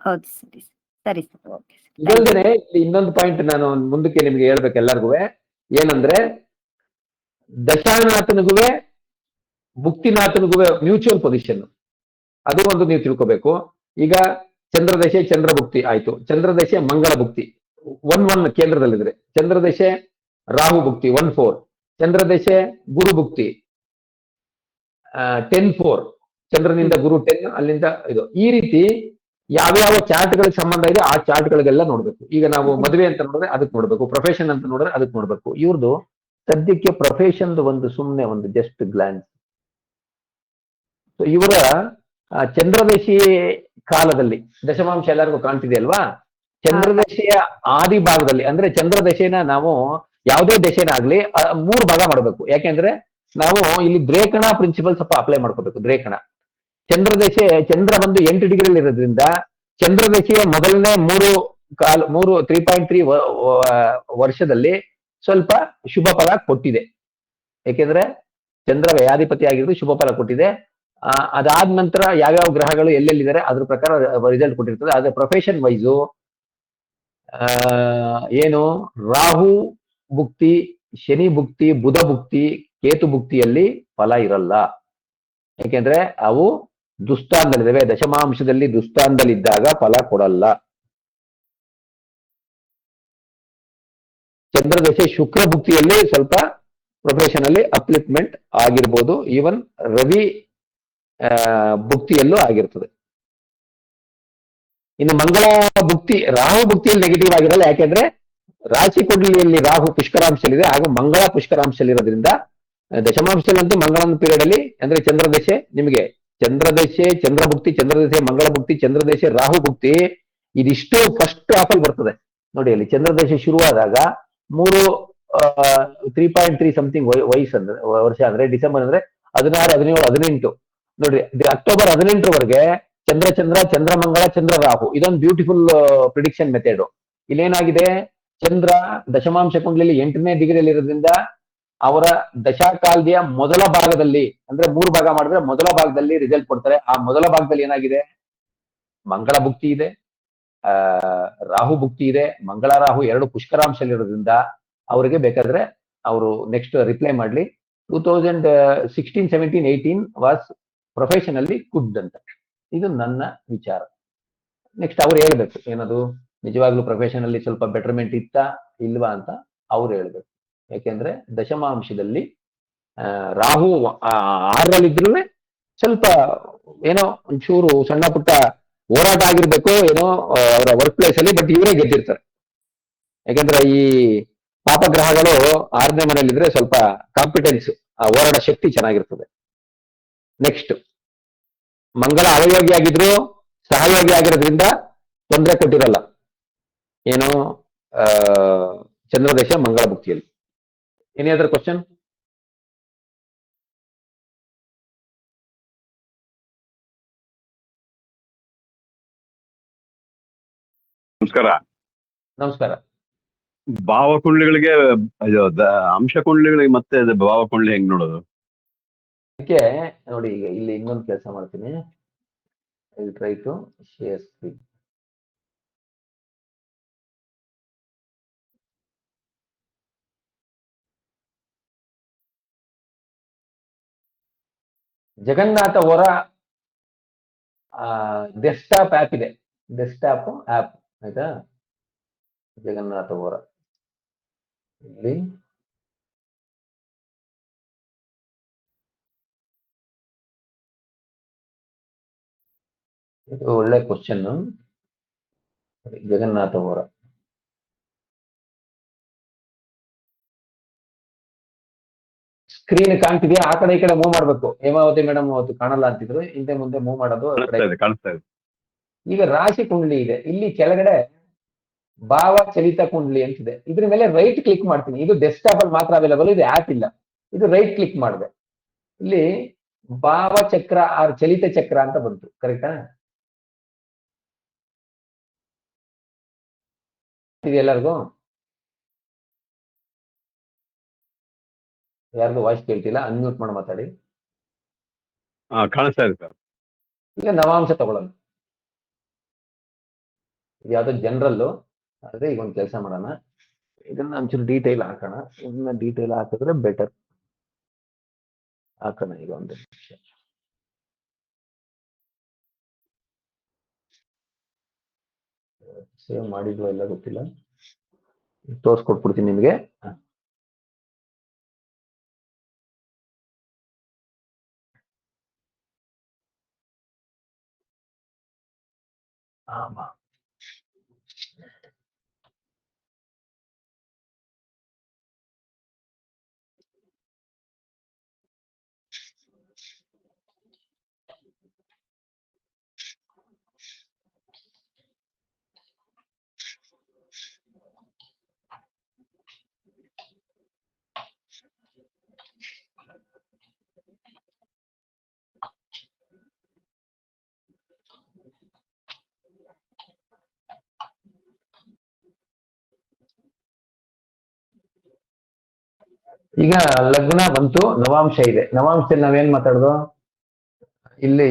ಹೌದು ಸರಿ ಸರಿ ಸರ್. Okay sir. ಇದಲ್ದೇನೆ ಇಲ್ಲಿ ಇನ್ನೊಂದು ಪಾಯಿಂಟ್ ನಾನು ಮುಂದಕ್ಕೆ ನಿಮ್ಗೆ ಹೇಳ್ಬೇಕು ಎಲ್ಲರಿಗೂ, ಏನಂದ್ರೆ ದಶಾನಾಥನಿಗೂ ಭುಕ್ತಿನಾಥನಿಗೂ ಮ್ಯೂಚುವಲ್ ಪೊಸಿಷನ್, ಅದು ಒಂದು ನೀವು ತಿಳ್ಕೋಬೇಕು. ಈಗ ಚಂದ್ರದಶೆ ಚಂದ್ರಭುಕ್ತಿ ಆಯ್ತು, ಚಂದ್ರದಶೆ ಮಂಗಳ ಭುಕ್ತಿ 1-1 ಕೇಂದ್ರದಲ್ಲಿದ್ರೆ, ಚಂದ್ರದಶೆ ರಾಹು ಭುಕ್ತಿ 1-4, ಚಂದ್ರದಶೆ ಗುರು ಭುಕ್ತಿ 10-4, ಚಂದ್ರನಿಂದ ಗುರು 10, ಅಲ್ಲಿಂದ ಇದು. ಈ ರೀತಿ ಯಾವ್ಯಾವ ಚಾರ್ಟ್ಗಳಿಗೆ ಸಂಬಂಧ ಇದೆ ಆ ಚಾರ್ಟ್ಗಳಿಗೆಲ್ಲ ನೋಡ್ಬೇಕು. ಈಗ ನಾವು ಮದುವೆ ಅಂತ ನೋಡಿದ್ರೆ ಅದಕ್ಕೆ ನೋಡ್ಬೇಕು, ಪ್ರೊಫೆಷನ್ ಅಂತ ನೋಡಿದ್ರೆ ಅದಕ್ಕೆ ನೋಡ್ಬೇಕು. ಇವ್ರದ್ದು ಸದ್ಯಕ್ಕೆ ಪ್ರೊಫೆಷನ್ ಒಂದು ಸುಮ್ಮನೆ ಒಂದು ಜಸ್ಟ್ ಗ್ಲಾನ್ಸ್. ಇವರ ಚಂದ್ರದಶಿ ಕಾಲದಲ್ಲಿ ದಶಮಾಂಶ ಎಲ್ಲರಿಗೂ ಕಾಣ್ತಿದೆ ಅಲ್ವಾ? ಚಂದ್ರದಶೆಯ ಆದಿ ಭಾಗದಲ್ಲಿ, ಅಂದ್ರೆ ಚಂದ್ರದಶೆನ ನಾವು ಯಾವುದೇ ದಶೆನಾಗ್ಲಿ 3 ಭಾಗ ಮಾಡಬೇಕು. ಯಾಕೆಂದ್ರೆ ನಾವು ಇಲ್ಲಿ ದ್ರೇಕಣ ಪ್ರಿನ್ಸಿಪಲ್ ಸ್ವಲ್ಪ ಅಪ್ಲೈ ಮಾಡ್ಕೋಬೇಕು. ದ್ರೇಕಣ ಚಂದ್ರದಶೆ, ಚಂದ್ರ ಬಂದು 8 ಡಿಗ್ರಿಯಲ್ಲಿ ಇರೋದ್ರಿಂದ ಚಂದ್ರದಶೆಯ ಮೊದಲನೇ 3.3 ವರ್ಷದಲ್ಲಿ ಸ್ವಲ್ಪ ಶುಭ ಫಲ ಕೊಟ್ಟಿದೆ. ಯಾಕೆಂದ್ರೆ ಚಂದ್ರ ವ್ಯಾಧಿಪತಿ ಆಗಿರೋದು ಶುಭ ಫಲ ಕೊಟ್ಟಿದೆ. ಅದಾದ ನಂತರ ಯಾವ್ಯಾವ ಗ್ರಹಗಳು ಎಲ್ಲೆಲ್ಲಿದ್ದಾರೆ ಅದ್ರ ಪ್ರಕಾರ ರಿಸಲ್ಟ್ ಕೊಟ್ಟಿರ್ತದೆ. ಆದ್ರೆ ಪ್ರೊಫೆಷನ್ ವೈಸು ಏನು, ರಾಹು ಭುಕ್ತಿ, ಶನಿ ಭುಕ್ತಿ, ಬುಧ ಭುಕ್ತಿ, ಕೇತು ಭುಕ್ತಿಯಲ್ಲಿ ಫಲ ಇರಲ್ಲ. ಯಾಕೆಂದ್ರೆ ಅವು ದುಸ್ಥಾನದಲ್ಲಿದ್ದಾವೆ. ದಶಮಾಂಶದಲ್ಲಿ ದುಸ್ಥಾನದಲ್ಲಿದ್ದಾಗ ಫಲ ಕೊಡಲ್ಲ. ಚಂದ್ರದಶೆ ಶುಕ್ರ ಭುಕ್ತಿಯಲ್ಲಿ ಸ್ವಲ್ಪ ಪ್ರೊಫೆಷನ್ ಅಲ್ಲಿ ಅಪ್ಲಿಫ್ಟ್ಮೆಂಟ್ ಆಗಿರ್ಬೋದು. ಈವನ್ ರವಿ ಭುಕ್ತಿಯಲ್ಲೂ ಆಗಿರ್ತದೆ. ಇನ್ನು ಮಂಗಳ ಭುಕ್ತಿ, ರಾಹು ಭುಕ್ತಿಯಲ್ಲಿ ನೆಗೆಟಿವ್ ಆಗಿರಲ್ಲ. ಯಾಕೆಂದ್ರೆ ರಾಶಿ ಕುಂಡಲಿಯಲ್ಲಿ ರಾಹು ಪುಷ್ಕರಾಂಶದಲ್ಲಿದೆ, ಹಾಗೂ ಮಂಗಳ ಪುಷ್ಕರಾಂಶದಲ್ಲಿರೋದ್ರಿಂದ ದಶಮಾಂಶದಲ್ಲಂತೂ ಮಂಗಳನ ಪೀರಿಯಡ್ ಅಲ್ಲಿ, ಅಂದ್ರೆ ಚಂದ್ರದಶೆ ನಿಮಗೆ ಚಂದ್ರದಶೆ ಚಂದ್ರಭುಕ್ತಿ, ಚಂದ್ರದಶೆ ಮಂಗಳ ಭುಕ್ತಿ, ಚಂದ್ರದಶೆ ರಾಹು ಭುಕ್ತಿ, ಇದಿಷ್ಟು ಫಸ್ಟ್ ಹಾಫ್ ಅಲ್ಲಿ ಬರ್ತದೆ ನೋಡಿ. ಅಲ್ಲಿ ಚಂದ್ರದಶೆ ಶುರುವಾದಾಗ 3.3 ಸಮಥಿಂಗ್ ವಯಸ್ಸು ಅಂದ್ರೆ ವರ್ಷ, ಅಂದ್ರೆ ಡಿಸೆಂಬರ್ ಅಂದ್ರೆ 16, 17, 18 ನೋಡ್ರಿ, ಅಕ್ಟೋಬರ್ 18ರವರೆಗೆ ಚಂದ್ರ ಚಂದ್ರ, ಚಂದ್ರಮಂಗಳ, ಚಂದ್ರ ರಾಹು, ಇದೊಂದು ಬ್ಯೂಟಿಫುಲ್ ಪ್ರಿಡಿಕ್ಷನ್ ಮೆಥಡ್. ಇಲ್ಲೇನಾಗಿದೆ, ಚಂದ್ರ ದಶಮಾಂಶ ಕುಂಡಲಿಯಲ್ಲಿ 8ನೇ ಡಿಗ್ರಿಯಲ್ಲಿ ಇರೋದ್ರಿಂದ ಅವರ ದಶಾಕಾಲ್ದಿಯ ಮೊದಲ ಭಾಗದಲ್ಲಿ, ಅಂದ್ರೆ 3 ಭಾಗ ಮಾಡಿದ್ರೆ ಮೊದಲ ಭಾಗದಲ್ಲಿ ರಿಸಲ್ಟ್ ಕೊಡ್ತಾರೆ. ಆ ಮೊದಲ ಭಾಗದಲ್ಲಿ ಏನಾಗಿದೆ, ಮಂಗಳ ಭುಕ್ತಿ ಇದೆ, ರಾಹು ಭುಕ್ತಿ ಇದೆ. ಮಂಗಳ ರಾಹು 2 ಪುಷ್ಕರಾಂಶದಲ್ಲಿರೋದ್ರಿಂದ ಅವರಿಗೆ ಬೇಕಾದ್ರೆ ಅವರು ನೆಕ್ಸ್ಟ್ ರಿಪ್ಲೈ ಮಾಡ್ಲಿ, 2016, 17, 18 ವಾಸ್ ಪ್ರೊಫೆಷನಲಿ ಗುಡ್ ಅಂತ. ಇದು ನನ್ನ ವಿಚಾರ. ನೆಕ್ಸ್ಟ್ ಅವ್ರು ಹೇಳ್ಬೇಕು, ಏನದು ನಿಜವಾಗ್ಲೂ ಪ್ರೊಫೆಷನ್ ಅಲ್ಲಿ ಸ್ವಲ್ಪ ಬೆಟರ್ಮೆಂಟ್ ಇತ್ತಾ ಇಲ್ವಾ ಅಂತ ಅವ್ರು ಹೇಳ್ಬೇಕು. ಯಾಕೆಂದ್ರೆ ದಶಮಾಂಶದಲ್ಲಿ ರಾಹು 6ರಲ್ಲಿದ್ರು ಸ್ವಲ್ಪ ಏನೋ ಒಂಚೂರು ಸಣ್ಣ ಪುಟ್ಟ ಹೋರಾಟ ಆಗಿರ್ಬೇಕು ಏನೋ ಅವರ ವರ್ಕ್ ಪ್ಲೇಸ್ ಅಲ್ಲಿ, ಬಟ್ ಇವರೇ ಗೆದ್ದಿರ್ತಾರೆ. ಯಾಕೆಂದ್ರೆ ಈ ಪಾಪಗ್ರಹಗಳು 6ನೇ ಮನೆಯಲ್ಲಿದ್ರೆ ಸ್ವಲ್ಪ ಕಾಂಪಿಟೆನ್ಸ್, ಹೋರಾಟ ಶಕ್ತಿ ಚೆನ್ನಾಗಿರ್ತದೆ. ನೆಕ್ಸ್ಟ್ ಮಂಗಳ ಅವಯೋಗಿ ಆಗಿದ್ರು ಸಹಯೋಗಿ ಆಗಿರೋದ್ರಿಂದ ತೊಂದರೆ ಕೊಟ್ಟಿರಲ್ಲ. ಏನು ಚಂದ್ರದಶ ಮಂಗಳ ಭುಕ್ತಿಯಲ್ಲಿ. Any other question? ನಮಸ್ಕಾರ. ನಮಸ್ಕಾರ. ಭಾವಕುಂಡ್ಲಿಗಳಿಗೆ ಅಂಶ ಕುಂಡ್ಲಿಗಳಿಗೆ ಮತ್ತೆ ಭಾವಕುಂಡ್ಲಿ ಹೆಂಗ್ ನೋಡೋದು? ಅದಕ್ಕೆ ನೋಡಿ, ಈಗ ಇಲ್ಲಿ ಇನ್ನೊಂದು ಕೆಲಸ ಮಾಡ್ತೀನಿ. I will try to share screen. Jagannath ಹೊರ ಡೆಸ್ಕ್ಟಾಪ್ ಆ್ಯಪ್ ಇದೆ, ಡೆಸ್ಕ್ಟಾಪ್ ಆಪ್ ಆಯ್ತಾ. ಜಗನ್ನಾಥ ಅವರ ಇಲ್ಲಿ ಇದು ಒಳ್ಳೆ ಕ್ವಶನ್. ಜಗನ್ನಾಥ ಅವರ ಸ್ಕ್ರೀನ್ ಕಾಣ್ತಿದ್ಯಾ? ಆ ಕಡೆ ಈ ಕಡೆ ಮೂವ್ ಮಾಡ್ಬೇಕು. ಹೇಮಾವತಿ ಮೇಡಮ್ ಅವತ್ತು ಕಾಣಲ್ಲ ಅಂತಿದ್ರು, ಹಿಂದೆ ಮುಂದೆ ಮೂವ್ ಮಾಡೋದು. ಆ ಕಡೆ ಕಾಣಿಸ್ತಾ ಇದೆ. ಈಗ ರಾಶಿ ಕುಂಡ್ಲಿ ಇದೆ, ಇಲ್ಲಿ ಕೆಳಗಡೆ ಭಾವ ಚಲಿತ ಕುಂಡ್ಲಿ ಅಂತಿದೆ. ಇದ್ರ ಮೇಲೆ ರೈಟ್ ಕ್ಲಿಕ್ ಮಾಡ್ತೀನಿ. ಇದು ಡೆಸ್ಕ್ಟಾಪ್ ಅಲ್ಲಿ ಮಾತ್ರ ಅವೈಲೇಬಲ್, ಇದು ಆಪ್ ಇಲ್ಲ. ಇದು ರೈಟ್ ಕ್ಲಿಕ್ ಮಾಡಿದೆ, ಇಲ್ಲಿ ಭಾವ ಚಕ್ರ ಆರ್ ಚಲಿತ ಚಕ್ರ ಅಂತ ಬಂತು. ಕರೆಕ್ಟಾ? ಇದು ಎಲ್ಲರಿಗೂ ಯಾರಿಗೂ ವಾಯ್ಸ್ ಕೇಳ್ತಿಲ್ಲ, ಅನ್ಮ್ಯೂಟ್ ಮಾಡಿ ಮಾತಾಡಿ. ಕಾಣಿಸ್ತಾ ಇದೆ ಸರ್. ಈಗ ನವಾಂಶ ತಗೊಳ್ಳೋಣ. ಇದು ಯಾವ್ದೋ ಜನರಲ್ಲು, ಆದ್ರೆ ಈಗ ಒಂದು ಕೆಲಸ ಮಾಡೋಣ, ಇದನ್ನ ಒಂಚೂರು ಡೀಟೇಲ್ ಹಾಕೋಣ. ಇದನ್ನ ಡೀಟೇಲ್ ಹಾಕಿದ್ರೆ ಬೆಟರ್. ಹಾಕೋಣ ಈಗ ಒಂದು ನಿಮಿಷ. ಸೇವ್ ಮಾಡಿದ್ವ ಎಲ್ಲ ಗೊತ್ತಿಲ್ಲ, ತೋರ್ಸ್ಕೊಟ್ಬಿಡ್ತೀನಿ ನಿಮಗೆ. ಆಮಾ ಈಗ ಲಗ್ನ ಬಂತು, ನವಾಂಶ ಇದೆ. ನವಾಂಶದಲ್ಲಿ ನಾವೇನ್ ಮಾತಾಡೋದು? ಇಲ್ಲಿ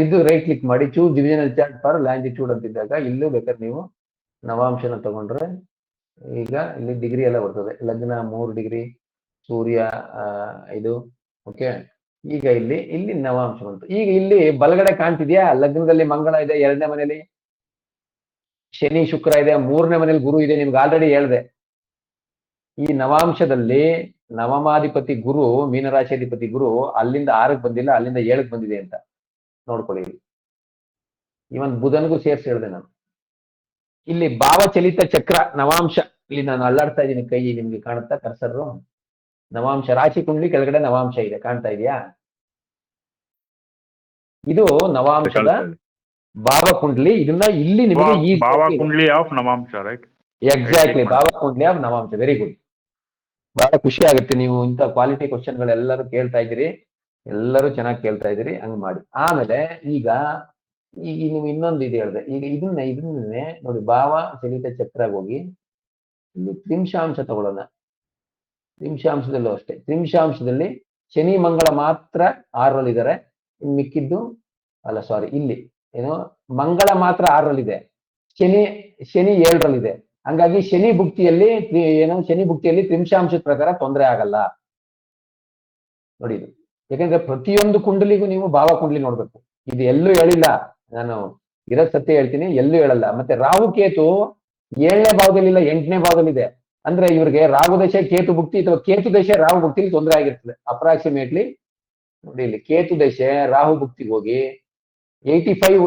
ಇದು ರೈಟ್ ಕ್ಲಿಕ್ ಮಾಡಿ, ಚೂಸ್ ಡಿವಿಷನಲ್ ಚಾರ್ಟ್ ಫಾರ್ ಲ್ಯಾಂಜಿಟ್ಯೂಡ್ ಅಂತಿದ್ದಾಗ ಇಲ್ಲೂ ಬೇಕಾದ್ರೆ ನೀವು ನವಾಂಶನ ತಗೊಂಡ್ರೆ ಈಗ ಇಲ್ಲಿ ಡಿಗ್ರಿ ಎಲ್ಲ ಬರ್ತದೆ. ಲಗ್ನ 3 ಡಿಗ್ರಿ, ಸೂರ್ಯ ಇದು. ಓಕೆ, ಈಗ ಇಲ್ಲಿ ನವಾಂಶ ಬಂತು. ಈಗ ಇಲ್ಲಿ ಬಲಗಡೆ ಕಾಣ್ತಿದ್ಯಾ? ಲಗ್ನದಲ್ಲಿ ಮಂಗಳ ಇದೆ, 2ನೇ ಮನೆಯಲ್ಲಿ ಶನಿ ಶುಕ್ರ ಇದೆ, 3ನೇ ಮನೇಲಿ ಗುರು ಇದೆ. ನಿಮ್ಗೆ ಆಲ್ರೆಡಿ ಹೇಳ್ದೆ, ಈ ನವಾಂಶದಲ್ಲಿ ನವಮಾಧಿಪತಿ ಗುರು, ಮೀನರಾಶಿಯಾಧಿಪತಿ ಗುರು ಅಲ್ಲಿಂದ 6ಕ್ಕೆ ಬಂದಿಲ್ಲ, ಅಲ್ಲಿಂದ 7ಕ್ಕೆ ಬಂದಿದೆ ಅಂತ ನೋಡ್ಕೊಳ್ಳಿ. ಇವನ್ ಬುಧನ್ಗೂ ಸೇರ್ಸಿ ಹೇಳ್ದೆ ನಾನು. ಇಲ್ಲಿ ಭಾವಚಲಿತ ಚಕ್ರ ನವಾಂಶ, ಇಲ್ಲಿ ನಾನು ಅಲ್ಲಾಡ್ತಾ ಇದ್ದೀನಿ, ಕೈ ನಿಮ್ಗೆ ಕಾಣುತ್ತಾ ಕರ್ಸರು? ನವಾಂಶ ರಾಶಿ ಕುಂಡ್ಲಿ ಕೆಳಗಡೆ ನವಾಂಶ ಇದೆ, ಕಾಣ್ತಾ ಇದೆಯಾ? ಇದು ನವಾಂಶದ ಭಾವ ಕುಂಡ್ಲಿ. ಇದನ್ನ ಇಲ್ಲಿ ನಿಮಗೆ ಈ ಭಾವ ಕುಂಡ್ಲಿ ಆಫ್ ನವಾಂಶ, ರೈಟ್? ಎಕ್ಸಾಕ್ಟ್ಲಿ, ಭಾವ ಕುಂಡ್ಲಿ ಆಫ್ ನವಾಂಶ. Very good. ಬಹಳ ಖುಷಿ ಆಗುತ್ತೆ, ನೀವು ಇಂಥ ಕ್ವಾಲಿಟಿ ಕ್ವಶನ್ಗಳೆಲ್ಲರೂ ಕೇಳ್ತಾ ಇದ್ದೀರಿ, ಎಲ್ಲರೂ ಚೆನ್ನಾಗಿ ಕೇಳ್ತಾ ಇದ್ದೀರಿ. ಹಂಗ್ ಮಾಡಿ. ಆಮೇಲೆ ಈಗ ನೀವು ಇನ್ನೊಂದು ಇದು ಹೇಳಿದೆ. ಈಗ ಇದನ್ನೇ ನೋಡಿ, ಭಾವ ಚಲಿತ ಚಕ್ರಾಗ ಹೋಗಿ ಇಲ್ಲಿ ತ್ರಿಂಶಾಂಶ ತಗೊಳ್ಳೋಣ. ತ್ರಿಂಶಾಂಶದಲ್ಲೂ ಅಷ್ಟೇ. ತ್ರಿಂಶಾಂಶದಲ್ಲಿ ಶನಿ ಮಂಗಳ ಮಾತ್ರ 6ರಲ್ಲಿದ್ದಾರೆ, ಇನ್ನು ಮಿಕ್ಕಿದ್ದು ಅಲ್ಲ, ಸಾರಿ, ಇಲ್ಲಿ ಏನು ಮಂಗಳ ಮಾತ್ರ 6ರಲ್ಲಿದೆ, ಶನಿ 7ರಲ್ಲಿದೆ. ಹಂಗಾಗಿ ಶನಿ ಭುಕ್ತಿಯಲ್ಲಿ ತ್ರಿಂಶಾಂಶದ ಪ್ರಕಾರ ತೊಂದರೆ ಆಗಲ್ಲ ನೋಡಿ ಇದು. ಯಾಕಂದ್ರೆ ಪ್ರತಿಯೊಂದು ಕುಂಡಲಿಗೂ ನೀವು ಭಾವ ಕುಂಡಲಿ ನೋಡ್ಬೇಕು. ಇದು ಎಲ್ಲೂ ಹೇಳಿಲ್ಲ, ನಾನು ಇರೋ ಸತ್ಯ ಹೇಳ್ತೀನಿ, ಎಲ್ಲೂ ಹೇಳಲ್ಲ. ಮತ್ತೆ ರಾಹು ಕೇತು 7ನೇ ಭಾವದಲ್ಲಿಲ್ಲ, 8ನೇ ಭಾವದಲ್ಲಿದೆ. ಅಂದ್ರೆ ಇವ್ರಿಗೆ ರಾಹು ದಶೆ ಕೇತು ಭುಕ್ತಿ ಅಥವಾ ಕೇತು ದಶೆ ರಾಹು ಭುಕ್ತಿಲಿ ತೊಂದರೆ ಆಗಿರ್ತದೆ. ಅಪ್ರಾಕ್ಸಿಮೇಟ್ಲಿ ನೋಡಿ, ಇಲ್ಲಿ ಕೇತು ದಶೆ ರಾಹು ಭುಕ್ತಿಗೆ ಹೋಗಿ 85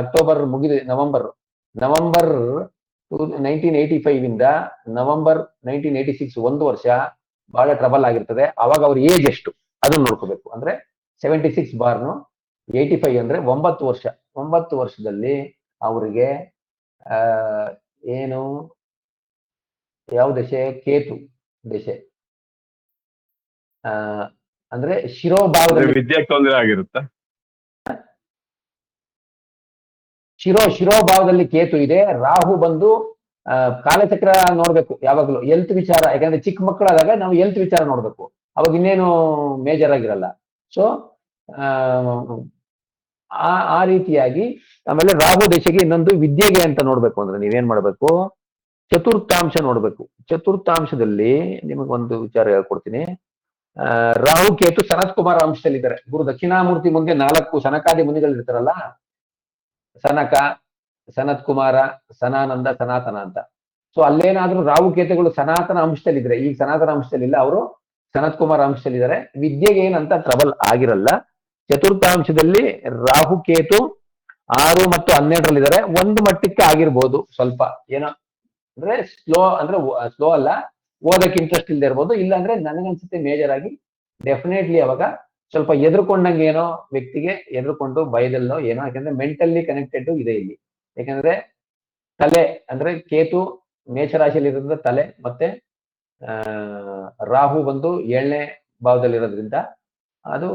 ಅಕ್ಟೋಬರ್ ಮುಗಿದ, ನವೆಂಬರ್ 1985 ಇಂದ ನವೆಂಬರ್ 1986 1 ವರ್ಷ ಬಹಳ ಟ್ರಬಲ್ ಆಗಿರ್ತದೆ. ಅವಾಗ ಅವ್ರ ಏಜ್ ಎಷ್ಟು ಅದನ್ನ ನೋಡ್ಕೋಬೇಕು. ಅಂದ್ರೆ 76 ಬಾರ್ನು 85 ಅಂದ್ರೆ 9 ವರ್ಷ. 9 ವರ್ಷದಲ್ಲಿ ಅವರಿಗೆ ಏನು ಯಾವ ದಶೆ? ಕೇತು ದಶೆ. ಅಂದ್ರೆ ಶಿರೋಭಾವದಲ್ಲಿ ವಿದ್ಯೆಗೆ ತೊಂದರೆ ಆಗಿರುತ್ತೆ. ಶಿರೋಭಾವದಲ್ಲಿ ಕೇತು ಇದೆ. ರಾಹು ಬಂದು ಕಾಲಚಕ್ರ ನೋಡ್ಬೇಕು ಯಾವಾಗ್ಲೂ, ಹೆಲ್ತ್ ವಿಚಾರ. ಯಾಕಂದ್ರೆ ಚಿಕ್ಕ ಮಕ್ಕಳಾದಾಗ ನಾವು ಹೆಲ್ತ್ ವಿಚಾರ ನೋಡ್ಬೇಕು, ಅವಾಗ ಇನ್ನೇನು ಮೇಜರ್ ಆಗಿರಲ್ಲ. ಸೊ ಆ ರೀತಿಯಾಗಿ. ಆಮೇಲೆ ರಾಹು ದಶೆಗೆ ಇನ್ನೊಂದು ವಿದ್ಯೆಗೆ ಅಂತ ನೋಡ್ಬೇಕು ಅಂದ್ರೆ ನೀವೇನ್ ಮಾಡ್ಬೇಕು? ಚತುರ್ಥಾಂಶ ನೋಡ್ಬೇಕು. ಚತುರ್ಥಾಂಶದಲ್ಲಿ ನಿಮಗೊಂದು ವಿಚಾರ ಹೇಳ್ಕೊಡ್ತೀನಿ. ರಾಹು ಕೇತು ಸನತ್ ಕುಮಾರ್ ಅಂಶದಲ್ಲಿದ್ದಾರೆ. ಗುರು ದಕ್ಷಿಣಾಮೂರ್ತಿ ಮುಂದೆ 4 ಸನಕಾದಿ ಮುನಿಗಳು ಇರ್ತಾರಲ್ಲ, ಸನಕ, ಸನತ್ ಕುಮಾರ, ಸನಾನಂದ, ಸನಾತನ ಅಂತ. ಸೊ ಅಲ್ಲೇನಾದ್ರೂ ರಾಹುಕೇತುಗಳು ಸನಾತನ ಅಂಶದಲ್ಲಿದ್ರೆ, ಈಗ ಸನಾತನ ಅಂಶದಲ್ಲಿಲ್ಲ, ಅವರು ಸನತ್ ಕುಮಾರ್ ಅಂಶದಲ್ಲಿದ್ದಾರೆ, ವಿದ್ಯೆಗೆ ಏನಂತ ಟ್ರಬಲ್ ಆಗಿರಲ್ಲ. ಚತುರ್ಥಾಂಶದಲ್ಲಿ ರಾಹುಕೇತು 6 ಮತ್ತು 12ರಲ್ಲಿದ್ದಾರೆ. ಒಂದು ಮಟ್ಟಕ್ಕೆ ಆಗಿರ್ಬೋದು, ಸ್ವಲ್ಪ ಏನೋ ಅಂದ್ರೆ ಸ್ಲೋ ಅಲ್ಲ, ಓದಕ್ಕೆ ಇಂಟ್ರೆಸ್ಟ್ ಇಲ್ಲದೆ ಇರ್ಬೋದು. ಇಲ್ಲ ಅಂದ್ರೆ ನನಗನ್ಸುತ್ತೆ ಮೇಜರ್ ಆಗಿ ಡೆಫಿನೆಟ್ಲಿ ಅವಾಗ ಸ್ವಲ್ಪ ಎದುರ್ಕೊಂಡಂಗೆ ಏನೋ ವ್ಯಕ್ತಿಗೆ ಎದುರ್ಕೊಂಡು ಭಯದಲ್ಲೋ ಏನೋ, ಯಾಕಂದ್ರೆ ಮೆಂಟಲಿ ಕನೆಕ್ಟೆಡ್ ಇದೆ ಇಲ್ಲಿ. ಯಾಕಂದ್ರೆ ತಲೆ ಅಂದ್ರೆ ಕೇತು ಮೇಷರಾಶಿಯಲ್ಲಿ ಇರೋದ್ರಿಂದ ತಲೆ, ಮತ್ತೆ ರಾಹು ಬಂದು 7ನೇ ಭಾವದಲ್ಲಿರೋದ್ರಿಂದ ಅದು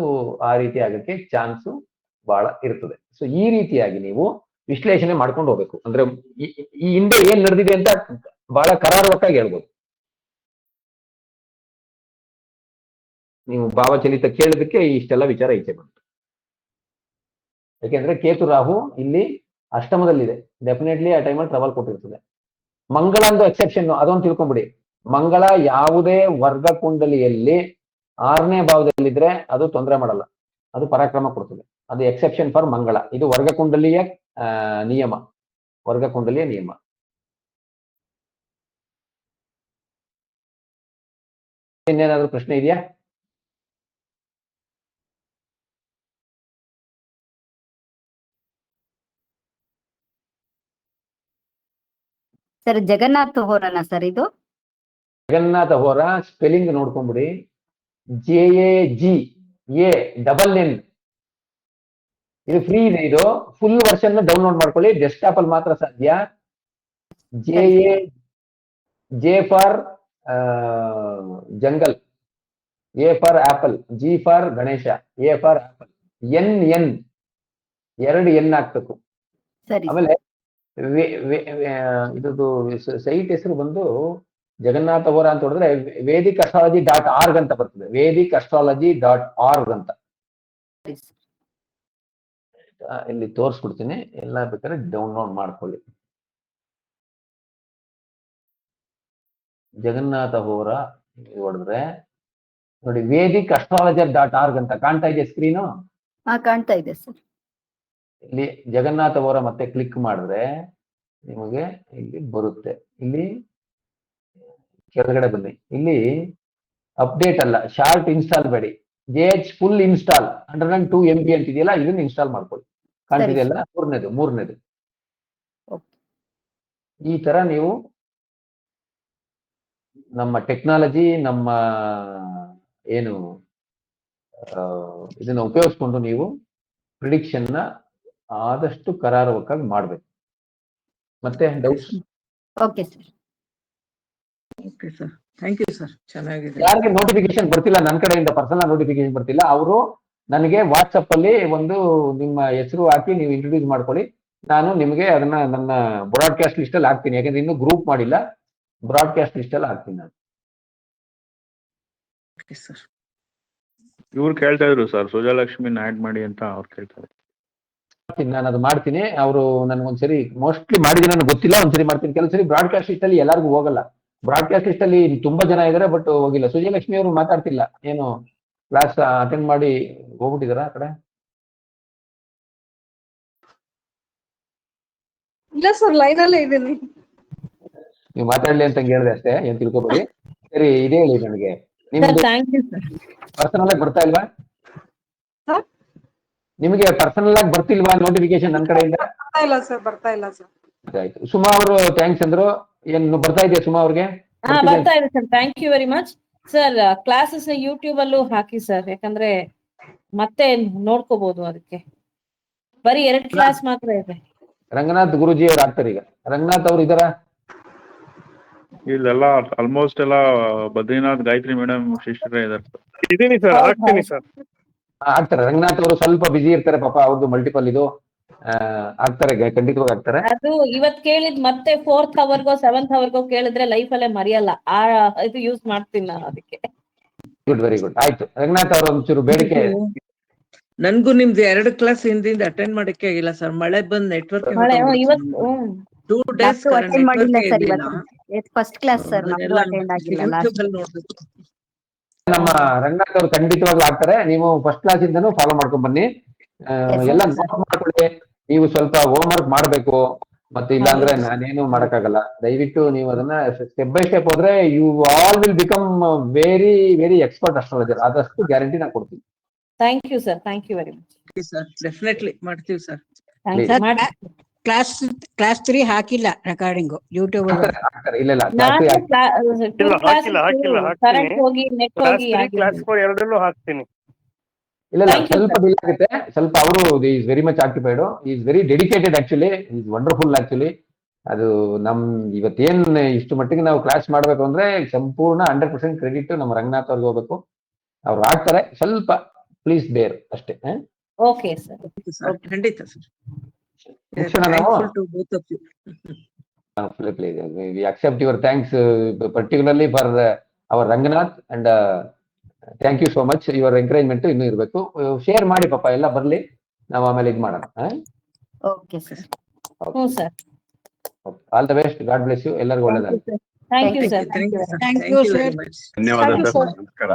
ಆ ರೀತಿ ಆಗಕ್ಕೆ ಚಾನ್ಸು ಬಹಳ ಇರ್ತದೆ. ಸೊ ಈ ರೀತಿಯಾಗಿ ನೀವು ವಿಶ್ಲೇಷಣೆ ಮಾಡ್ಕೊಂಡು ಹೋಗ್ಬೇಕು. ಅಂದ್ರೆ ಈ ಹಿಂದೆ ಏನ್ ನಡೆದಿದೆ ಅಂತ ಬಹಳ ಕರಾರುವಕ್ಕಾಗಿ ಹೇಳ್ಬೋದು. ನೀವು ಭಾವಚಲಿತ ಕೇಳೋದಕ್ಕೆ ಇಷ್ಟೆಲ್ಲ ವಿಚಾರ ಈಚೆ ಬಂತು. ಯಾಕೆಂದ್ರೆ ಕೇತು ರಾಹು ಇಲ್ಲಿ ಅಷ್ಟಮದಲ್ಲಿದೆ, ಡೆಫಿನೆಟ್ಲಿ ಆ ಟೈಮಲ್ಲಿ ಟ್ರಬಲ್ ಕೊಟ್ಟಿರ್ತದೆ. ಮಂಗಳ ಒಂದು ಎಕ್ಸೆಪ್ಷನ್, ಅದೊಂದು ತಿಳ್ಕೊಂಬಿಡಿ. ಮಂಗಳ ಯಾವುದೇ ವರ್ಗ ಕುಂಡಲಿಯಲ್ಲಿ 6ನೇ ಭಾವದಲ್ಲಿದ್ರೆ ಅದು ತೊಂದರೆ ಮಾಡಲ್ಲ, ಅದು ಪರಾಕ್ರಮ ಕೊಡ್ತದೆ. ಅದು ಎಕ್ಸೆಪ್ಷನ್ ಫಾರ್ ಮಂಗಳ. ಇದು ವರ್ಗ ಕುಂಡಲಿಯ ನಿಯಮ, ವರ್ಗ ಕುಂಡಲಿಯ ನಿಯಮ. ಇನ್ನೇನಾದ್ರೂ ಪ್ರಶ್ನೆ ಇದೆಯಾ? ಸರ್ ಜಗನ್ನಾಥ ಹೋರನ ಸರ್ ಇದು? ಜಗನ್ನಾಥ ಹೋರ ಸ್ಪೆಲ್ಲಿಂಗ್ ನೋಡ್ಕೊಂಡ್ಬಿಡಿ. JAGANN. ಇದು ಫ್ರೀ ಇದೆ, ಇದು ಫುಲ್ ವರ್ಷನ್ ಡೌನ್ಲೋಡ್ ಮಾಡ್ಕೊಳ್ಳಿ. ಡೆಸ್ಕ್ಟಾಪ್ ಅಲ್ಲಿ ಮಾತ್ರ ಸಾಧ್ಯ. J for jungle, A for apple, G for Ganesha, A for apple, NN 2 N ಆಗ್ಬೇಕು. ಸರಿ. ಆಮೇಲೆ ಇದು ಸೈಟ್ ಹೆಸರು ಬಂದು ಜಗನ್ನಾಥ ಹೋರ ಅಂತ ಹೊಡೆದ್ರೆ ವೇದಿಕ್ ಅಸ್ಟ್ರಾಲಜಿ.org ಅಂತ ಬರ್ತದೆ. ವೇದಿಕ್ astrology.org ಅಂತ ಇಲ್ಲಿ ತೋರಿಸ್ಬಿಡ್ತೀನಿ. ಎಲ್ಲ ಬೇಕಾದ್ರೆ ಡೌನ್ಲೋಡ್ ಮಾಡ್ಕೊಳ್ಳಿ. ಜಗನ್ನಾಥ ಹೋರ ಹೊಡೆದ್ರೆ ನೋಡಿ, ವೇದಿಕ್ astrology.org ಅಂತ ಕಾಣ್ತಾ ಇದೆ ಸ್ಕ್ರೀನು. ಕಾಣ್ತಾ ಇದೆ ಸರ್. ಇಲ್ಲಿ ಜಗನ್ನಾಥ ಹೋರ ಮತ್ತೆ ಕ್ಲಿಕ್ ಮಾಡಿದ್ರೆ ನಿಮಗೆ ಇಲ್ಲಿ ಬರುತ್ತೆ. ಇಲ್ಲಿ ಕೆಳಗಡೆ ಬನ್ನಿ. ಇಲ್ಲಿ ಅಪ್ಡೇಟ್ ಅಲ್ಲ, ಶಾರ್ಟ್ ಇನ್ಸ್ಟಾಲ್ ಬೇಡಿ. JH ಫುಲ್ ಇನ್ಸ್ಟಾಲ್ 102 MB ಅಂತ ಇದೆಯಲ್ಲ, ಇದನ್ನ ಇನ್ಸ್ಟಾಲ್ ಮಾಡ್ಕೊಳ್ಳಿ. ಕಾಣ್ತಿದೆಯಲ್ಲ, ಮೂರನೇದು. ಈ ತರ ನೀವು ನಮ್ಮ ಟೆಕ್ನಾಲಜಿ, ನಮ್ಮ ಏನು ಇದನ್ನ ಉಪಯೋಗಿಸ್ಕೊಂಡು ನೀವು ಪ್ರಿಡಿಕ್ಷನ್ ನ ಆದಷ್ಟು ಕರಾರುವಕ್ಕಾಗಿ ಮಾಡ್ಬೇಕು. ಮತ್ತೆ doubts? Okay sir. Okay sir, thank you sir, ಚೆನ್ನಾಗಿದೆ. ಯಾರಿಗೆ ನೋಟಿಫಿಕೇಶನ್ ಬರ್ತಿಲ್ಲ, ನನ್ನ ಕಡೆಯಿಂದ ಪರ್ಸನಲ್ ನೋಟಿಫಿಕೇಶನ್ ಬರ್ತಿಲ್ಲ, ಅವರು ನನಗೆ ವಾಟ್ಸಪ್ ಅಲ್ಲಿ ಒಂದು ನಿಮ್ಮ ಹೆಸರು ಹಾಕಿ ನೀವು ಇಂಟ್ರೊಡ್ಯೂಸ್ ಮಾಡ್ಕೊಳ್ಳಿ. ನಾನು ನಿಮಗೆ ಅದನ್ನ ನನ್ನ ಬ್ರಾಡ್ಕಾಸ್ಟ್ ಲಿಸ್ಟ್ ಅಲ್ಲಿ ಹಾಕ್ತೀನಿ. ಯಾಕಂದ್ರೆ ಇನ್ನೂ ಗ್ರೂಪ್ ಮಾಡಿಲ್ಲ, ಬ್ರಾಡ್ಕಾಸ್ಟ್ ಲಿಸ್ಟ್ ಅಲ್ಲಿ ಹಾಕ್ತೀನಿ ನಾನು. Okay sir. ಇವ್ರು ಕೇಳ್ತಾ ಇದ್ರು ಸರ್, ಸುಜಯಲಕ್ಷ್ಮಿನ ಆಡ್ ಮಾಡಿ ಅಂತ ಅವ್ರು ಕೇಳ್ತಾ ಇದ್ರು. ನಾನು ಅದು ಮಾಡ್ತೀನಿ. ಅವರು ನನ್ಗೊಂದ್ಸರಿ ಮೋಸ್ಟ್ಲಿ ಮಾಡಿದ್ರೆ ನನಗೆ ಗೊತ್ತಿಲ್ಲ, ಒಂದ್ಸರಿ ಮಾಡ್ತೀನಿ. ಕೆಲವು ಸರಿ ಬ್ರಾಡ್ಕಾಸ್ಟ್ ಲಿಸ್ಟ್ ಅಲ್ಲಿ ಎಲ್ಲರಿಗೂ ಹೋಗಲ್ಲ. ಬ್ರಾಡ್ಕಾಸ್ಟ್ ಲಿಸ್ಟ್ ಅಲ್ಲಿ ತುಂಬಾ ಜನ ಇದಾರೆ, ಬಟ್ ಹೋಗಿಲ್ಲ. ಸುಜಯಲಕ್ಷ್ಮಿ ಅವರು ಮಾತಾಡ್ತಿಲ್ಲ, ಏನು ಕ್ಲಾಸ್ ಅಟೆಂಡ್ ಮಾಡಿ ಹೋಗ್ಬಿಟ್ಟಿದಾರ ಆ ಕಡೆ? ಇಲ್ಲ ಸರ್, ಲೈನ್ ಅಲ್ಲೇ ಇದ್ದೀನಿ. ನೀವು ಮಾತಾಡ್ಲಿ ಅಂತ ಹೇಳಿದೆ ಅಷ್ಟೇ, ಏನ್ ತಿಳ್ಕೊಬೇಡಿ. ಸರಿ, ಇದೇ ಹೇಳಿ ನನಗೆ, ನಿಮ್ಗೆ ಥ್ಯಾಂಕ್ ಯು ಸರ್. ಪರ್ಸನಲ್ ಆಗಿ ಬರ್ತಾ ಇಲ್ವಾ? ಸರ್? ನಿಮಗೆ ಪರ್ಸನಲ್ ಆಗಿ ಬರ್ತಿಲ್ವಾ ನೋಟಿಫಿಕೇಶನ್ ನನ್ನ ಕಡೆಯಿಂದ? ಬರ್ತಾ ಇಲ್ಲ ಸರ್, ಬರ್ತಾ ಇಲ್ಲ ಸರ್. ಆಯ್ತು. ಸುಮಾ ಅವರು ಥ್ಯಾಂಕ್ಸ್ ಅಂದ್ರು. ಏನು ಬರ್ತಾ ಇದೆಯಾ ಸುಮಾ ಅವ್ರಿಗೆ? ಬರ್ತಾ ಇದೆ sir, thank you very much sir. Classes YouTube ಅಲ್ಲೂ ಹಾಕಿ ಸರ್, ಯಾಕಂದ್ರೆ ಮತ್ತೆ ನೋಡ್ಕೋಬಹುದು. ಅದಕ್ಕೆ ಬರೀ 2 ಕ್ಲಾಸ್ ಮಾತ್ರ ಇದೆ. ರಂಗನಾಥ್ ಗುರುಜಿ ಅವ್ರು ಆಗ್ತಾರೆ ಈಗ. ರಂಗನಾಥ್ ಅವ್ರು ಇದಾರ? ಇಲ್ಲೆಲ್ಲ ಆಲ್ಮೋಸ್ಟ್ ಎಲ್ಲ ಬದ್ರಿನಾಥ್ ಗಾಯತ್ರಿ ಮೇಡಮ್ ಶಿಷ್ಯರೇ ಇದಾರೆ ಸರ್. ಇದೀನಿ ಸರ್, ಆಗ್ತೀನಿ ಸರ್. ಆಗ್ತಾರೆ. ರಂಗನಾಥ್ ಅವರು ಸ್ವಲ್ಪ ಬಿಸಿ ಇರ್ತಾರೆ ಪಾಪ, ಅವ್ರದ್ದು ಮಲ್ಟಿಪಲ್ ಇದು. ಆಗ್ತಾರೆ, ಖಂಡಿತವಾಗಿ ಆಗ್ತಾರೆ. ಅದು ಇವತ್ ಕೇಳಿದ್ ಮತ್ತೆ 4th ಅವರ್ಗೋ 7th ಅವರ್ಗೋ ಕೇಳಿದ್ರೆ ಲೈಫ್ ಅಲ್ಲೇ ಮರೆಯಲ್ಲ. ಇದು ಯೂಸ್ ಮಾಡ್ತೀನಿ ನಾನು ಅದಕ್ಕೆ. Good, very good. ಆಯ್ತು ರಂಗನಾಥ್ ಅವ್ರ ಒಂಚೂರು ಬೇಡಿಕೆ. ನನ್ಗೂ ನಿಮ್ದು 2 ಕ್ಲಾಸ್ ಹಿಂದಿಂದ ಅಟೆಂಡ್ ಮಾಡಕ್ಕೆ ಆಗಿಲ್ಲ ಸರ್, ಮಳೆ ಬಂದ್ ನೆಟ್ವರ್ಕ್ ಇವತ್ತು 2 ಡೇಸ್ ಅಟೆಂಡ್ ಮಾಡಿಲ್ಲ ಸರ್. ಇವತ್ತು ಫಸ್ಟ್ ಕ್ಲಾಸ್ ಸರ್, ನಮ್ದು ಅಟೆಂಡ್ ಆಗಿಲ್ಲ. ನೋಡ್ಬೇಕು. ನಮ್ಮ ರಂಗನಾಥ್ ಅವ್ರು ಖಂಡಿತವಾಗ್ಲೂ ಆಗ್ತಾರೆ. ನೀವು ಫಸ್ಟ್ ಕ್ಲಾಸ್ ಇಂದನೂ ಫಾಲೋ ಮಾಡ್ಕೊಂಡ್ ಬನ್ನಿ. ಎಲ್ಲ ನೋಟ್ ಮಾಡ್ಕೊಳ್ಳಿ. ನೀವು ಸ್ವಲ್ಪ ಹೋಮ್ ವರ್ಕ್ ಮಾಡ್ಬೇಕು, ಮತ್ತೆ ಇಲ್ಲಾಂದ್ರೆ ನಾನೇನು ಮಾಡಕ್ಕಾಗಲ್ಲ. ದಯವಿಟ್ಟು ನೀವು ಅದನ್ನ ಸ್ಟೆಪ್ ಬೈ ಸ್ಟೆಪ್ ಹೋದ್ರೆ you all will become very very expert astrologer. ಆದಷ್ಟು ಗ್ಯಾರಂಟಿ ನಾನು ಕೊಡ್ತೀನಿ. Thank you sir, thank you very much sir definitely ಮಾಡ್ತೀವಿ ಸರ್. ಕ್ಲಾಸ್ 3 ಹಾಕಿಲ್ಲ ರೆಕಾರ್ಡಿಂಗ್ ಯೂಟ್ಯೂಬ್ ಆಗ್ತಾರೆ. ಇಲ್ಲ ಇಲ್ಲ ನಾನು ಹಾಕಿಲ್ಲ. ಕರೆಂಟ್ ಹೋಗಿ ನೆಟ್ ಹೋಗಿ ಕ್ಲಾಸ್ 4 ಎರಡರಲ್ಲೂ ಹಾಕ್ತೀನಿ. ಇಲ್ಲ ಸ್ವಲ್ಪ ಡಿಲೇ ಆಗುತ್ತೆ. ಸ್ವಲ್ಪ ಅವರು is very much occupied, is very dedicated actually, is wonderful actually. ಅದು ನಮ್ ಇವತ್ತೇನ್ ಇಷ್ಟು ಮಟ್ಟಿಗೆ ನಾವು ಕ್ಲಾಸ್ ಮಾಡ್ಬೇಕು ಅಂದ್ರೆ ಸಂಪೂರ್ಣ 100% ಕ್ರೆಡಿಟ್ ನಮ್ಮ ರಂಗನಾಥ್ ಅವ್ರಿಗೆ ಹೋಗ್ಬೇಕು. ಅವ್ರು ಆಗ್ತಾರೆ, ಸ್ವಲ್ಪ ಪ್ಲೀಸ್ ಬೇರ್ ಅಷ್ಟೇ. ಓಕೆ ಸರ್, ಖಂಡಿತ ಸರ್. ಮುಗಿಸೋಣ ನಾವು. To both of you. We accept your thanks particularly for our Ranganath and thank you so much. Your encouragement ಇನ್ನೂ ಇರಬೇಕು. ಶೇರ್ ಮಾಡಿ ಪಾಪ, ಎಲ್ಲ ಬರ್ಲಿ, ನಾವು ಆಮೇಲೆ ಇದು ಮಾಡೋಣ. Okay sir. ಹ್ಞೂ sir. All the best. God bless you. ಎಲ್ಲರಿಗೂ ಒಳ್ಳೆದಾಗಲಿ. Thank you sir. Thank you, sir. very much. ಧನ್ಯವಾದ Thank you, ಸರ್. sir. ನಮಸ್ಕಾರ.